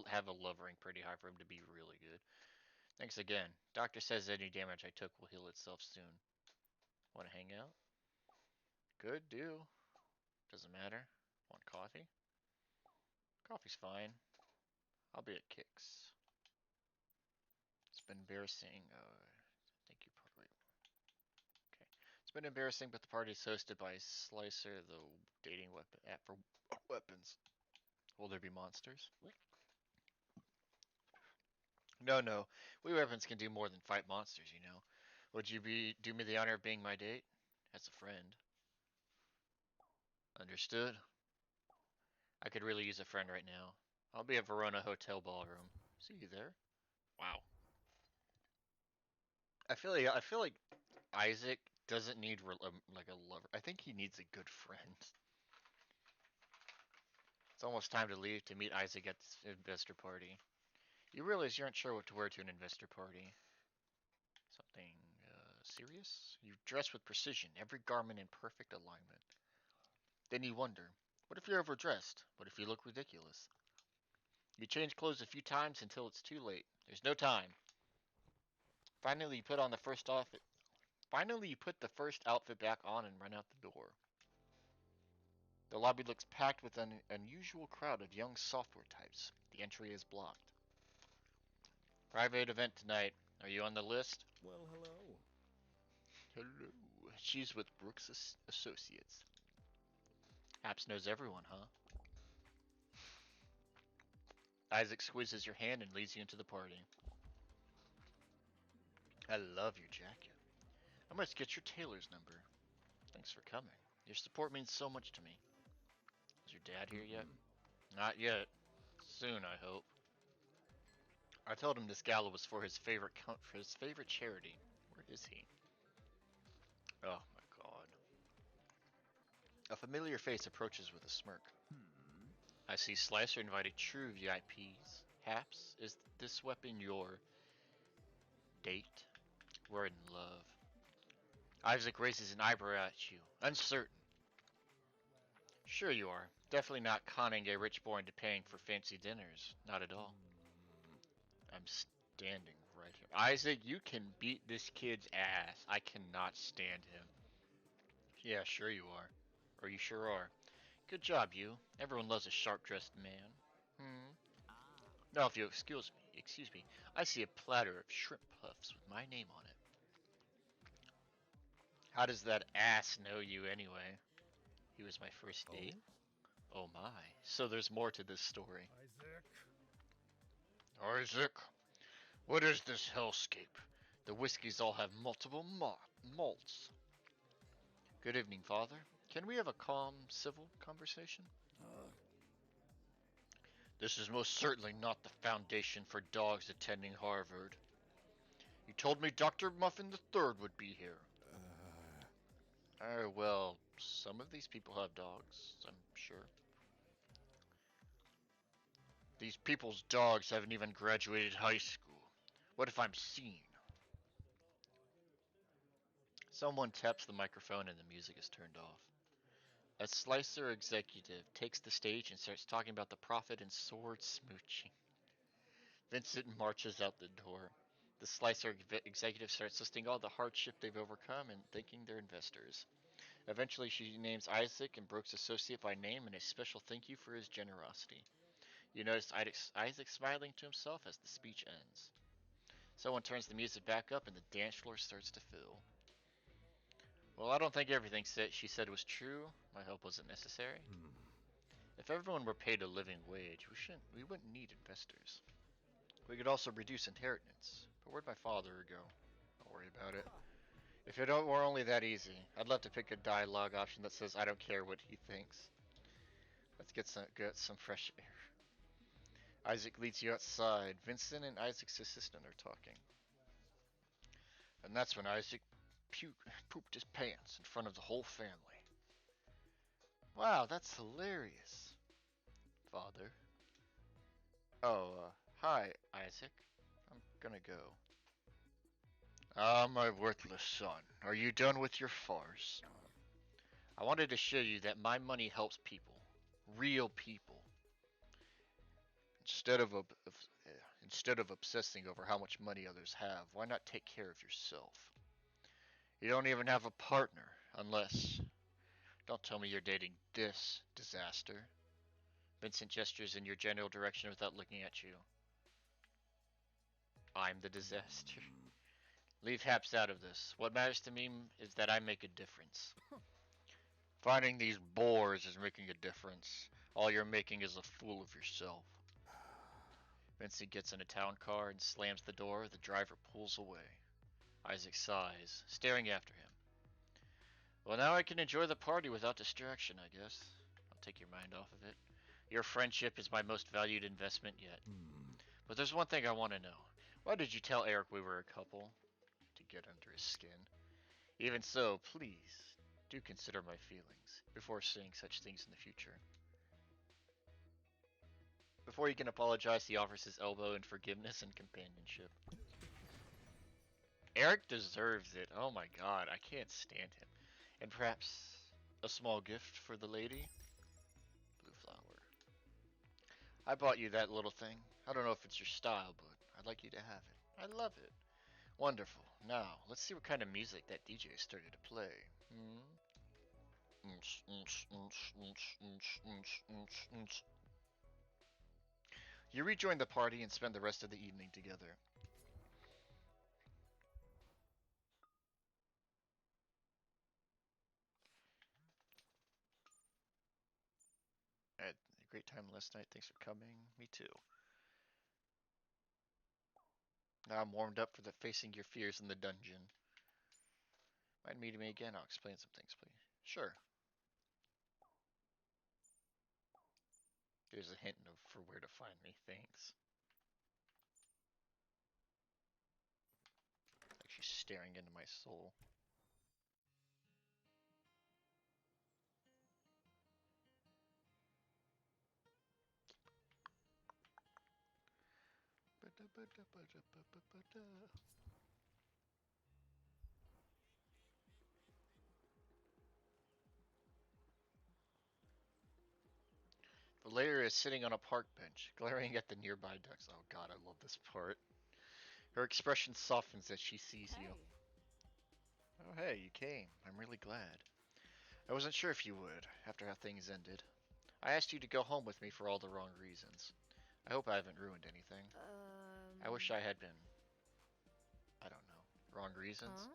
have a love rank pretty high for him to be really good. Thanks again. Doctor says any damage I took will heal itself soon. Want to hang out? Good deal. Doesn't matter. Want coffee? Coffee's fine. I'll be at Kicks. It's been embarrassing. Thank you. Wait. Okay. It's been embarrassing, but the party is hosted by Slicer, the dating weapon app for weapons. Will there be monsters? No, no. We weapons can do more than fight monsters, you know. Would you do me the honor of being my date? As a friend. Understood. I could really use a friend right now. I'll be at Verona Hotel Ballroom. See you there. Wow. I feel like Isaac doesn't need like a lover. I think he needs a good friend. It's almost time to leave to meet Isaac at this investor party. You realize you aren't sure what to wear to an investor party. Something serious? You dress with precision, every garment in perfect alignment. Then you wonder, what if you're overdressed? What if you look ridiculous? You change clothes a few times until it's too late. There's no time. Finally, you put on the first outfit. Finally, you put the first outfit back on and run out the door. The lobby looks packed with an unusual crowd of young software types. The entry is blocked. Private event tonight. Are you on the list? Well, hello. Hello. She's with Brooks Associates. Apps knows everyone, huh? Isaac squeezes your hand and leads you into the party. I love your jacket. I must get your tailor's number. Thanks for coming. Your support means so much to me. Is your dad here yet? Not yet. Soon, I hope. I told him this gala was for his favorite charity. Where is he? Oh my god. A familiar face approaches with a smirk. I see Slicer invited true VIPs. Haps, is this weapon your date? We're in love. Isaac raises an eyebrow at you, uncertain. Sure you are. Definitely not conning a rich boy into paying for fancy dinners. Not at all. I'm standing right here. Isaac, you can beat this kid's ass. I cannot stand him. Yeah, sure you are. Or you sure are. Good job, you. Everyone loves a sharp-dressed man. No, if you excuse me. I see a platter of shrimp puffs with my name on it. How does that ass know you anyway? He was my first date. Oh my. So there's more to this story. Isaac, what is this hellscape? The whiskeys all have multiple malts. Good evening, Father. Can we have a calm, civil conversation? This is most certainly not the foundation for dogs attending Harvard. You told me Dr. Muffin III would be here. Well, some of these people have dogs, I'm sure. These people's dogs haven't even graduated high school. What if I'm seen? Someone taps the microphone and the music is turned off. A slicer executive takes the stage and starts talking about the profit in sword smooching. Vincent marches out the door. The slicer executive starts listing all the hardship they've overcome and thanking their investors. Eventually, she names Isaac and Brooks' associate by name and a special thank you for his generosity. You notice Isaac smiling to himself as the speech ends. Someone turns the music back up and the dance floor starts to fill. Well, I don't think everything she said was true. My help wasn't necessary. If everyone were paid a living wage, we wouldn't need investors. We could also reduce inheritance. But where'd my father go? Don't worry about it. If it were only that easy, I'd love to pick a dialogue option that says I don't care what he thinks. Let's get some fresh air. Isaac leads you outside. Vincent and Isaac's assistant are talking. And that's when Isaac pooped his pants in front of the whole family. Wow, that's hilarious. Father. Oh, hi, Isaac. I'm gonna go. Ah, my worthless son. Are you done with your farce? I wanted to show you that my money helps people. Real people. Instead of obsessing over how much money others have, why not take care of yourself? You don't even have a partner, unless... Don't tell me you're dating this disaster. Vincent gestures in your general direction without looking at you. I'm the disaster. Leave Haps out of this. What matters to me is that I make a difference. Finding these bores is making a difference. All you're making is a fool of yourself. Vincent gets in a town car and slams the door. The driver pulls away. Isaac sighs, staring after him. Well, now I can enjoy the party without distraction, I guess. I'll take your mind off of it. Your friendship is my most valued investment yet. But there's one thing I want to know. Why did you tell Eric we were a couple? To get under his skin. Even so, please, do consider my feelings before saying such things in the future. Before he can apologize, he offers his elbow in forgiveness and companionship. Eric deserves it. Oh my god, I can't stand him. And perhaps a small gift for the lady? Blue flower. I bought you that little thing. I don't know if it's your style, but I'd like you to have it. I love it. Wonderful. Now, let's see what kind of music that DJ started to play. You rejoin the party and spend the rest of the evening together. I had a great time last night. Thanks for coming. Me too. Now I'm warmed up for the facing your fears in the dungeon. Mind meeting me again? I'll explain some things, please. Sure. Here's a hint for where to find me. Thanks. Like she's staring into my soul. Valeria is sitting on a park bench, glaring at the nearby ducks. Oh god, I love this part. Her expression softens as she sees you. Oh hey, you came. I'm really glad. I wasn't sure if you would, after how things ended. I asked you to go home with me for all the wrong reasons. I hope I haven't ruined anything. I wish I had been, I don't know, wrong reasons. Huh?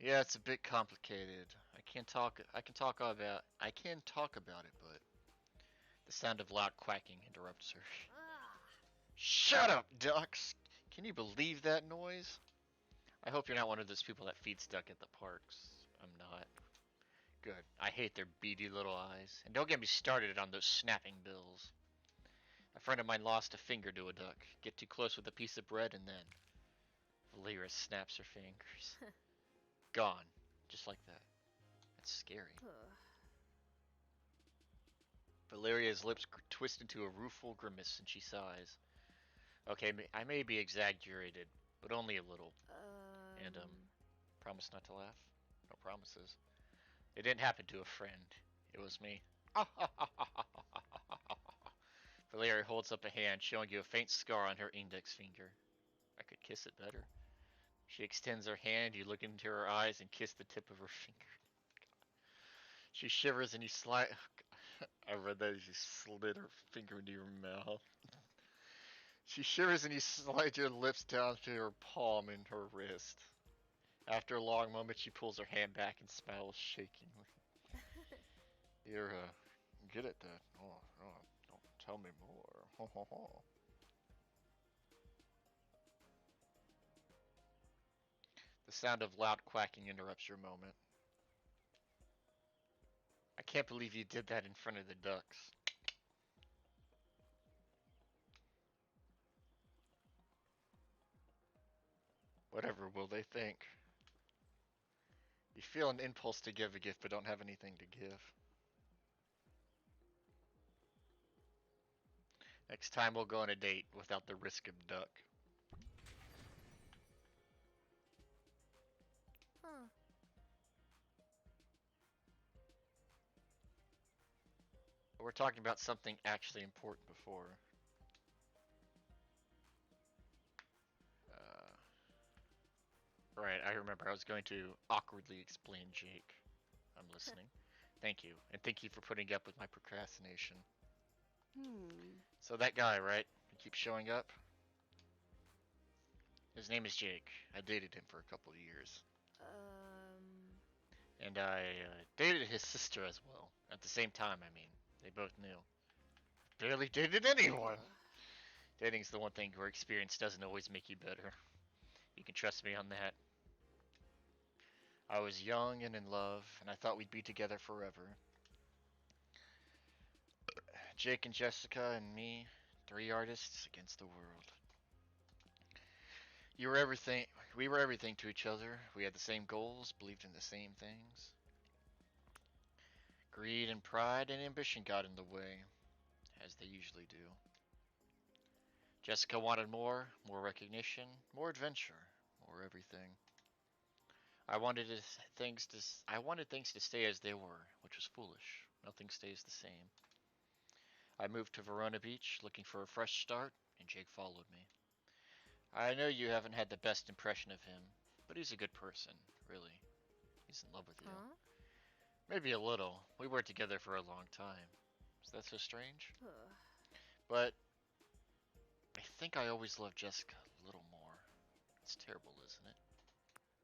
Yeah, it's a bit complicated. I can talk about it, but the sound of loud quacking interrupts her. Shut up, ducks! Can you believe that noise? I hope you're not one of those people that feeds duck at the parks. I'm not. Good. I hate their beady little eyes. And don't get me started on those snapping bills. A friend of mine lost a finger to a duck. Get too close with a piece of bread and then... Valeria snaps her fingers. Gone. Just like that. That's scary. Valeria's lips twist into a rueful grimace and she sighs. Okay, I may be exaggerated, but only a little. And, promise not to laugh? No promises. It didn't happen to a friend. It was me. Valeria holds up a hand, showing you a faint scar on her index finger. I could kiss it better. She extends her hand, you look into her eyes and kiss the tip of her finger. She shivers and you slide. I read that as you slid her finger into your mouth. She shivers and you slide your lips down to her palm and her wrist. After a long moment, she pulls her hand back and smiles shakingly. You're good at that. Oh, don't tell me more. The sound of loud quacking interrupts your moment. I can't believe you did that in front of the ducks. Whatever will they think? You feel an impulse to give a gift but don't have anything to give. Next time we'll go on a date without the risk of duck. Huh. We're talking about something actually important before. Right, I remember I was going to awkwardly explain Jake. I'm listening. Thank you. And thank you for putting up with my procrastination. So that guy, right? He keeps showing up? His name is Jake. I dated him for a couple of years. And I dated his sister as well. At the same time, I mean. They both knew. Barely dated anyone! Dating's the one thing where experience doesn't always make you better. You can trust me on that. I was young and in love, and I thought we'd be together forever. Jake and Jessica and me, 3 artists against the world. You were everything. We were everything to each other. We had the same goals, believed in the same things. Greed and pride and ambition got in the way, as they usually do. Jessica wanted more recognition, more adventure, more everything. I wanted things to stay as they were, which was foolish. Nothing stays the same. I moved to Verona Beach looking for a fresh start, and Jake followed me. I know you haven't had the best impression of him, but he's a good person, really. He's in love with you. Huh? Maybe a little. We were together for a long time. Is that so strange? But I think I always loved Jessica a little more. It's terrible, isn't it?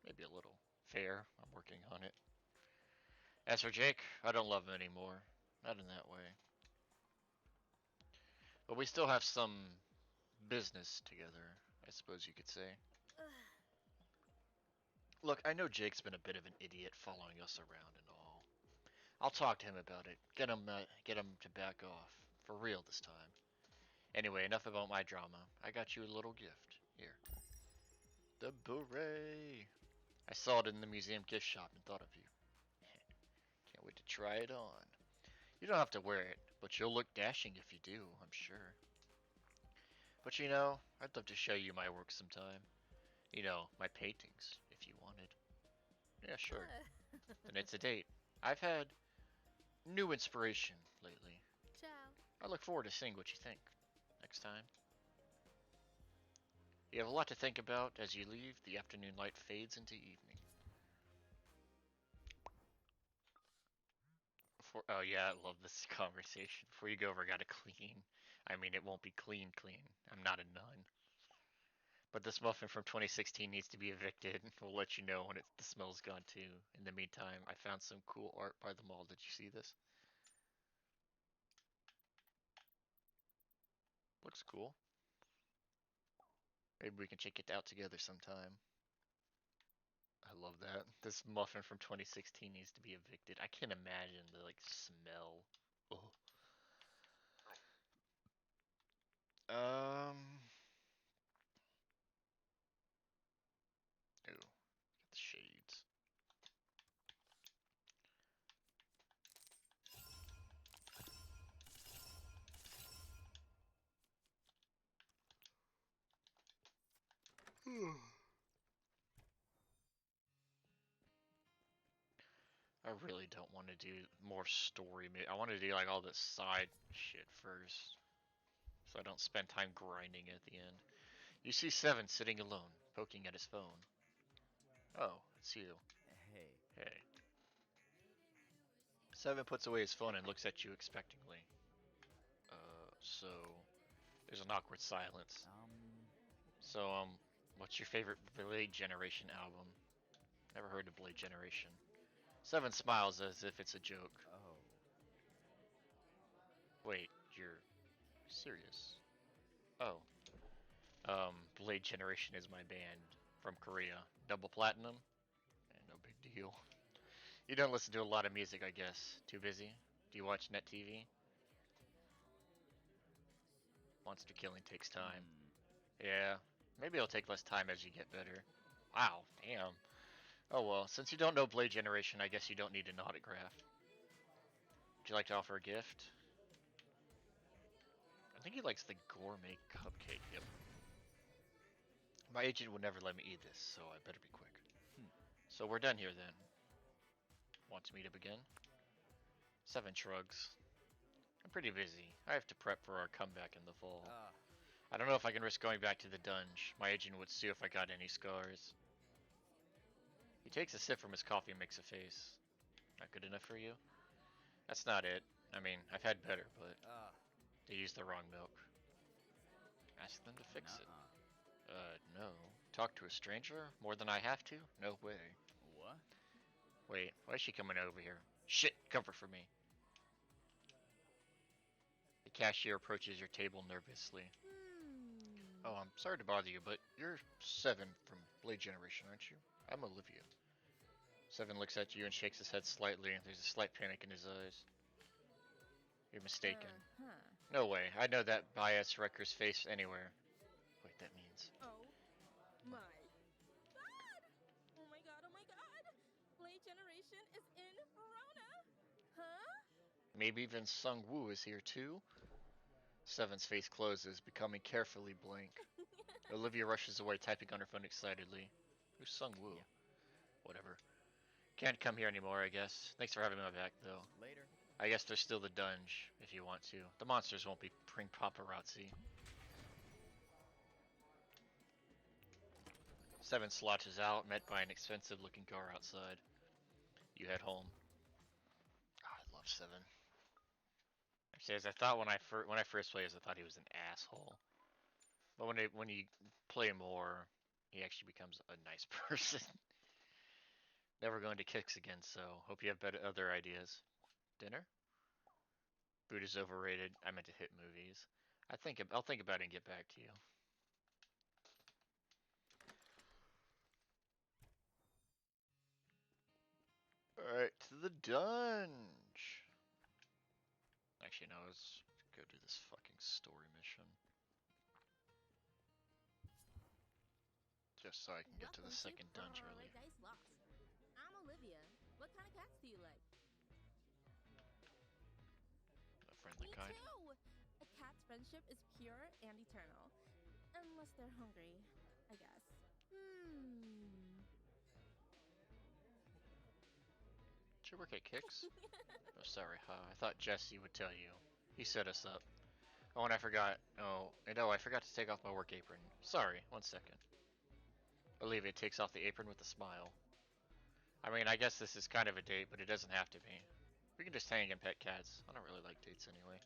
Maybe a little. Fair. I'm working on it. As for Jake, I don't love him anymore. Not in that way. But we still have some business together, I suppose you could say. Look, I know Jake's been a bit of an idiot following us around and all. I'll talk to him about it. Get him to back off. For real this time. Anyway, enough about my drama. I got you a little gift. Here. The beret. I saw it in the museum gift shop and thought of you. Can't wait to try it on. You don't have to wear it, but you'll look dashing if you do, I'm sure. But you know, I'd love to show you my work sometime. You know, my paintings, if you wanted. Yeah, sure. Then it's a date. I've had new inspiration lately. Ciao. I look forward to seeing what you think next time. You have a lot to think about as you leave. The afternoon light fades into evening. Oh yeah, I love this conversation. Before you go over, gotta clean. I mean, it won't be clean. I'm not a nun. But this muffin from 2016 needs to be evicted. We'll let you know when the smell's gone too. In the meantime, I found some cool art by the mall. Did you see this? Looks cool. Maybe we can check it out together sometime. I love that. This muffin from 2016 needs to be evicted. I can't imagine the smell. Oh. Ooh, get the shades. I really don't want to do more story. I want to do like all the side shit first, so I don't spend time grinding at the end. You see Seven sitting alone, poking at his phone. Oh, it's you. Hey. Hey. Seven puts away his phone and looks at you expectantly. So there's an awkward silence. So, what's your favorite Blade Generation album? Never heard of Blade Generation. Seven smiles as if it's a joke. Oh. Wait, you're serious? Oh. Blade Generation is my band from Korea. Double platinum? No big deal. You don't listen to a lot of music, I guess. Too busy? Do you watch net TV? Monster killing takes time. Yeah, maybe it'll take less time as you get better. Wow, damn. Oh well, since you don't know Blade Generation, I guess you don't need an autograph. Would you like to offer a gift? I think he likes the gourmet cupcake. Yep. My agent would never let me eat this, so I better be quick. So we're done here then. Want to meet up again? Seven shrugs. I'm pretty busy. I have to prep for our comeback in the fall. I don't know if I can risk going back to the dungeon. My agent would sue if I got any scars. He takes a sip from his coffee and makes a face. Not good enough for you? That's not it. I mean, I've had better, but they used the wrong milk. Ask them to fix it. No. Talk to a stranger? More than I have to? No way. What? Wait, why is she coming over here? Shit, comfort for me. The cashier approaches your table nervously. Oh, I'm sorry to bother you, but you're Seven from Blade Generation, aren't you? I'm Olivia. Seven looks at you and shakes his head slightly. There's a slight panic in his eyes. You're mistaken. No way. I know that bias wrecker's face anywhere. Wait, that means... Oh my god! Oh my god, oh my god! Blade Generation is in Verona! Huh? Maybe even Sung Woo is here too? Seven's face closes, becoming carefully blank. Olivia rushes away, typing on her phone excitedly. Who's Sung Woo? Yeah. Whatever. Can't come here anymore, I guess. Thanks for having my back, though. Later. I guess there's still the dungeon, if you want to. The monsters won't be bring paparazzi. Seven slouches out, met by an expensive-looking car outside. You head home. Oh, I love Seven. Actually, as I thought when I first played, I thought he was an asshole. But when you play more, he actually becomes a nice person. Never going to kicks again, so hope you have other ideas. Dinner? Food is overrated. I meant to hit movies. I'll think about it and get back to you. Alright, to the dunge. Actually, no, let's go do this fucking story mission. Just so I can get to the second dungeon early. Paradise Lost. I'm Olivia. What kind of cats do you like? A friendly Me kind. too! A cat's friendship is pure and eternal. Unless they're hungry, I guess. Did you work at Kicks? Oh, sorry, I thought Jesse would tell you. He set us up. Oh, and I forgot. I forgot to take off my work apron. Sorry, 1 second. Olivia takes off the apron with a smile. I mean, I guess this is kind of a date, but it doesn't have to be. We can just hang and pet cats. I don't really like dates anyway.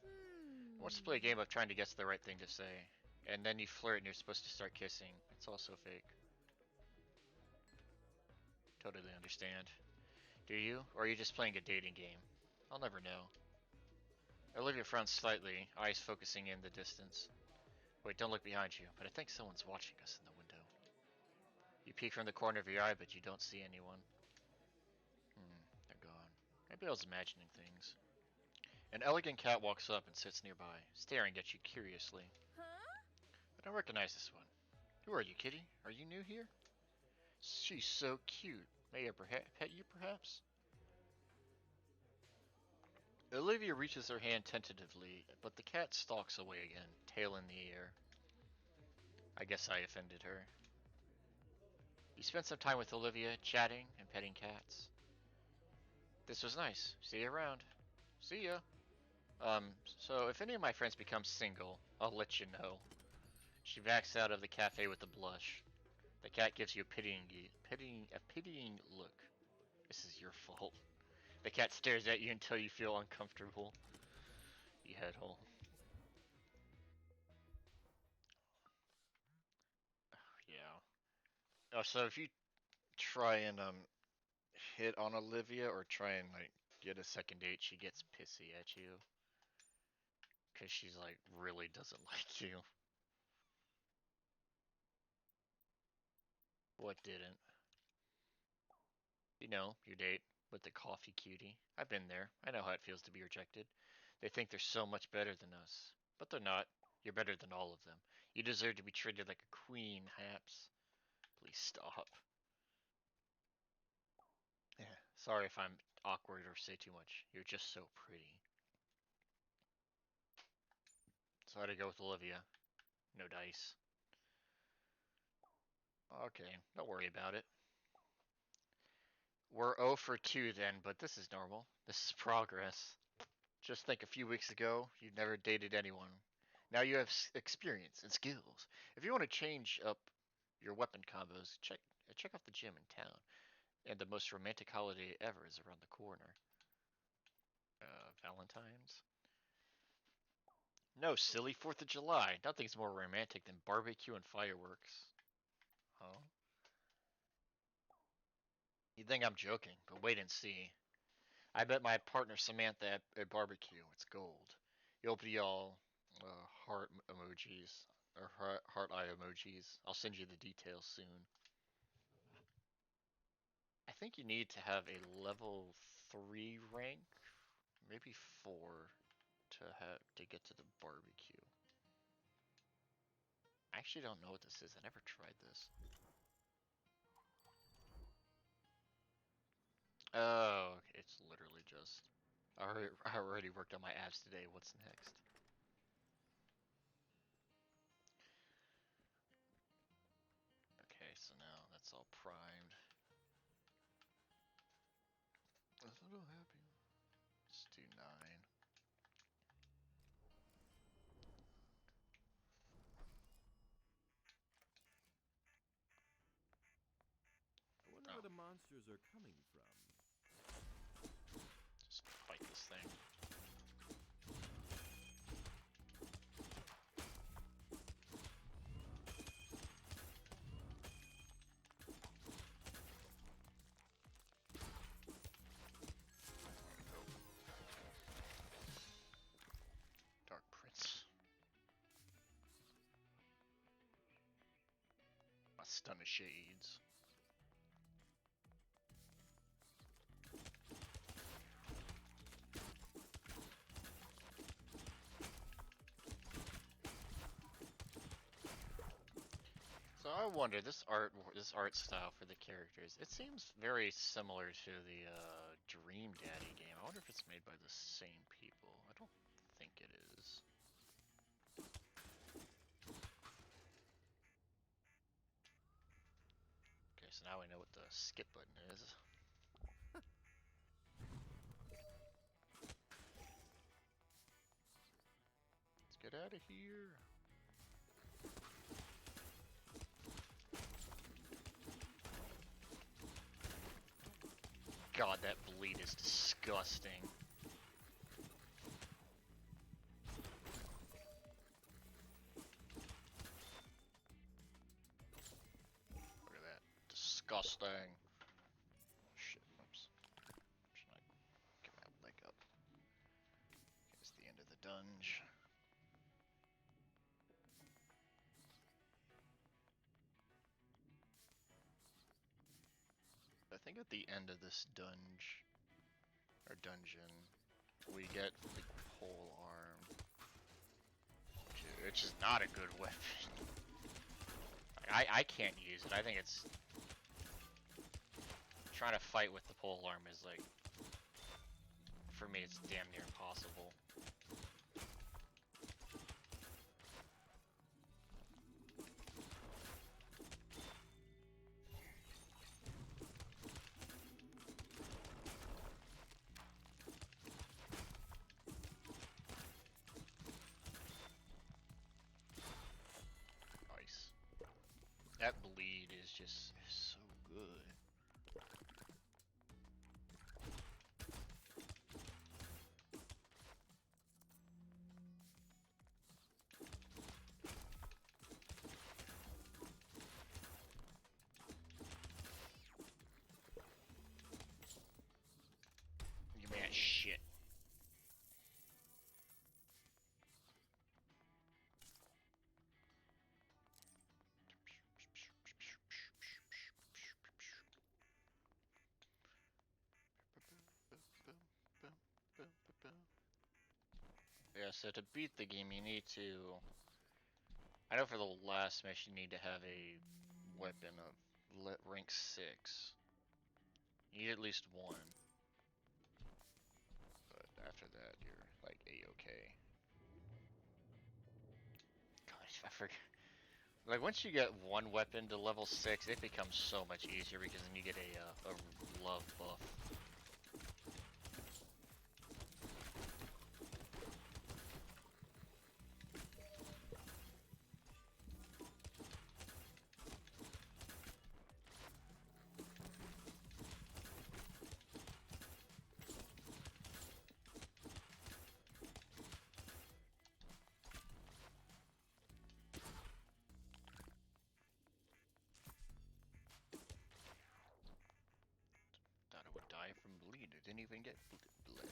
Wants to play a game of trying to guess the right thing to say. And then you flirt and you're supposed to start kissing. It's also fake. Totally understand. Do you? Or are you just playing a dating game? I'll never know. Olivia frowns slightly, eyes focusing in the distance. Wait, don't look behind you, but I think someone's watching us in the window. You peek from the corner of your eye, but you don't see anyone. They're gone. Maybe I was imagining things. An elegant cat walks up and sits nearby, staring at you curiously. Huh? I don't recognize this one. Who are you, kitty? Are you new here? She's so cute. May I pet you, perhaps? Olivia reaches her hand tentatively, but the cat stalks away again, tail in the air. I guess I offended her. You spent some time with Olivia, chatting and petting cats. This was nice. See you around. See ya. So if any of my friends become single, I'll let you know. She backs out of the cafe with a blush. The cat gives you a pitying look. This is your fault. The cat stares at you until you feel uncomfortable. You head home. Yeah. Oh, so if you try and hit on Olivia or try and like get a second date, she gets pissy at you because she's like really doesn't like you. What didn't? You know, your date with the coffee cutie. I've been there. I know how it feels to be rejected. They think they're so much better than us, but they're not. You're better than all of them. You deserve to be treated like a queen, Haps. Please stop. Yeah, sorry if I'm awkward or say too much. You're just so pretty. So I had to go with Olivia. No dice. Okay, don't worry about it. We're 0 for 2 then, but this is normal. This is progress. Just think a few weeks ago, you never dated anyone. Now you have experience and skills. If you want to change up your weapon combos, check out the gym in town. And the most romantic holiday ever is around the corner. Valentine's? No, silly 4th of July. Nothing's more romantic than barbecue and fireworks. Huh? You think I'm joking, but wait and see. I bet my partner Samantha at barbecue. It's gold. You'll be all heart emojis or heart eye emojis. I'll send you the details soon. I think you need to have a level 3 rank, maybe 4, to get to the barbecue. I actually don't know what this is. I never tried this. Oh, okay, it's literally just. I already worked on my abs today. What's next? Okay, so now that's all primed. That's a little happy. Let's do 9. I wonder where the monsters are coming from. Just fight this thing. Dark Prince. My stun of shades. So I wonder, this art style for the characters, it seems very similar to the Dream Daddy game. I wonder if it's made by the same people. I don't think it is. Okay, so now we know what the skip button is. Let's get out of here. God, that bleed is disgusting. Look at that. Disgusting. Shit, oops. Should I get my leg up? It's the end of the dungeon. I think at the end of this dungeon, we get the pole arm, which is not a good weapon. I can't use it. I think it's trying to fight with the pole arm is like, for me, it's damn near impossible. That bleed is just so good. Give me that shit. Yeah, so to beat the game, you need to. I know for the last mission, you need to have a weapon of rank 6. You need at least one. But after that, you're like A-okay. Gosh, I forgot. Like once you get one weapon to level 6, it becomes so much easier because then you get a love buff. Thought it would die from bleed. It didn't even get bled.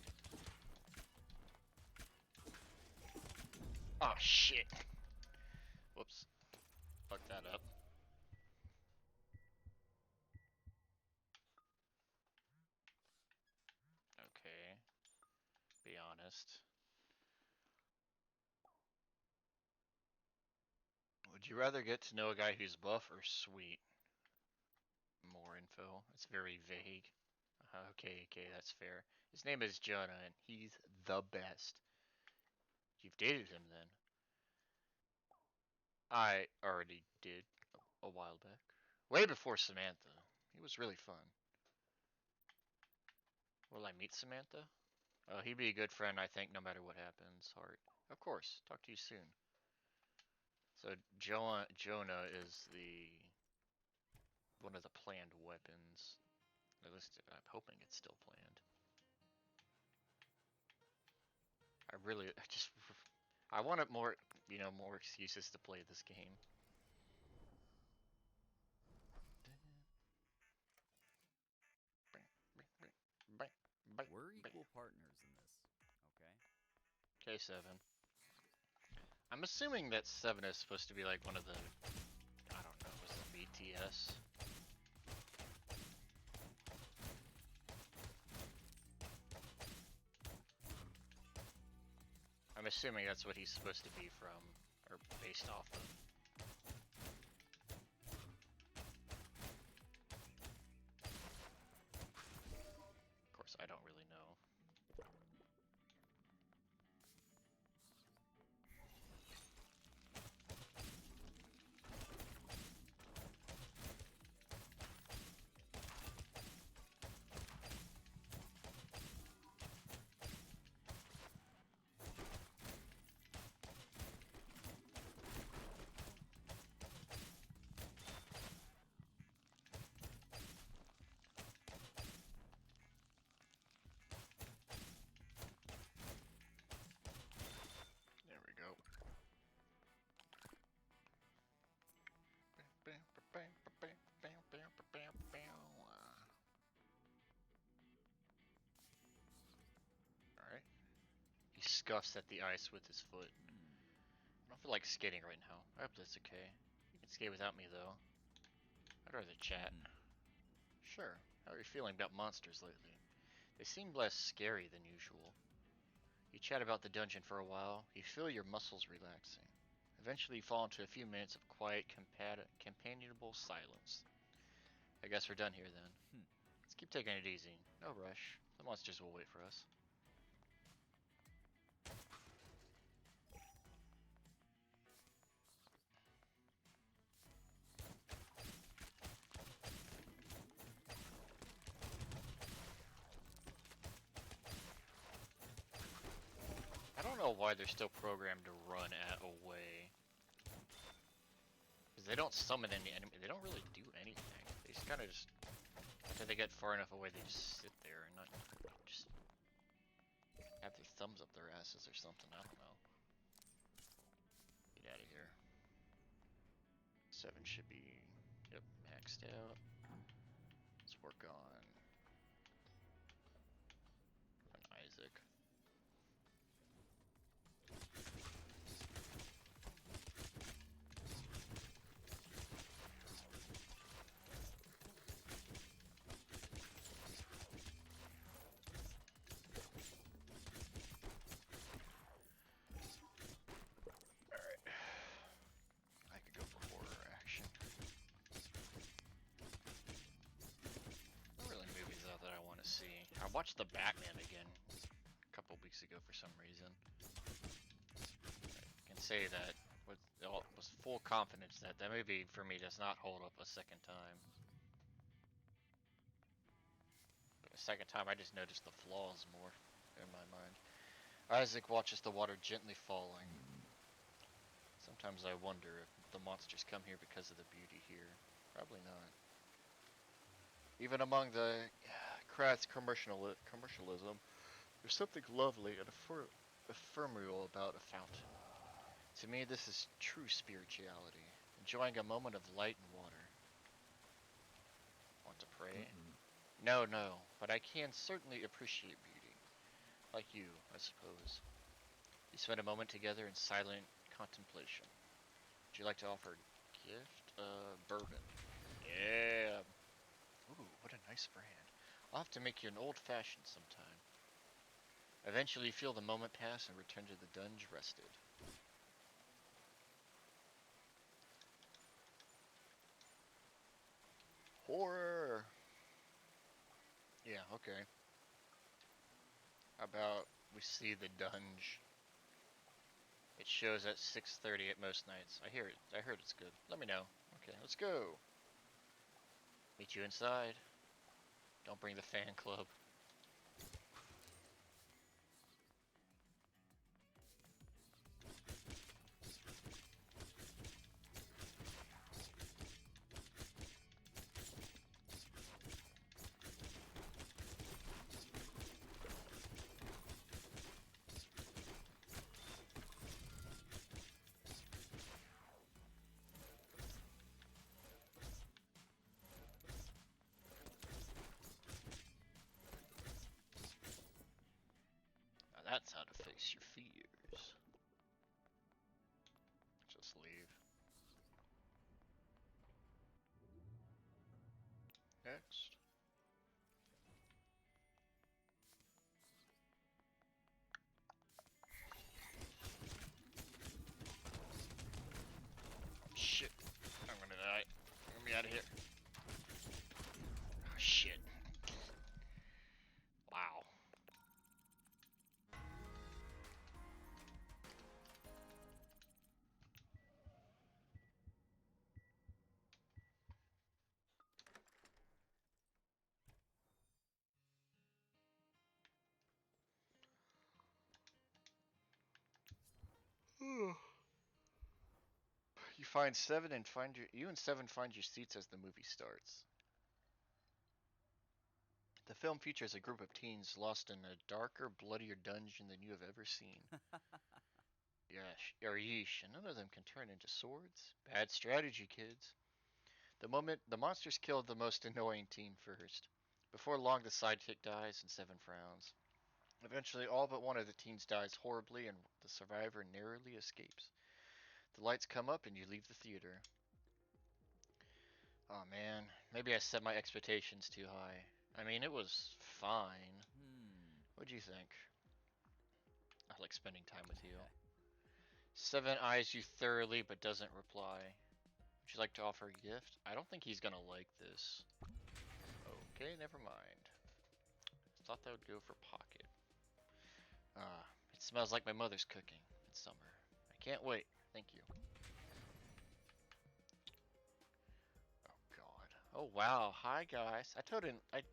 Oh shit. Whoops. Fucked that up. Okay. Be honest. Would you rather get to know a guy who's buff or sweet? More info. It's very vague. Okay, that's fair. His name is Jonah, and he's the best. You've dated him then? I already did a while back. Way before Samantha. He was really fun. Will I meet Samantha? Oh, he'd be a good friend, I think, no matter what happens. Heart. Of course. Talk to you soon. So Jonah is the one of the planned weapons. At least I'm hoping it's still planned. I wanted more, more excuses to play this game. We're equal partners in this, okay? Okay, 7. I'm assuming that 7 is supposed to be like one of the, I don't know, was it BTS? I'm assuming that's what he's supposed to be from, or based off of. Of course, I don't really know. There we go. Alright. He scuffs at the ice with his foot. I don't feel like skating right now. I hope that's okay. You can skate without me, though. I'd rather chat. Sure. How are you feeling about monsters lately? They seem less scary than usual. You chat about the dungeon for a while. You feel your muscles relaxing. Eventually, you fall into a few minutes of quiet, companionable silence. I guess we're done here then. Let's keep taking it easy. No rush. The monsters will wait for us. I don't know why they're still programmed to run at away. Because they don't summon any enemy. They don't really do anything. They just kind of just... Until they get far enough away, they just sit there and not just have their thumbs up their asses or something. I don't know. Get out of here. 7 should be, yep, maxed out. Let's work on an Isaac. I could go for horror action. Not really movies out that I want to see. I watched The Batman again a couple weeks ago for some reason. I can say that with full confidence that that movie for me does not hold up a second time. The second time I just noticed the flaws more in my mind. Isaac watches the water gently falling. Sometimes I wonder if the monsters come here because of the beauty here. Probably not. Even among the crass commercialism, there's something lovely and ephemeral about a fountain. To me, this is true spirituality, enjoying a moment of light and water. Want to pray? No, but I can certainly appreciate beauty. Like you, I suppose. You spend a moment together in silent contemplation. Would you like to offer a gift? Bourbon. Yeah. Ooh, what a nice brand. I'll have to make you an old-fashioned sometime. Eventually, feel the moment pass and return to the dungeon rested. Horror! Yeah, okay. How about we see the dungeon? It shows at 6:30 at most nights. I hear it. I heard it's good. Let me know. Okay, let's go. Meet you inside. Don't bring the fan club. Now that's how to face your fears. Just leave. Next. Shit. I'm gonna die. I'm gonna be out of here. Oh, shit. Wow. You find you and seven find your seats as the movie starts. The film features a group of teens lost in a darker, bloodier dungeon than you have ever seen. Yeesh, and none of them can turn into swords. Bad strategy, kids. The monsters kill the most annoying teen first. Before long, the sidekick dies and Seven frowns. Eventually, all but one of the teens dies horribly, and the survivor narrowly escapes. The lights come up, and you leave the theater. Oh man, maybe I set my expectations too high. I mean, it was fine. What'd you think? I like spending time with you. Seven eyes you thoroughly, but doesn't reply. Would you like to offer a gift? I don't think he's gonna like this. Okay, never mind. Thought that would go for pocket. It smells like my mother's cooking. It's summer. I can't wait. Thank you. Oh god. Oh wow. Hi guys. I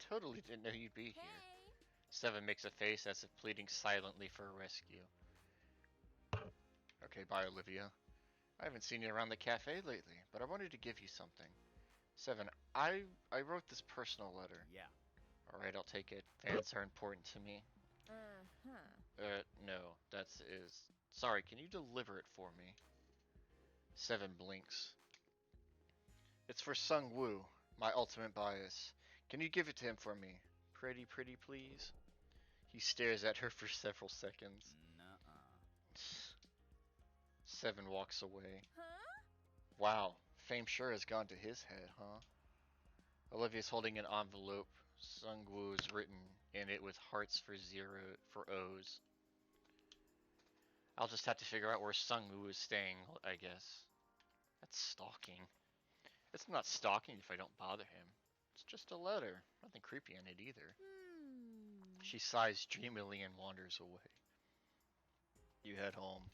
totally didn't know you'd be here. Seven makes a face as if pleading silently for a rescue. Okay, bye Olivia. I haven't seen you around the cafe lately, but I wanted to give you something. 7. I wrote this personal letter. Yeah. Alright, I'll take it. Fans are important to me. Uh-huh. No, that's is. Sorry, can you deliver it for me? 7 blinks. It's for Sung Woo, my ultimate bias. Can you give it to him for me? Pretty, please? He stares at her for several seconds. Nuh-uh. 7 walks away. Huh? Wow, fame sure has gone to his head, huh? Olivia's holding an envelope. Sung Woo's written in it with hearts for O's. I'll just have to figure out where Sung Woo is staying, I guess. That's stalking. It's not stalking if I don't bother him. It's just a letter. Nothing creepy in it either. She sighs dreamily and wanders away. You head home.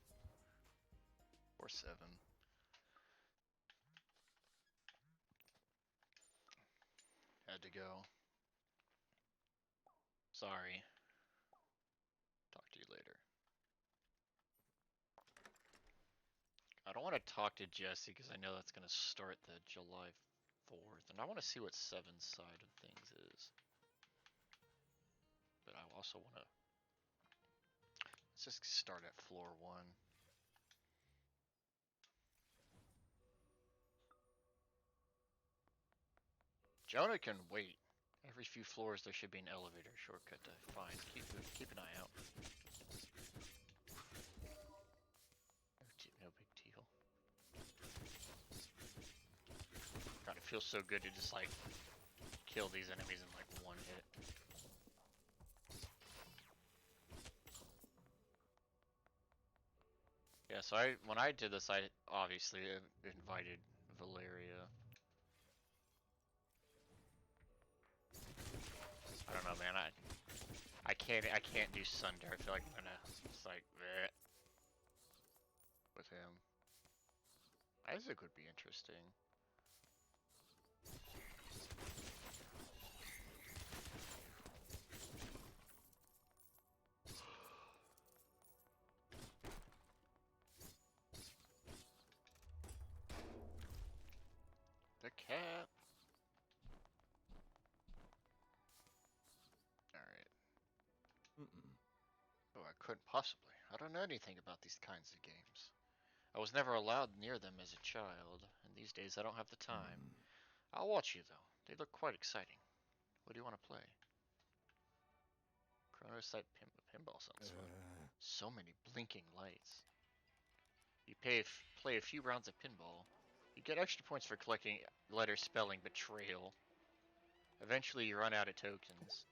Or 7. Had to go. Sorry. Talk to you later. I don't want to talk to Jesse because I know that's going to start the July 4th. And I want to see what 7's side of things is. But I also want to... Let's just start at floor 1. Jonah can wait. Every few floors there should be an elevator shortcut to find. Keep an eye out. No big deal. God, it feels so good to just like kill these enemies in like one hit. Yeah, so when I did this, I obviously invited Valeria. I don't know, man. I can't do Sunder. I feel like I'm gonna just like bleh with him. Isaac would be interesting. The cap. Alright. Oh, I couldn't possibly. I don't know anything about these kinds of games. I was never allowed near them as a child, and these days I don't have the time. I'll watch you, though. They look quite exciting. What do you want to play? Chronocyte pinball sounds fun. So many blinking lights. You play a few rounds of pinball. You get extra points for collecting letters spelling betrayal. Eventually, you run out of tokens.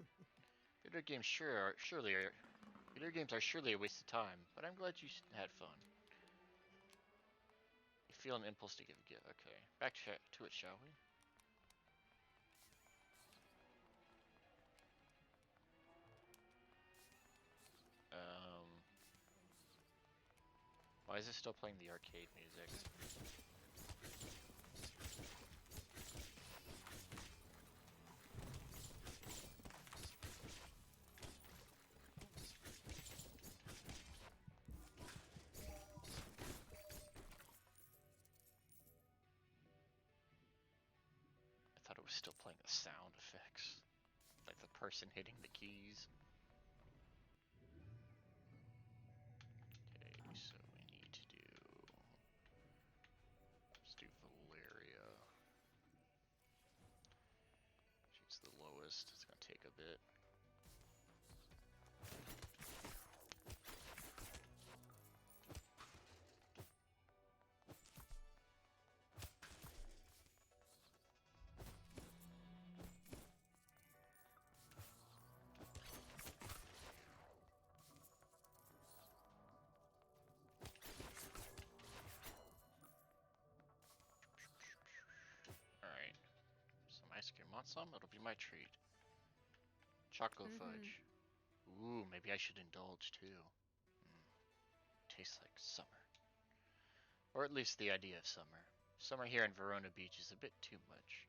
Video games are surely a waste of time, but I'm glad you had fun. You feel an impulse to give a gift. Okay, back to it, shall we? Why is it still playing the arcade music? I thought it was still playing the sound effects. Like the person hitting the keys. Okay, so we need to do... Let's do Valeria. She's the lowest. It's gonna take a bit. Alright. Some ice cream. Want some? It'll be my treat. Chocolate fudge. Ooh, maybe I should indulge too. Tastes like summer. Or at least the idea of summer. Summer here in Verona Beach is a bit too much.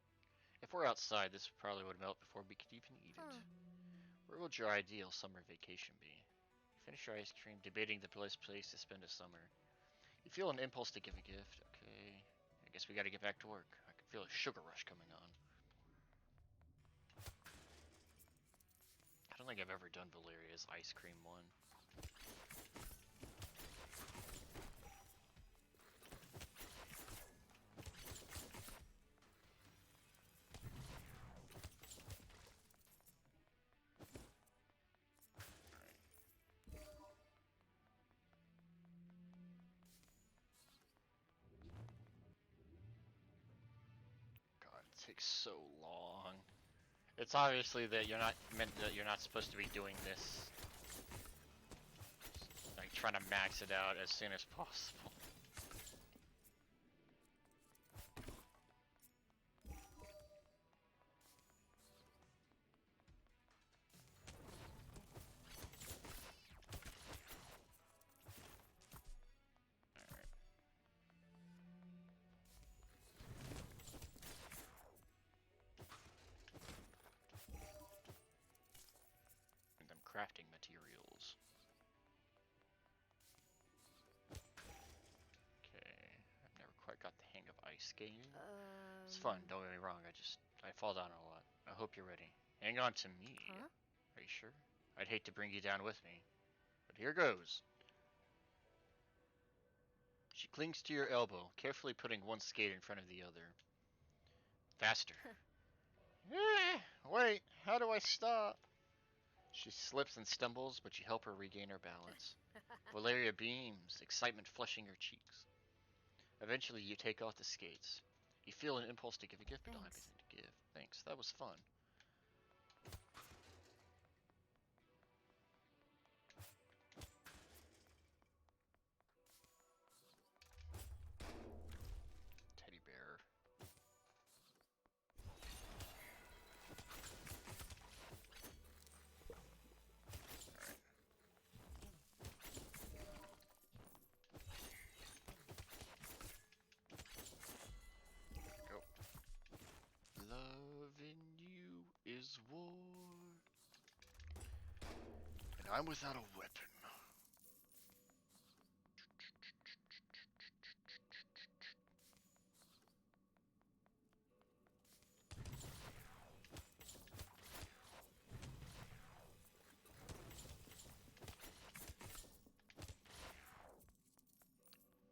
If we're outside, this probably would melt before we could even eat it. Where would your ideal summer vacation be? You finish your ice cream, debating the best place to spend a summer. You feel an impulse to give a gift. Okay. I guess we gotta get back to work. I can feel a sugar rush coming on. I don't think I've ever done Valeria's ice cream one. God, it takes so long. It's obviously that you're not supposed to be doing this. Like trying to max it out as soon as possible. Alright. And them crafting materials. Okay, I've never quite got the hang of ice skating. It's fun, don't get me wrong, I fall down a lot. I hope you're ready. Hang on to me. Huh? Are you sure? I'd hate to bring you down with me. But here goes. She clings to your elbow, carefully putting one skate in front of the other. Faster. Wait, how do I stop? She slips and stumbles, but you help her regain her balance. Valeria beams, excitement flushing her cheeks. Eventually, you take off the skates. You feel an impulse to give a gift, but don't have Thanks. anything to give. Thanks, that was fun. Teddy bear. Alright. Go. Loving you is war. And I'm without a weapon.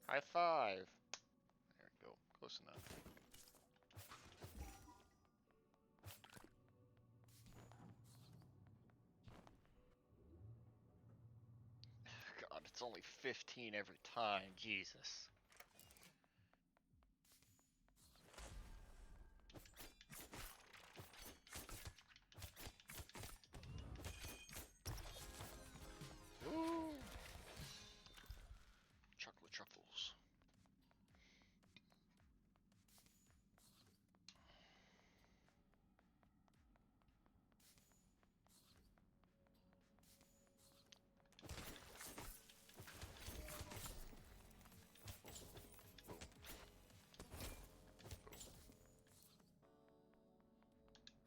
High five. There we go. Close enough. God, it's only 15 every time. Jesus. Ooh. Chocolate truffles.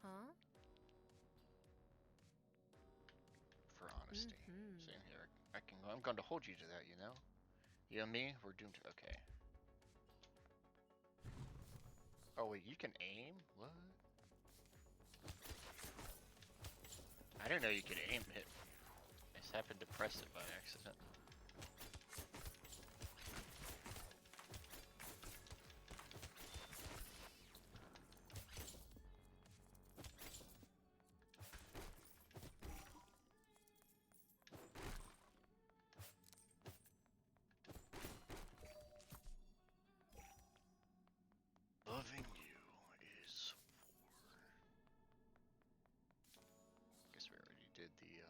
Huh? For honesty. Mhm. Same here. I'm going to hold you to that, you know? You and me, we're doomed to. Okay. Oh, wait, you can aim? What? I didn't know you could aim it. I just happened to press it by accident. Loving you is war. Guess we already did the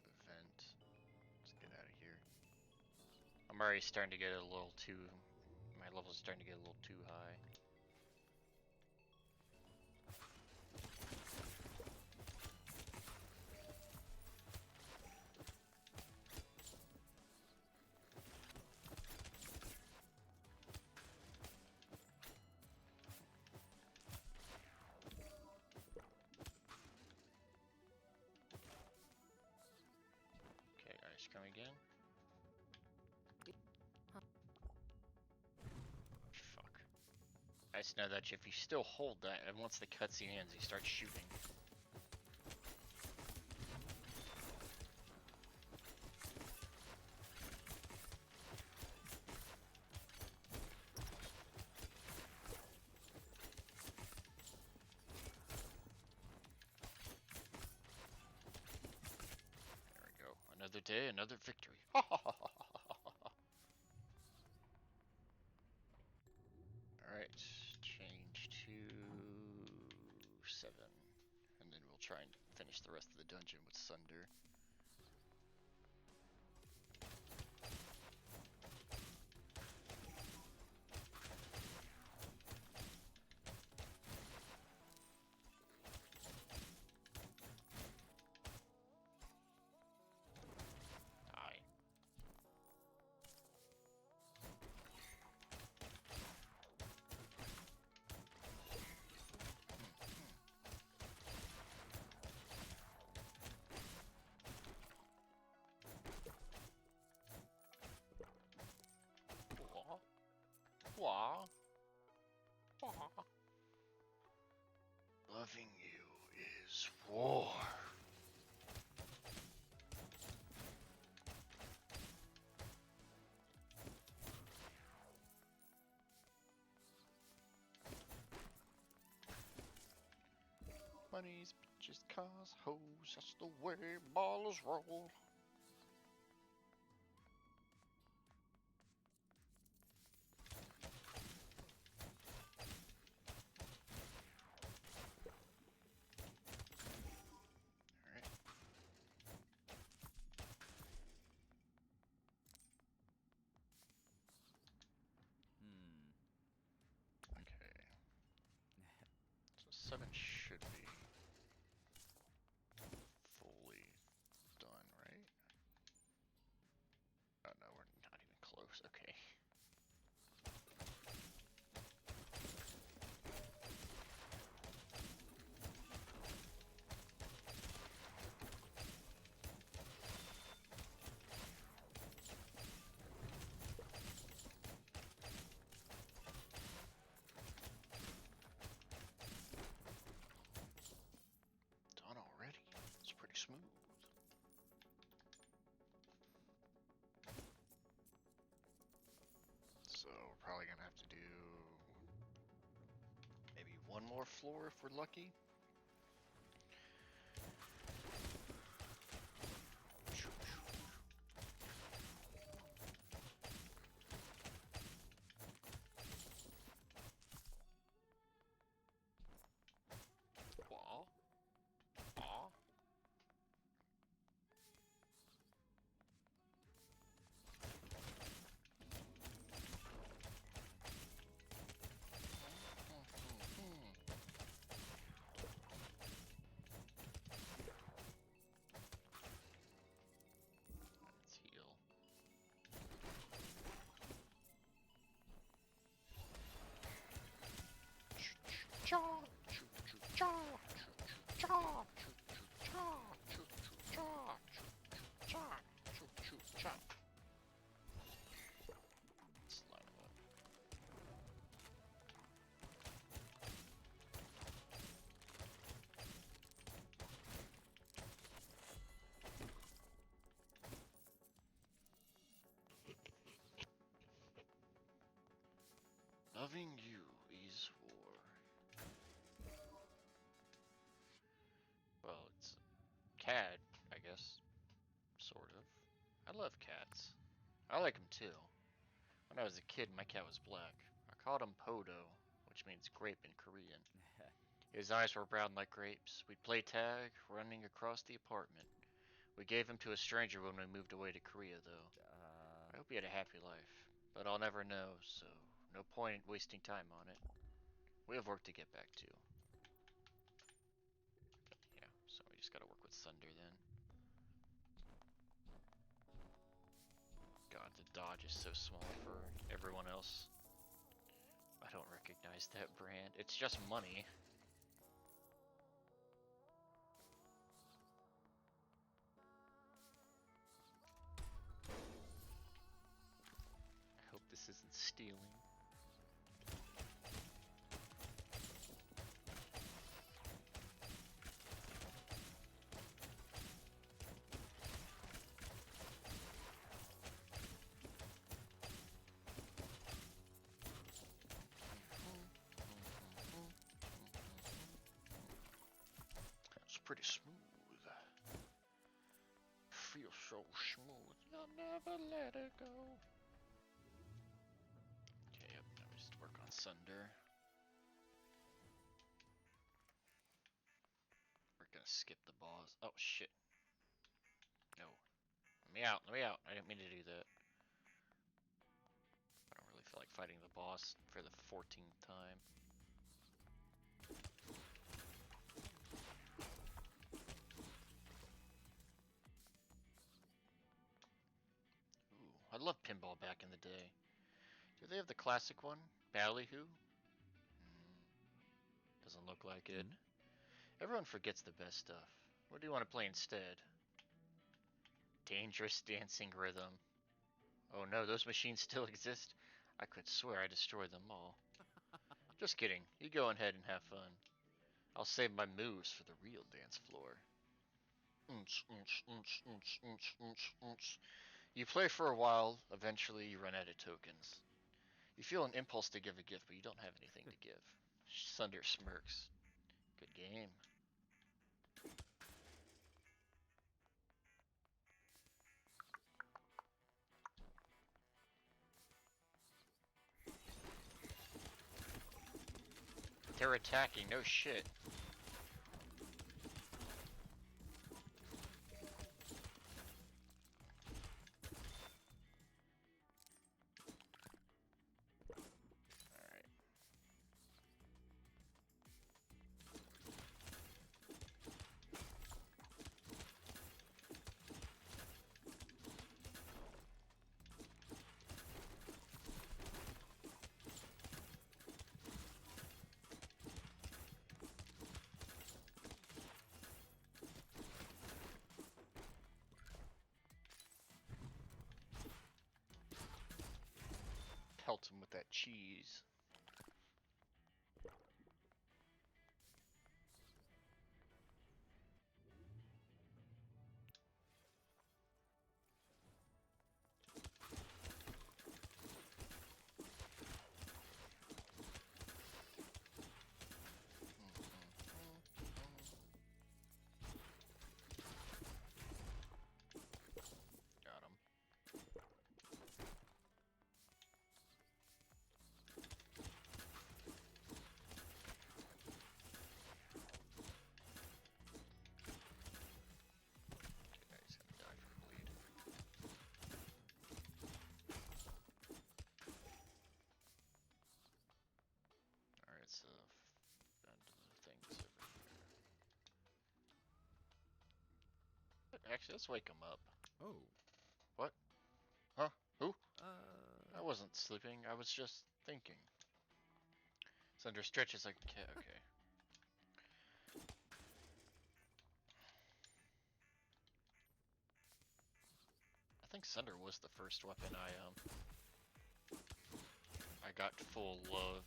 event. Let's get out of here. I'm already starting to get a little too. My level's starting to get a little too high. Okay, ice cream again. now that if you still hold that, and once the cutscene ends, he starts shooting. There we go. Another day, another victory. Alright, change to 7. And then we'll try and finish the rest of the dungeon with Sunder. Aye. Wah. Wah. Wah. Loving you is war. Money's bitches, cars, hoes, that's the way ballers roll. Alright. Okay. So 7 should be fully done, right? Oh no, we're not even close. Okay. Done already? It's pretty smooth. So we're probably gonna have to do maybe one more floor if we're lucky. Wah. Aw. Let's heal. Cha choo choo cha choo choo cha choo choo cha choo choo cha choo choo cha choo choo cha. Let's line 'em up. Loving you is war. Well, it's a cat, I guess. Sort of. I love cats. I like them too. When I was a kid, my cat was black. I called him Podo, which means grape in Korean. His eyes were brown like grapes. We'd play tag, running across the apartment. We gave him to a stranger when we moved away to Korea, though. I hope he had a happy life, but I'll never know, so no point wasting time on it. We have work to get back to. Yeah, so we just gotta work with Sunder then. God, the dodge is so small for everyone else. I don't recognize that brand. It's just money. I hope this isn't stealing. pretty smooth. Feels so smooth. You'll never let it go. Okay, yep, now we just work on Sunder. We're gonna skip the boss. Oh shit. No. Let me out, let me out. I didn't mean to do that. I don't really feel like fighting the boss for the 14th time. Ooh, I loved pinball back in the day. Do they have the classic one? Ballyhoo? Doesn't look like it. Everyone forgets the best stuff. What do you want to play instead? Dangerous dancing rhythm. Oh no, those machines still exist? I could swear I destroyed them all. Just kidding. You go ahead and have fun. I'll save my moves for the real dance floor. You play for a while, eventually you run out of tokens. You feel an impulse to give a gift, but you don't have anything to give. Sunder smirks. Good game. They're attacking, no shit. Alright. Pelt him with that cheese. Got him. Okay, he's gonna die from bleed. Alright, so down to the things over here. Actually, let's wake him up. Oh. What? Huh? Who? I wasn't sleeping, I was just thinking. Sunder stretches like a cat, okay. I think Sunder was the first weapon I got full love.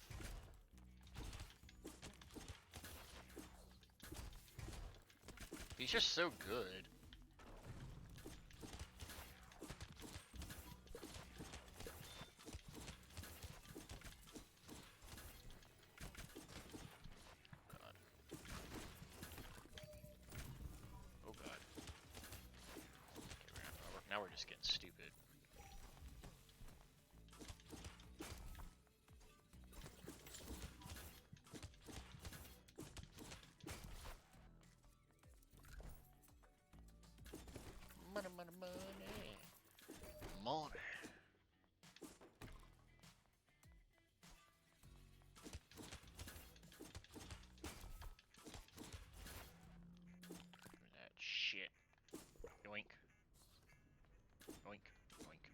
He's just so good. God. Oh god. Okay, now we're just getting stupid. Money, money, money. Money. That shit. Yoink. Yoink. Yoink.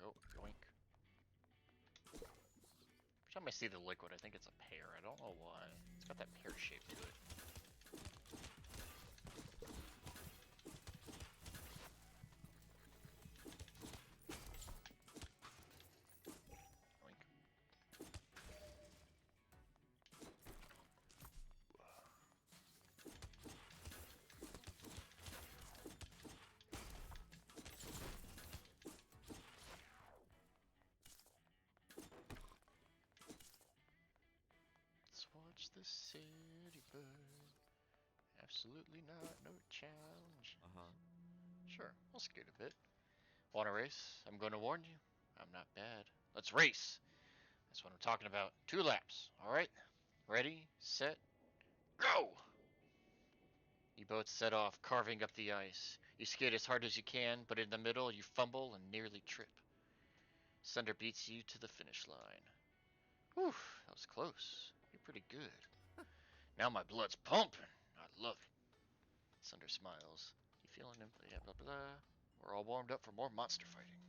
Oh, yoink. Every time I see the liquid, I think it's a pear. I don't know why. It's got that pear shape to it. Yoink. Watch the city burn. Absolutely not, no challenge. Sure, I'll skate a bit. Want to race? I'm going to warn you, I'm not bad. Let's race! That's what I'm talking about. 2 laps, alright? Ready, set, go! You both set off, carving up the ice. You skate as hard as you can, but in the middle you fumble and nearly trip. Sunder beats you to the finish line. Whew, that was close. You're pretty good. Now my blood's pumping. I love it. Sunder smiles. You feeling him? Yeah, blah, blah. We're all warmed up for more monster fighting.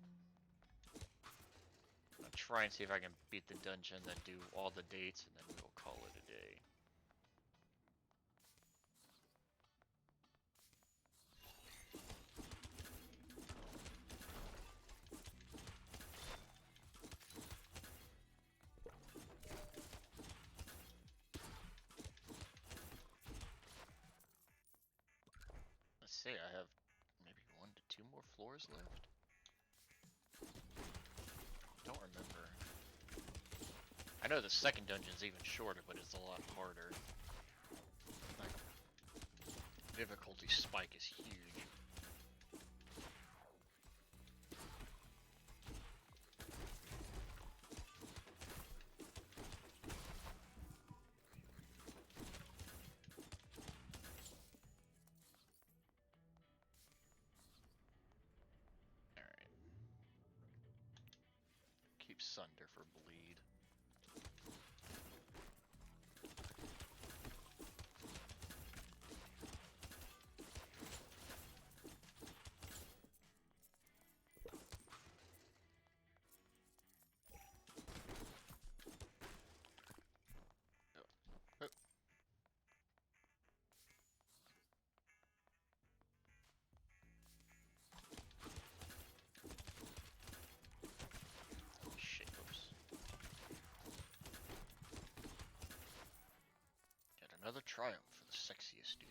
I'll try and see if I can beat the dungeon, then do all the dates, and then we'll call it a day. Let's see, I have maybe 1 to 2 more floors left. Don't remember. I know the second dungeon's even shorter, but it's a lot harder. Like, difficulty spike is huge. Alright. Keep Sunder for bleed. Shit, oops. Yet another triumph for the sexiest duo.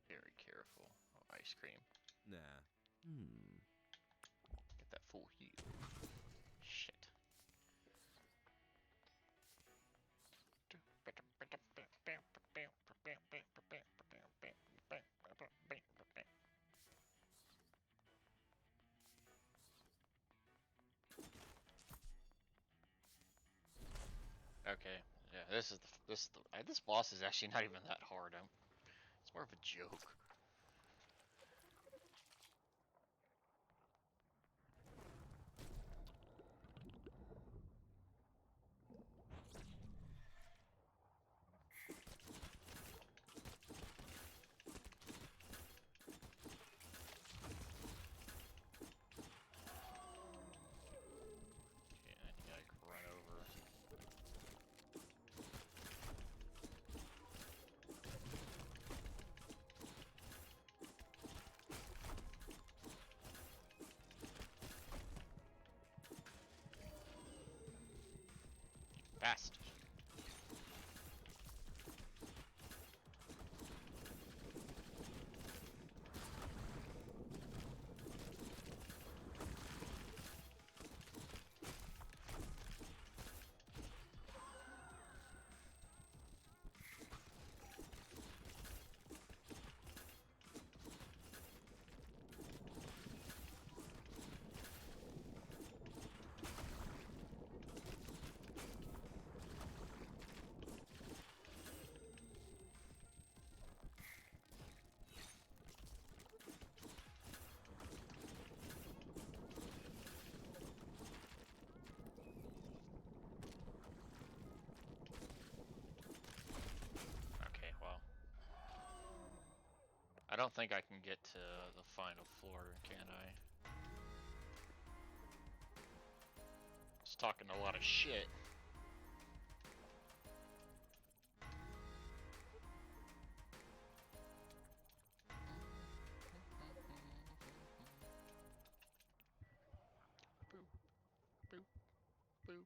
Very careful. Oh, ice cream. Nah. Get that full heal. Shit. Okay, yeah, this boss is actually not even that hard. It's more of a joke. Okay, I think I can run over. Fast. Okay, well. I don't think I can get to the final floor, can I? Just talking a lot of shit. Boop, boop, boop.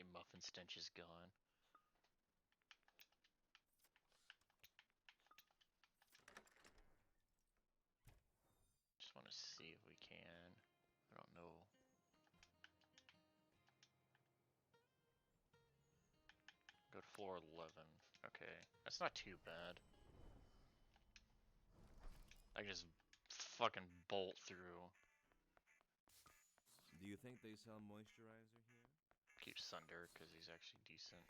Okay, muffin stench is gone. Just want to see if we can. I don't know. Go to floor 11. Okay, that's not too bad. I just fucking bolt through. Do you think they sell moisturizer here? Keep Sunder because he's actually decent.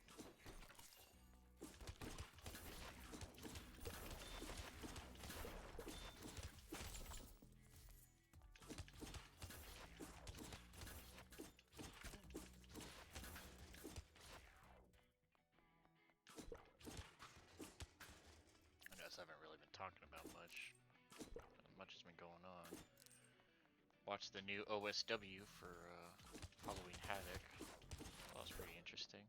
I guess I haven't really been talking about much. Not much has been going on. Watched the new OSW for Halloween Havoc. That was pretty interesting.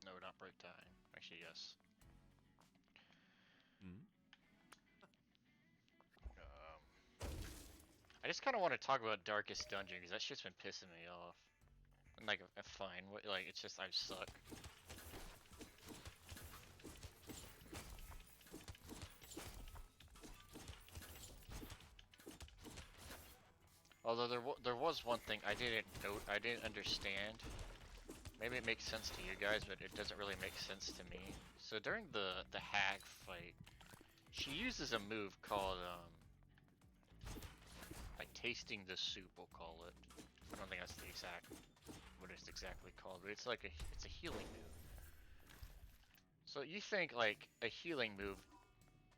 No, not break time. Actually, yes. Hmm? I just kind of want to talk about Darkest Dungeon because that shit's been pissing me off. And like, fine, like it's just I suck. Although there was one thing I didn't note, I didn't understand. Maybe it makes sense to you guys, but it doesn't really make sense to me. So during the hag fight, she uses a move called like tasting the soup, we'll call it. I don't think that's the exact what it's exactly called, but it's like it's a healing move. So you think like a healing move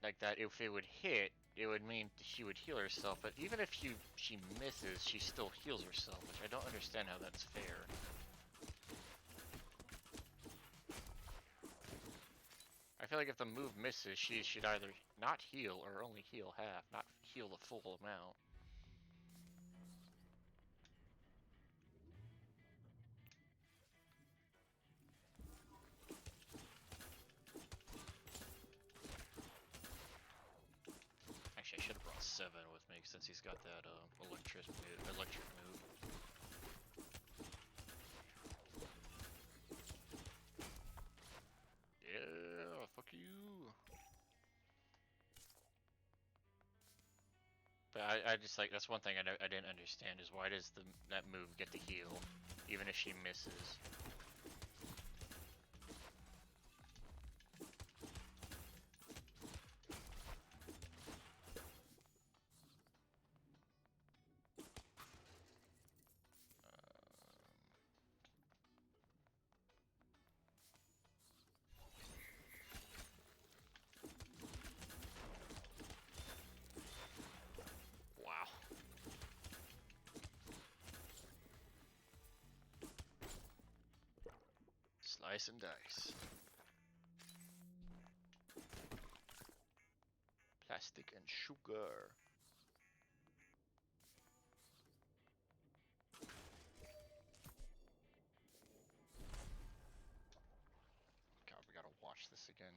like that, if it would hit, it would mean she would heal herself, but even if she misses, she still heals herself, which I don't understand how that's fair. I feel like if the move misses, she should either not heal or only heal half, not heal the full amount. Actually, I should have brought 7 with me since he's got that electric move. Yeah, fuck you. But I just like that's one thing I didn't understand is why does that move get the heal even if she misses? Wow. Slice and dice. Plastic and sugar. God, we gotta watch this again.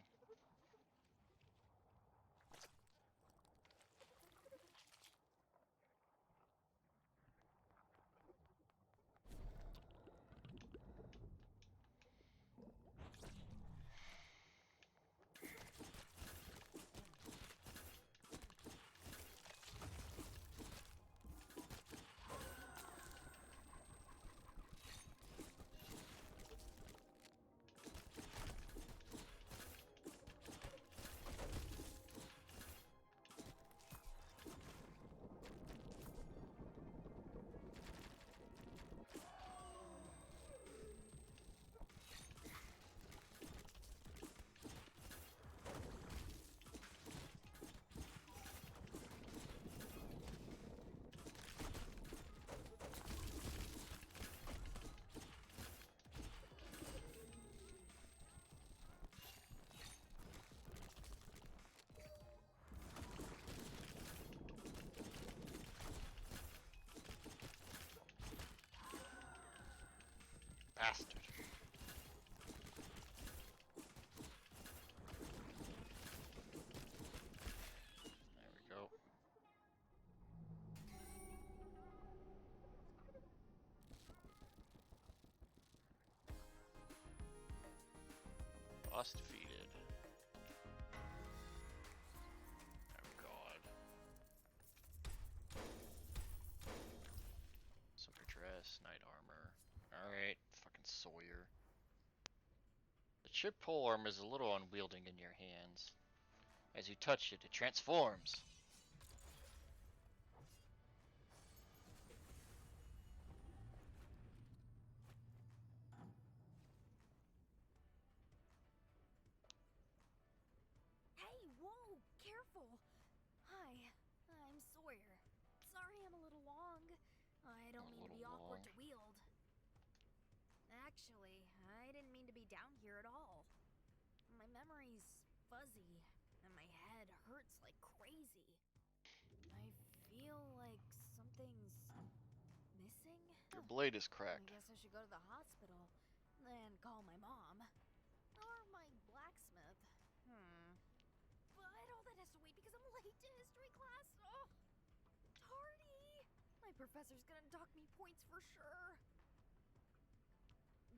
Bastard. boss defeated. Oh god. Summer dress, knight armor. Alright, fucking Sawyer. The chip pole armor is a little unwieldy in your hands. As you touch it, it transforms. Hey, whoa! Careful! Hi, I'm Sawyer. Sorry I'm a little long. I don't mean to be awkward to wield. Actually, I didn't mean to be down here at all. My memory's fuzzy, and my head hurts like crazy. I feel like something's missing. Your blade is I cracked. guess I should go to the hospital, then call my mom. Or my blacksmith. But all that has to wait because I'm late to history class. Oh, tardy! My professor's gonna dock me points for sure.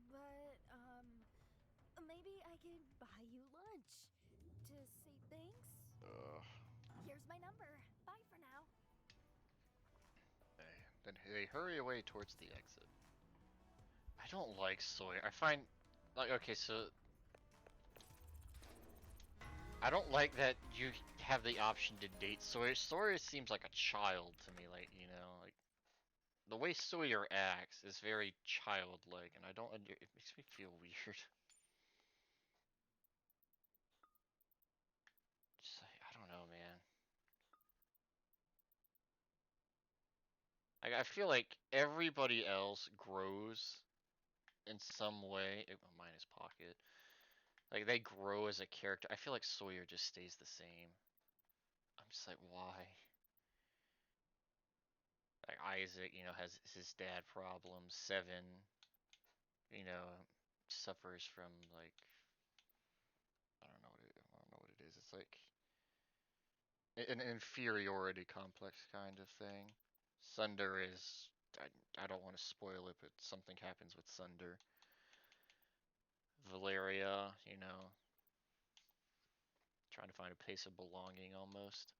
But, maybe I can buy you lunch to say thanks? Here's my number. Bye for now. Then they hurry away towards the exit. I don't like Sawyer. I find, like, okay, so I don't like that you have the option to date Sawyer. Sawyer seems like a child to me, like, you know, like the way Sawyer acts is very childlike, and it makes me feel weird. Just like, I don't know, man. I feel like everybody else grows in some way. Minus Pocket. Like, they grow as a character. I feel like Sawyer just stays the same. I'm just like, why? Like, Isaac, you know, has his dad problems. Seven, you know, suffers from, like, I don't know what it is. It's like an inferiority complex kind of thing. Sunder is, I don't want to spoil it, but something happens with Sunder. Valeria, you know, trying to find a place of belonging almost.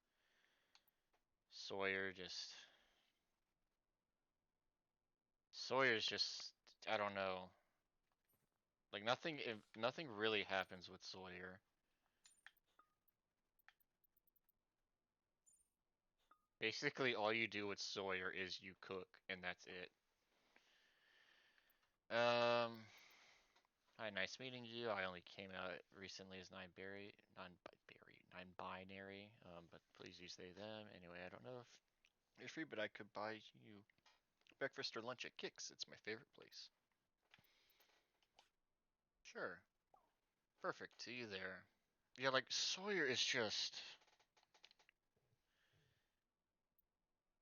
Sawyer's just, I don't know. Like, nothing really happens with Sawyer. Basically, all you do with Sawyer is you cook, and that's it. Hi, nice meeting you. I only came out recently as non-binary. But please use they them. Anyway, I don't know if you're free, but I could buy you breakfast or lunch at Kix. It's my favorite place. Sure. Perfect. See you there. Yeah, like Sawyer is just.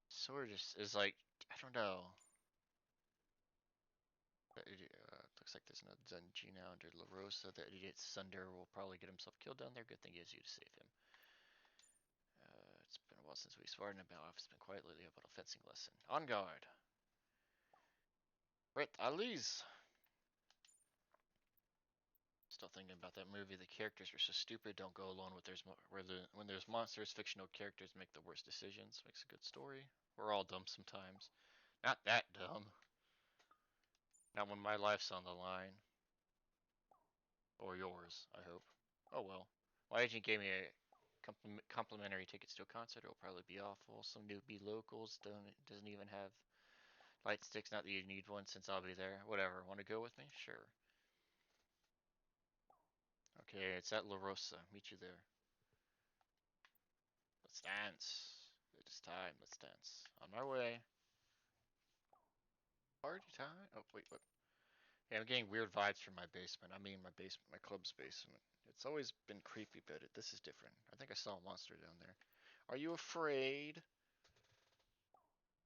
Sawyer just is like, I don't know. Looks like there's no Zengina under La Rosa. The idiot Sunder will probably get himself killed down there. Good thing he has you to save him. It's been a while since we sparred about. I've been quiet lately about a fencing lesson. On guard. Brett Ali's. Still thinking about that movie. The characters were so stupid. Don't go alone with when there's monsters. Fictional characters make the worst decisions. Makes a good story. We're all dumb sometimes. Not that dumb. Not when my life's on the line. Or yours, I hope. Oh well. My agent gave me a complimentary tickets to a concert. It'll probably be awful. Some newbie locals doesn't even have light sticks. Not that you need one since I'll be there. Whatever. Want to go with me? Sure. Okay, it's at La Rosa. Meet you there. Let's dance. It is time. Let's dance. On my way. Party time? Oh, wait, what? Yeah, I'm getting weird vibes from my basement. I mean, my club's basement. It's always been creepy, but this is different. I think I saw a monster down there. Are you afraid?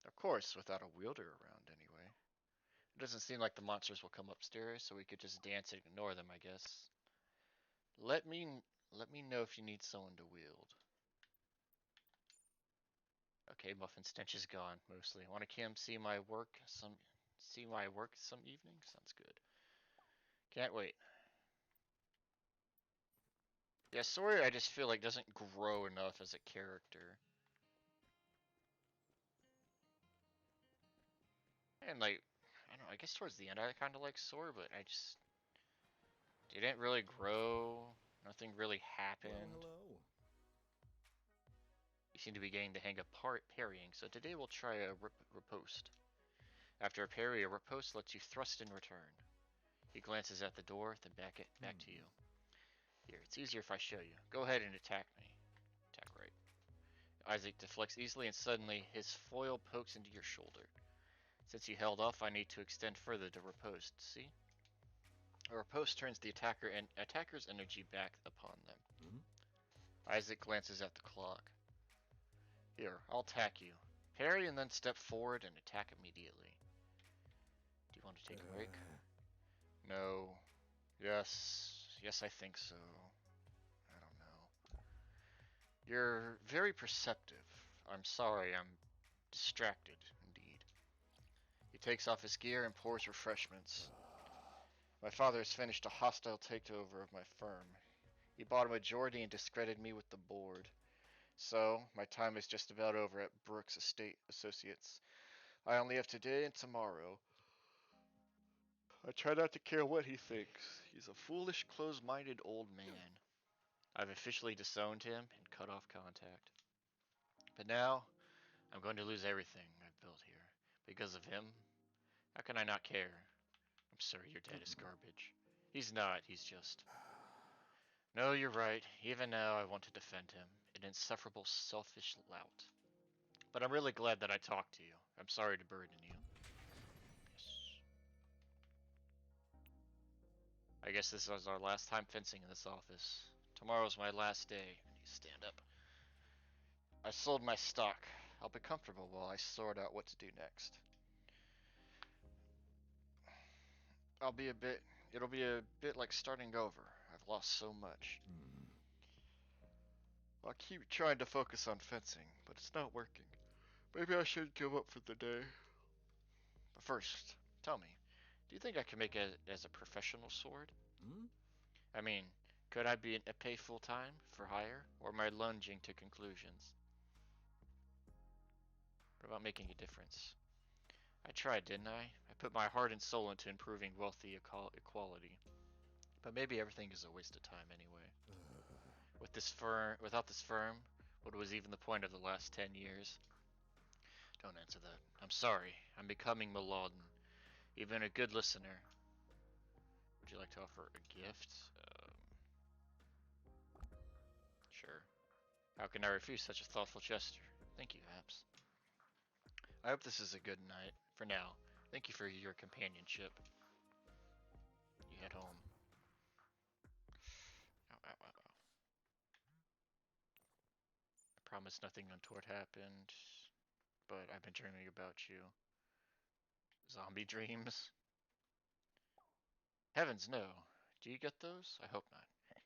Of course, without a wielder around, anyway. It doesn't seem like the monsters will come upstairs, so we could just dance and ignore them, I guess. Let me know if you need someone to wield. Okay, Muffin Stench is gone, mostly. Want to come see my work some evening? Sounds good. Can't wait. Yeah, Sawyer I just feel like doesn't grow enough as a character. And like, I don't know, I guess towards the end I kind of like Sawyer, but I just didn't really grow. Nothing really happened. Well, hello. You seem to be getting the hang of parrying, so today we'll try a riposte. After a parry, a riposte lets you thrust in return. He glances at the door, then back to you. Here, it's easier if I show you. Go ahead and attack me. Attack right. Isaac deflects easily, and suddenly his foil pokes into your shoulder. Since you held off, I need to extend further to riposte. See? A riposte turns the attacker's energy back upon them. Isaac glances at the clock. Here, I'll attack you. Parry and then step forward and attack immediately. Do you want to take a break? No. Yes. Yes, I think so. I don't know. You're very perceptive. I'm sorry, I'm distracted, indeed. He takes off his gear and pours refreshments. My father has finished a hostile takeover of my firm. He bought a majority and discredited me with the board. So, my time is just about over at Brooks Estate Associates. I only have today and tomorrow. I try not to care what he thinks. He's a foolish, close-minded old man. I've officially disowned him and cut off contact. But now, I'm going to lose everything I've built here. Because of him? How can I not care? I'm sorry, your dad is garbage. He's not, he's just... No, you're right. Even now, I want to defend him. An insufferable, selfish lout. But I'm really glad that I talked to you. I'm sorry to burden you. Yes. I guess this was our last time fencing in this office. Tomorrow's my last day. I need to stand up. I sold my stock. I'll be comfortable while I sort out what to do next. It'll be a bit like starting over. I've lost so much. I'll keep trying to focus on fencing, but it's not working. Maybe I should give up for the day. But first, tell me, do you think I can make it as a professional sword? I mean, could I be a pay full-time, for hire, or am I lunging to conclusions? What about making a difference? I tried, didn't I? I put my heart and soul into improving wealthy equality. But maybe everything is a waste of time anyway. Without this firm, what was even the point of the last 10 years? Don't answer that. I'm sorry. I'm becoming Mladen. Even a good listener. Would you like to offer a gift? Sure. How can I refuse such a thoughtful gesture? Thank you, Haps. I hope this is a good night. For now, thank you for your companionship. You head home. Ow, ow, ow, ow. I promise nothing untoward happened, but I've been dreaming about you. Zombie dreams? Heavens, no. Do you get those? I hope not.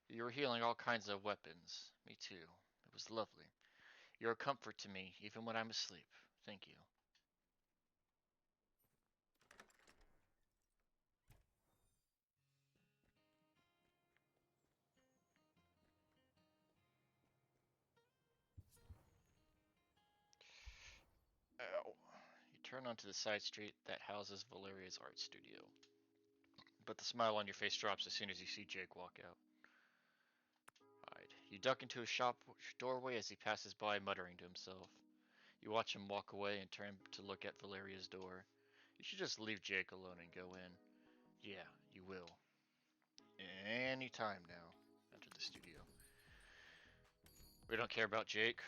You were healing all kinds of weapons. Me too. It was lovely. You're a comfort to me, even when I'm asleep. Thank you. Ow. You turn onto the side street that houses Valeria's art studio. But the smile on your face drops as soon as you see Jake walk out. Hide. You duck into his shop doorway as he passes by, muttering to himself. You watch him walk away and turn to look at Valeria's door. You should just leave Jake alone and go in. Yeah, you will. Any time now. Enter the studio. We don't care about Jake.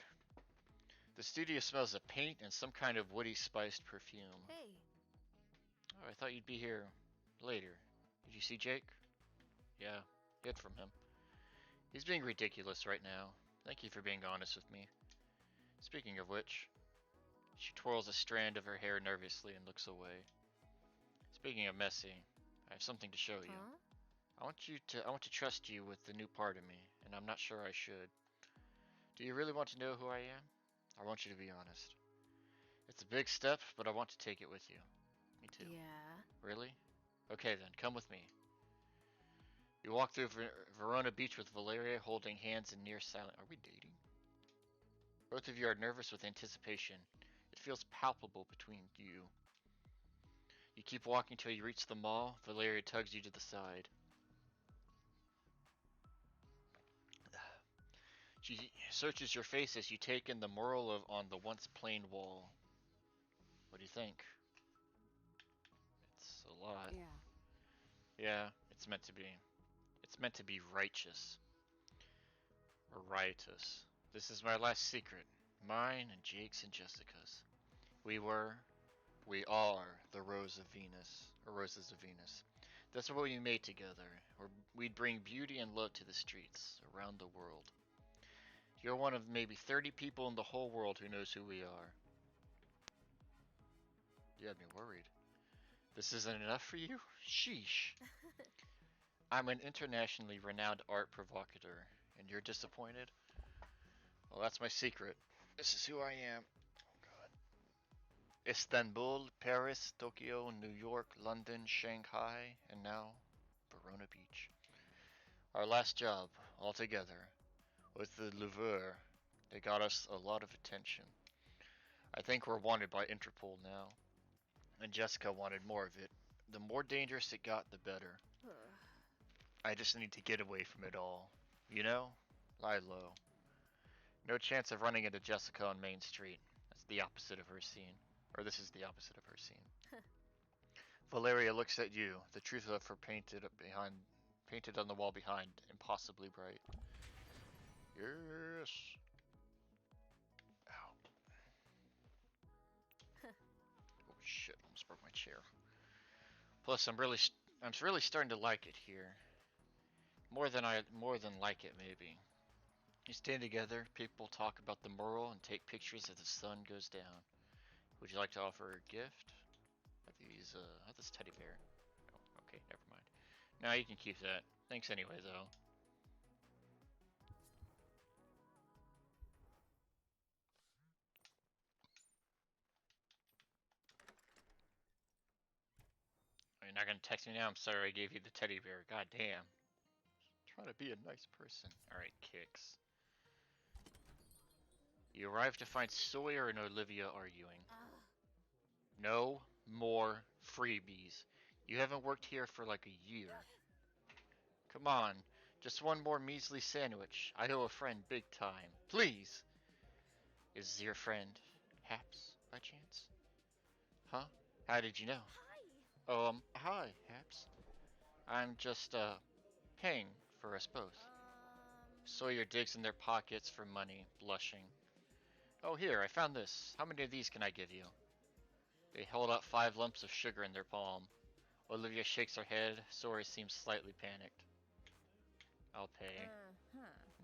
The studio smells of paint and some kind of woody spiced perfume. Hey. Oh, I thought you'd be here later. Did you see Jake? Yeah, hid from him. He's being ridiculous right now. Thank you for being honest with me. Speaking of which, she twirls a strand of her hair nervously and looks away. Speaking of messy, I have something to show you. Huh? I want to trust you with the new part of me, and I'm not sure I should. Do you really want to know who I am? I want you to be honest. It's a big step, but I want to take it with you. Me too. Yeah. Really? Okay then, come with me. You walk through Verona Beach with Valeria, holding hands and near silent. Are we dating? Both of you are nervous with anticipation. It feels palpable between you. You keep walking till you reach the mall. Valeria tugs you to the side. She searches your face as you take in the mural on the once plain wall. What do you think? It's a lot. Yeah. Yeah, it's meant to be. It's meant to be righteous. Or riotous. This is my last secret. Mine and Jake's and Jessica's. We are the Rose of Venus. Or Roses of Venus. That's what we made together. We'd bring beauty and love to the streets, around the world. You're one of maybe 30 people in the whole world who knows who we are. You had me worried. This isn't enough for you? Sheesh. I'm an internationally renowned art provocateur, and you're disappointed? Well, that's my secret. This is who I am. Oh, God. Istanbul, Paris, Tokyo, New York, London, Shanghai, and now Verona Beach. Our last job, all together, was the Louvre. They got us a lot of attention. I think we're wanted by Interpol now. And Jessica wanted more of it. The more dangerous it got, the better. I just need to get away from it all. You know? Lie low. No chance of running into Jessica on Main Street. That's the opposite of her scene. Or this is the opposite of her scene. Valeria looks at you, the truth of her painted on the wall behind, impossibly bright. Yes. Ow. Oh shit, almost broke my chair. Plus, I'm really starting to like it here. More than like it, maybe. You stand together, people talk about the mural, and take pictures as the sun goes down. Would you like to offer a gift? I have this teddy bear. Oh, okay, never mind. Now you can keep that. Thanks anyway, though. You're not gonna text me now? I'm sorry I gave you the teddy bear. God damn. Trying to be a nice person. Alright, kicks. You arrive to find Sawyer and Olivia arguing. No more freebies. You haven't worked here for like a year. Come on, just one more measly sandwich. I owe a friend big time. Please! Is your friend Haps, by chance? Huh? How did you know? Hi, Haps. I'm just, paying for us both. Sawyer digs in their pockets for money, blushing. Oh, here, I found this. How many of these can I give you? They hold out 5 lumps of sugar in their palm. Olivia shakes her head. Sawyer seems slightly panicked. I'll pay.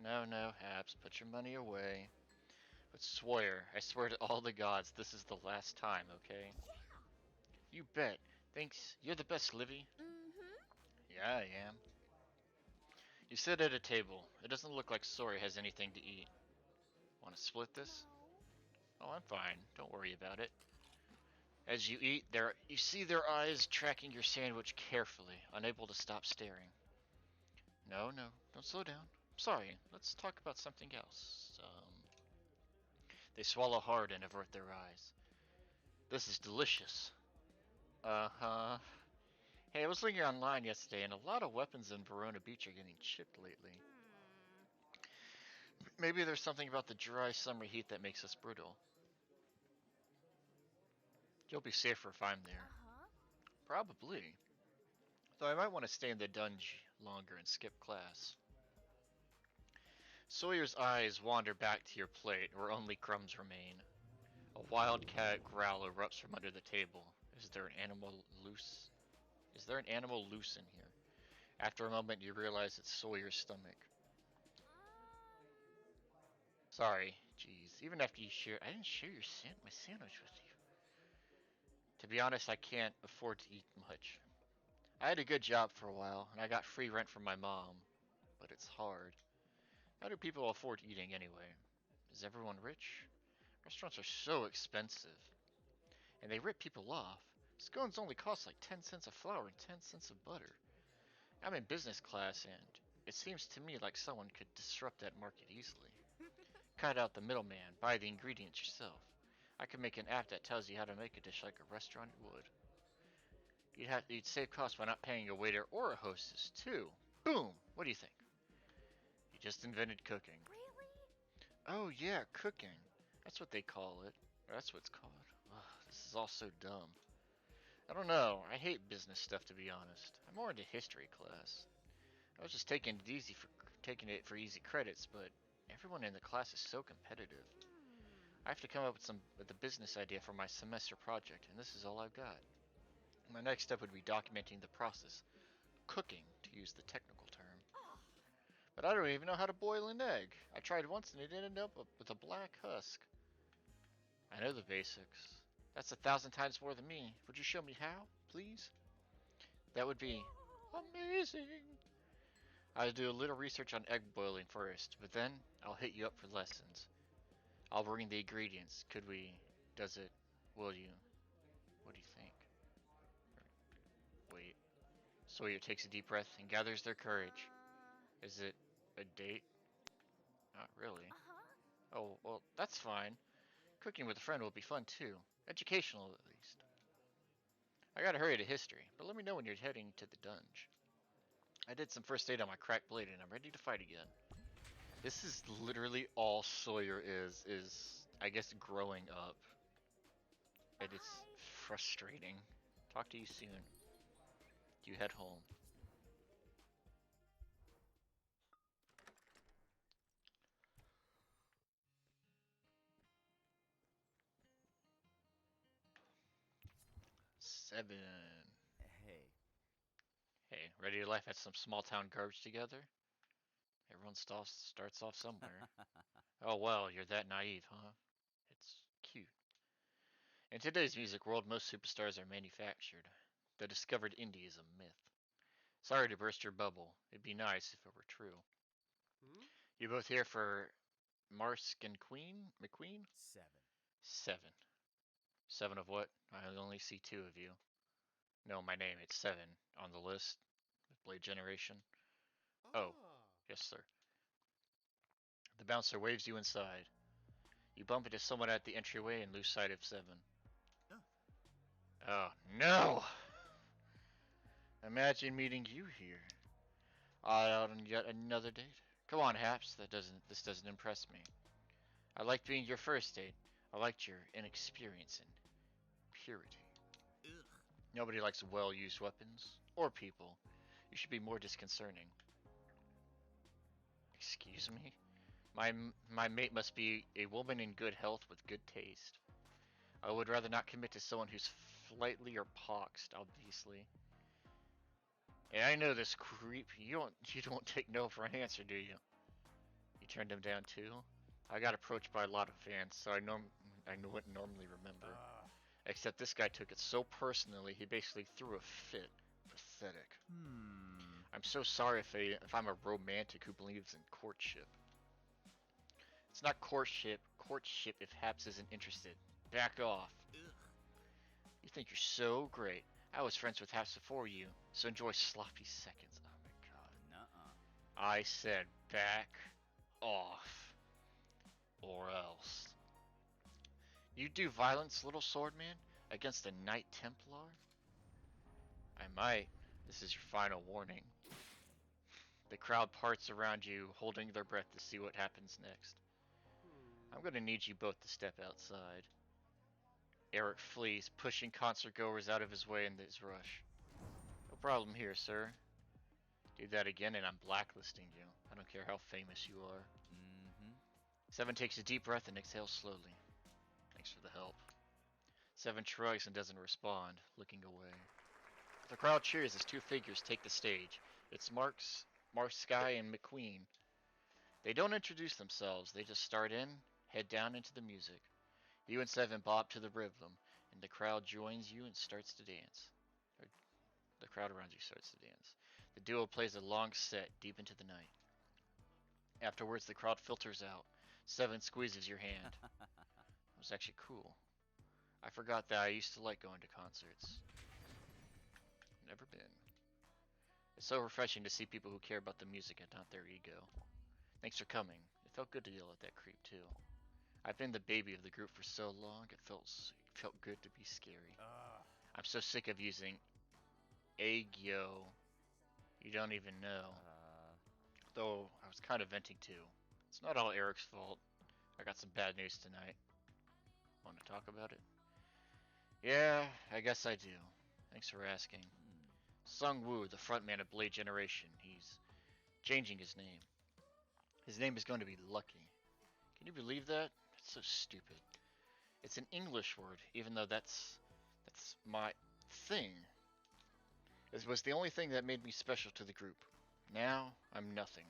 No, Haps, put your money away. But Sawyer, I swear to all the gods, this is the last time, okay? You bet. Thanks. You're the best, Livy. Yeah, I am. You sit at a table. It doesn't look like Sawyer has anything to eat. Want to split this? Oh, I'm fine. Don't worry about it. As you eat, you see their eyes tracking your sandwich carefully, unable to stop staring. No, don't slow down. Sorry, let's talk about something else. They swallow hard and avert their eyes. This is delicious. Uh-huh. Hey, I was looking online yesterday, and a lot of weapons in Verona Beach are getting chipped lately. Maybe there's something about the dry summer heat that makes us brutal. You'll be safer if I'm there. Probably. Though I might want to stay in the dungeon longer and skip class. Sawyer's eyes wander back to your plate, where only crumbs remain. A wildcat growl erupts from under the table. Is there an animal loose? Is there an animal loose in here? After a moment, you realize it's Sawyer's stomach. Sorry, jeez. Even after I didn't share my sandwich with you. To be honest, I can't afford to eat much. I had a good job for a while, and I got free rent from my mom. But it's hard. How do people afford eating anyway? Is everyone rich? Restaurants are so expensive. And they rip people off. Scones only cost like 10 cents of flour and 10 cents of butter. I'm in business class, and it seems to me like someone could disrupt that market easily. Cut out the middleman, buy the ingredients yourself. I could make an app that tells you how to make a dish like a restaurant would. You'd save costs by not paying a waiter or a hostess, too. Boom! What do you think? You just invented cooking. Really? Oh yeah, cooking. That's what they call it. Or that's what it's called. Ugh, this is all so dumb. I don't know. I hate business stuff, to be honest. I'm more into history class. I was just taking it for easy credits, but everyone in the class is so competitive. I have to come up with a business idea for my semester project, and this is all I've got. My next step would be documenting the process, cooking, to use the technical term. But I don't even know how to boil an egg. I tried once and it ended up with a black husk. I know the basics. That's 1,000 times more than me. Would you show me how, please? That would be amazing. I'll do a little research on egg boiling first, but then I'll hit you up for lessons. I'll bring the ingredients. Could we? Does it? Will you? What do you think? Wait. Sawyer takes a deep breath and gathers their courage. Is it a date? Not really. Uh-huh. Oh, well, that's fine. Cooking with a friend will be fun too. Educational, at least. I gotta hurry to history, but let me know when you're heading to the dunge. I did some first aid on my cracked blade and I'm ready to fight again. This is literally all Sawyer is I guess growing up. And it's frustrating. Talk to you soon. You head home. Seven. Hey. Hey, ready to laugh at some small town garbage together? Everyone starts off somewhere. Oh well, you're that naive, huh? It's cute. In today's music world, most superstars are manufactured. The discovered indie is a myth. Sorry to burst your bubble. It'd be nice if it were true. Hmm? You both here for Marsk and Queen? McQueen? 7. 7. 7 of what? I only see 2 of you. No, my name. It's 7 on the list. Blade Generation. Oh, Ah. yes, sir. The bouncer waves you inside. You bump into someone at the entryway and lose sight of 7. Oh, no! Imagine meeting you here. Out on yet another date. Come on, Haps. This doesn't impress me. I liked being your first date. I liked your inexperience and purity. Ugh. Nobody likes well-used weapons or people. You should be more disconcerting. Excuse me? My mate must be a woman in good health with good taste. I would rather not commit to someone who's flightly or poxed, obviously. Hey, I know this creep. You don't take no for an answer, do you? You turned him down too? I got approached by a lot of fans, so I wouldn't normally remember. Except this guy took it so personally, he basically threw a fit. Pathetic. I'm so sorry if I'm a romantic who believes in courtship. It's not courtship. Courtship if Haps isn't interested. Back off. Ugh. You think you're so great. I was friends with Haps before you, so enjoy sloppy seconds. Oh my god. Nuh-uh. I said back off. Or else. You do violence, little swordman, against a Knight Templar? I might. This is your final warning. The crowd parts around you, holding their breath to see what happens next. I'm gonna need you both to step outside. Eric flees, pushing concert goers out of his way in this rush. No problem here, sir. Do that again and I'm blacklisting you. I don't care how famous you are. Mm-hmm. 7 takes a deep breath and exhales slowly. Thanks for the help. 7 shrugs and doesn't respond, looking away. The crowd cheers as 2 figures take the stage. It's Mark Sky and McQueen. They don't introduce themselves, they just start in, head down into the music. You and 7 bob to the rhythm, and the crowd joins you and starts to dance. Or, the crowd around you starts to dance. The duo plays a long set deep into the night. Afterwards, the crowd filters out. 7 squeezes your hand. It was actually cool. I forgot that I used to like going to concerts. Never been. It's so refreshing to see people who care about the music and not their ego. Thanks for coming. It felt good to yell at that creep too. I've been the baby of the group for so long, it felt good to be scary. I'm so sick of using Agyo. You don't even know. Though I was kind of venting too. It's not all Eric's fault. I got some bad news tonight. Want to talk about it? Yeah, I guess I do. Thanks for asking. Sung Woo, the frontman of Blade Generation, he's changing his name. His name is going to be Lucky. Can you believe that? It's so stupid. It's an English word, even though that's my thing. It was the only thing that made me special to the group. Now, I'm nothing.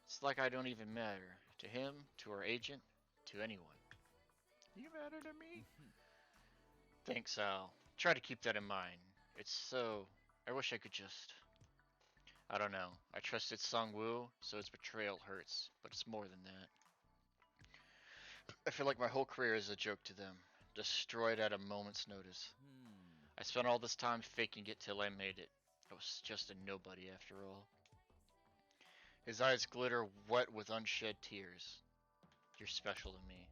It's like I don't even matter. To him, to our agent, to anyone. You matter to me? Thanks, Al. Try to keep that in mind. It's so... I wish I could just... I don't know. I trusted Sung Woo, so his betrayal hurts, but it's more than that. I feel like my whole career is a joke to them. Destroyed at a moment's notice. I spent all this time faking it till I made it. I was just a nobody after all. His eyes glitter wet with unshed tears. You're special to me.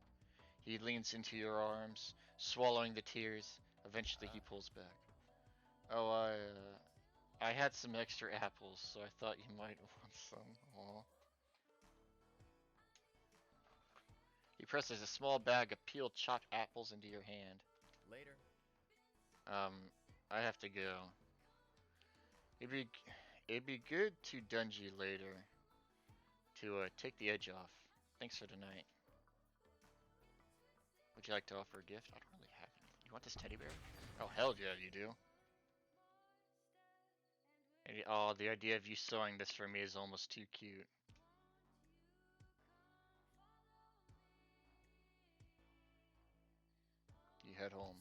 He leans into your arms, swallowing the tears. Eventually he pulls back. Oh, I had some extra apples, so I thought you might want some. Aw. He presses a small bag of peeled chopped apples into your hand. Later. I have to go. It'd be good to Dungy later. To take the edge off. Thanks for tonight. Would you like to offer a gift? I don't really have anything. You want this teddy bear? Oh, hell yeah, you do. Oh, the idea of you sewing this for me is almost too cute. You head home.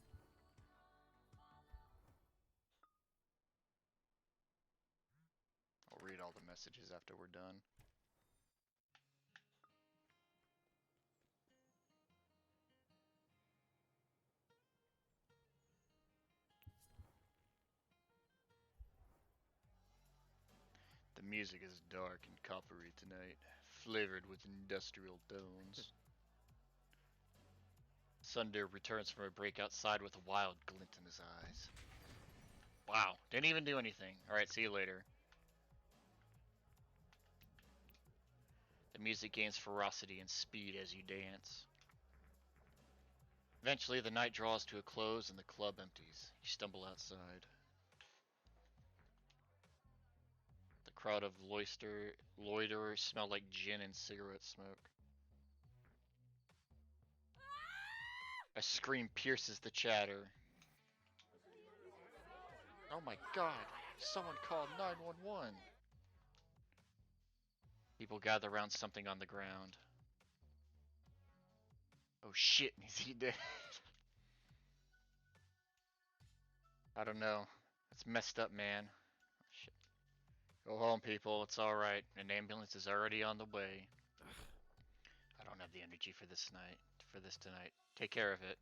I'll read all the messages after we're done. The music is dark and coppery tonight, flavored with industrial tones. Sunder returns from a break outside with a wild glint in his eyes. Wow, didn't even do anything. Alright, see you later. The music gains ferocity and speed as you dance. Eventually, the night draws to a close and the club empties. You stumble outside. The crowd of loiterers smell like gin and cigarette smoke. A scream pierces the chatter. Oh my god, someone called 911. People gather around something on the ground. Oh shit, is he dead? I don't know. It's messed up, man. Oh, shit. Go home, people. It's alright. An ambulance is already on the way. I don't have the energy for this tonight. Take care of it.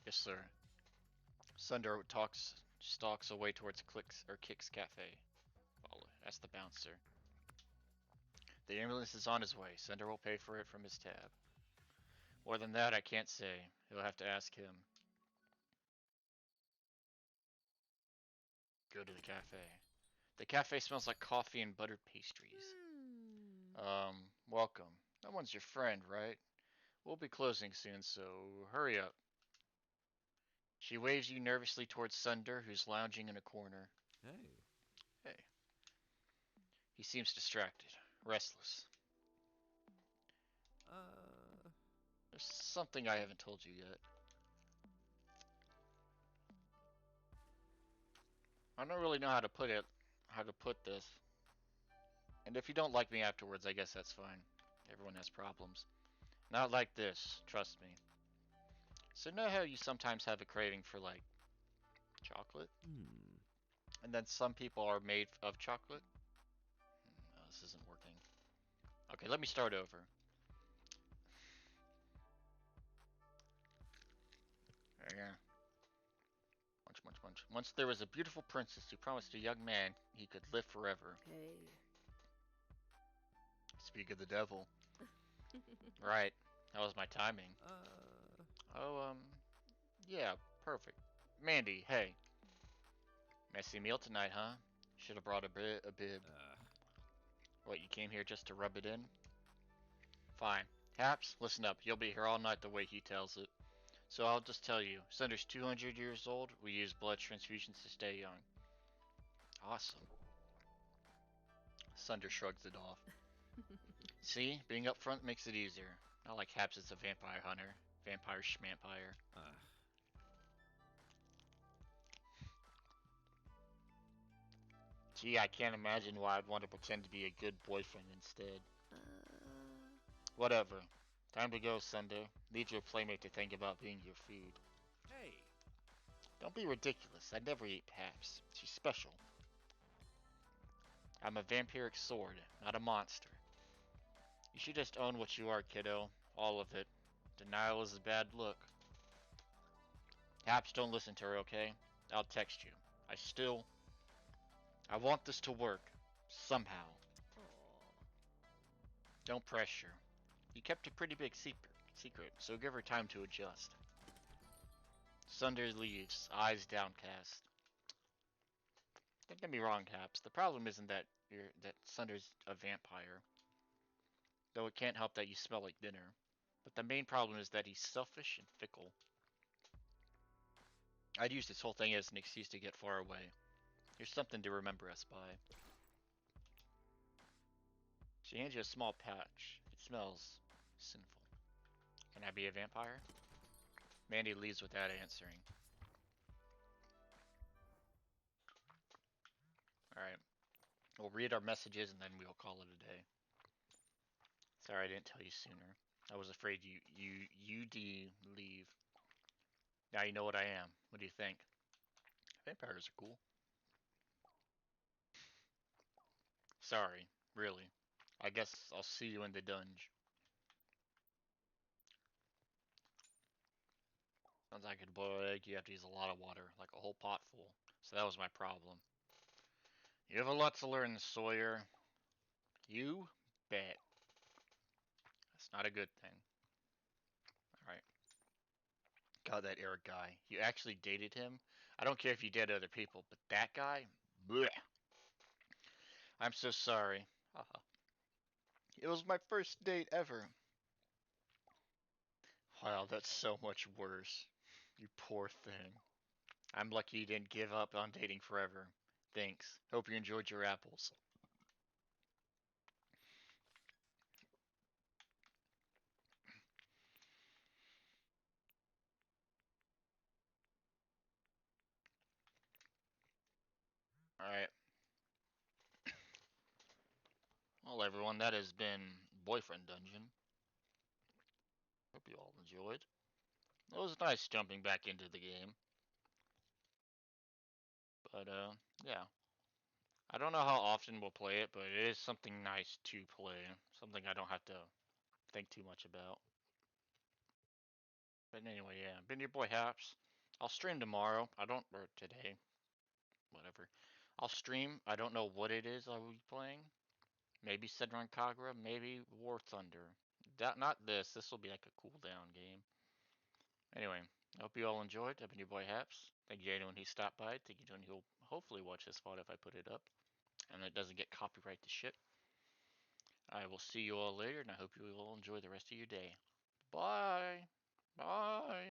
Yes, sir. Sunder stalks away towards Kick's Cafe. That's the bouncer. The ambulance is on his way. Sunder will pay for it from his tab. More than that, I can't say. You'll have to ask him. Go to the cafe. The cafe smells like coffee and buttered pastries. Welcome. No one's your friend, right? We'll be closing soon, so hurry up. She waves you nervously towards Sunder, who's lounging in a corner. Hey. He seems distracted, restless. There's something I haven't told you yet. I don't really know how to put this. And if you don't like me afterwards, I guess that's fine. Everyone has problems. Not like this, trust me. So know how you sometimes have a craving for, like, chocolate? And then some people are made of chocolate? No, this isn't working. Okay, let me start over. Yeah. Much munch. Once there was a beautiful princess who promised a young man he could live forever. Hey. Speak of the devil. Right. That was my timing. Oh, yeah, perfect. Mandy, hey. Messy meal tonight, huh? Should have brought a bib. What, you came here just to rub it in? Fine. Haps, listen up. You'll be here all night the way he tells it. So I'll just tell you. Sunder's 200 years old. We use blood transfusions to stay young. Awesome. Sunder shrugs it off. See? Being up front makes it easier. Not like Haps is a vampire hunter. Vampire schmampire. Gee, I can't imagine why I'd want to pretend to be a good boyfriend instead. Whatever. Time to go, Sunder. Leave your playmate to think about being your food. Hey. Don't be ridiculous. I never eat Haps. She's special. I'm a vampiric sword, not a monster. You should just own what you are, kiddo. All of it. Denial is a bad look. Haps, don't listen to her, okay? I'll text you. I want this to work. Somehow. Don't pressure. You kept a pretty big secret, so give her time to adjust. Sunder leaves, eyes downcast. Don't get me wrong, Haps. The problem isn't that Sunder's a vampire. Though it can't help that you smell like dinner. But the main problem is that he's selfish and fickle. I'd use this whole thing as an excuse to get far away. Here's something to remember us by. She hands you a small pouch. It smells sinful. Can I be a vampire? Mandy leaves without answering. Alright. We'll read our messages and then we'll call it a day. Sorry I didn't tell you sooner. I was afraid you'd leave. Now you know what I am. What do you think? Vampires are cool. Sorry, really. I guess I'll see you in the dungeon. Sounds like a boiled egg. You have to use a lot of water, like a whole pot full. So that was my problem. You have a lot to learn, Sawyer. You bet. That's not a good thing. Alright. God, that Eric guy. You actually dated him? I don't care if you dated other people, but that guy? Blech. I'm so sorry. Haha. It was my first date ever. Wow, that's so much worse. You poor thing. I'm lucky you didn't give up on dating forever. Thanks. Hope you enjoyed your apples. Alright. Well, everyone, that has been Boyfriend Dungeon. Hope you all enjoyed. It was nice jumping back into the game. But, yeah. I don't know how often we'll play it, but it is something nice to play. Something I don't have to think too much about. But anyway, yeah. Been your boy Haps. I'll stream tomorrow. Or today. Whatever. I'll stream. I don't know what it is I will be playing. Maybe Sedron Kagura, maybe War Thunder. Not this. This will be like a cooldown game. Anyway, I hope you all enjoyed. I've been your boy Haps. Thank you to anyone who stopped by. Thank you to anyone who'll hopefully watch this spot if I put it up. And it doesn't get copyright to shit. I will see you all later, and I hope you all enjoy the rest of your day. Bye. Bye.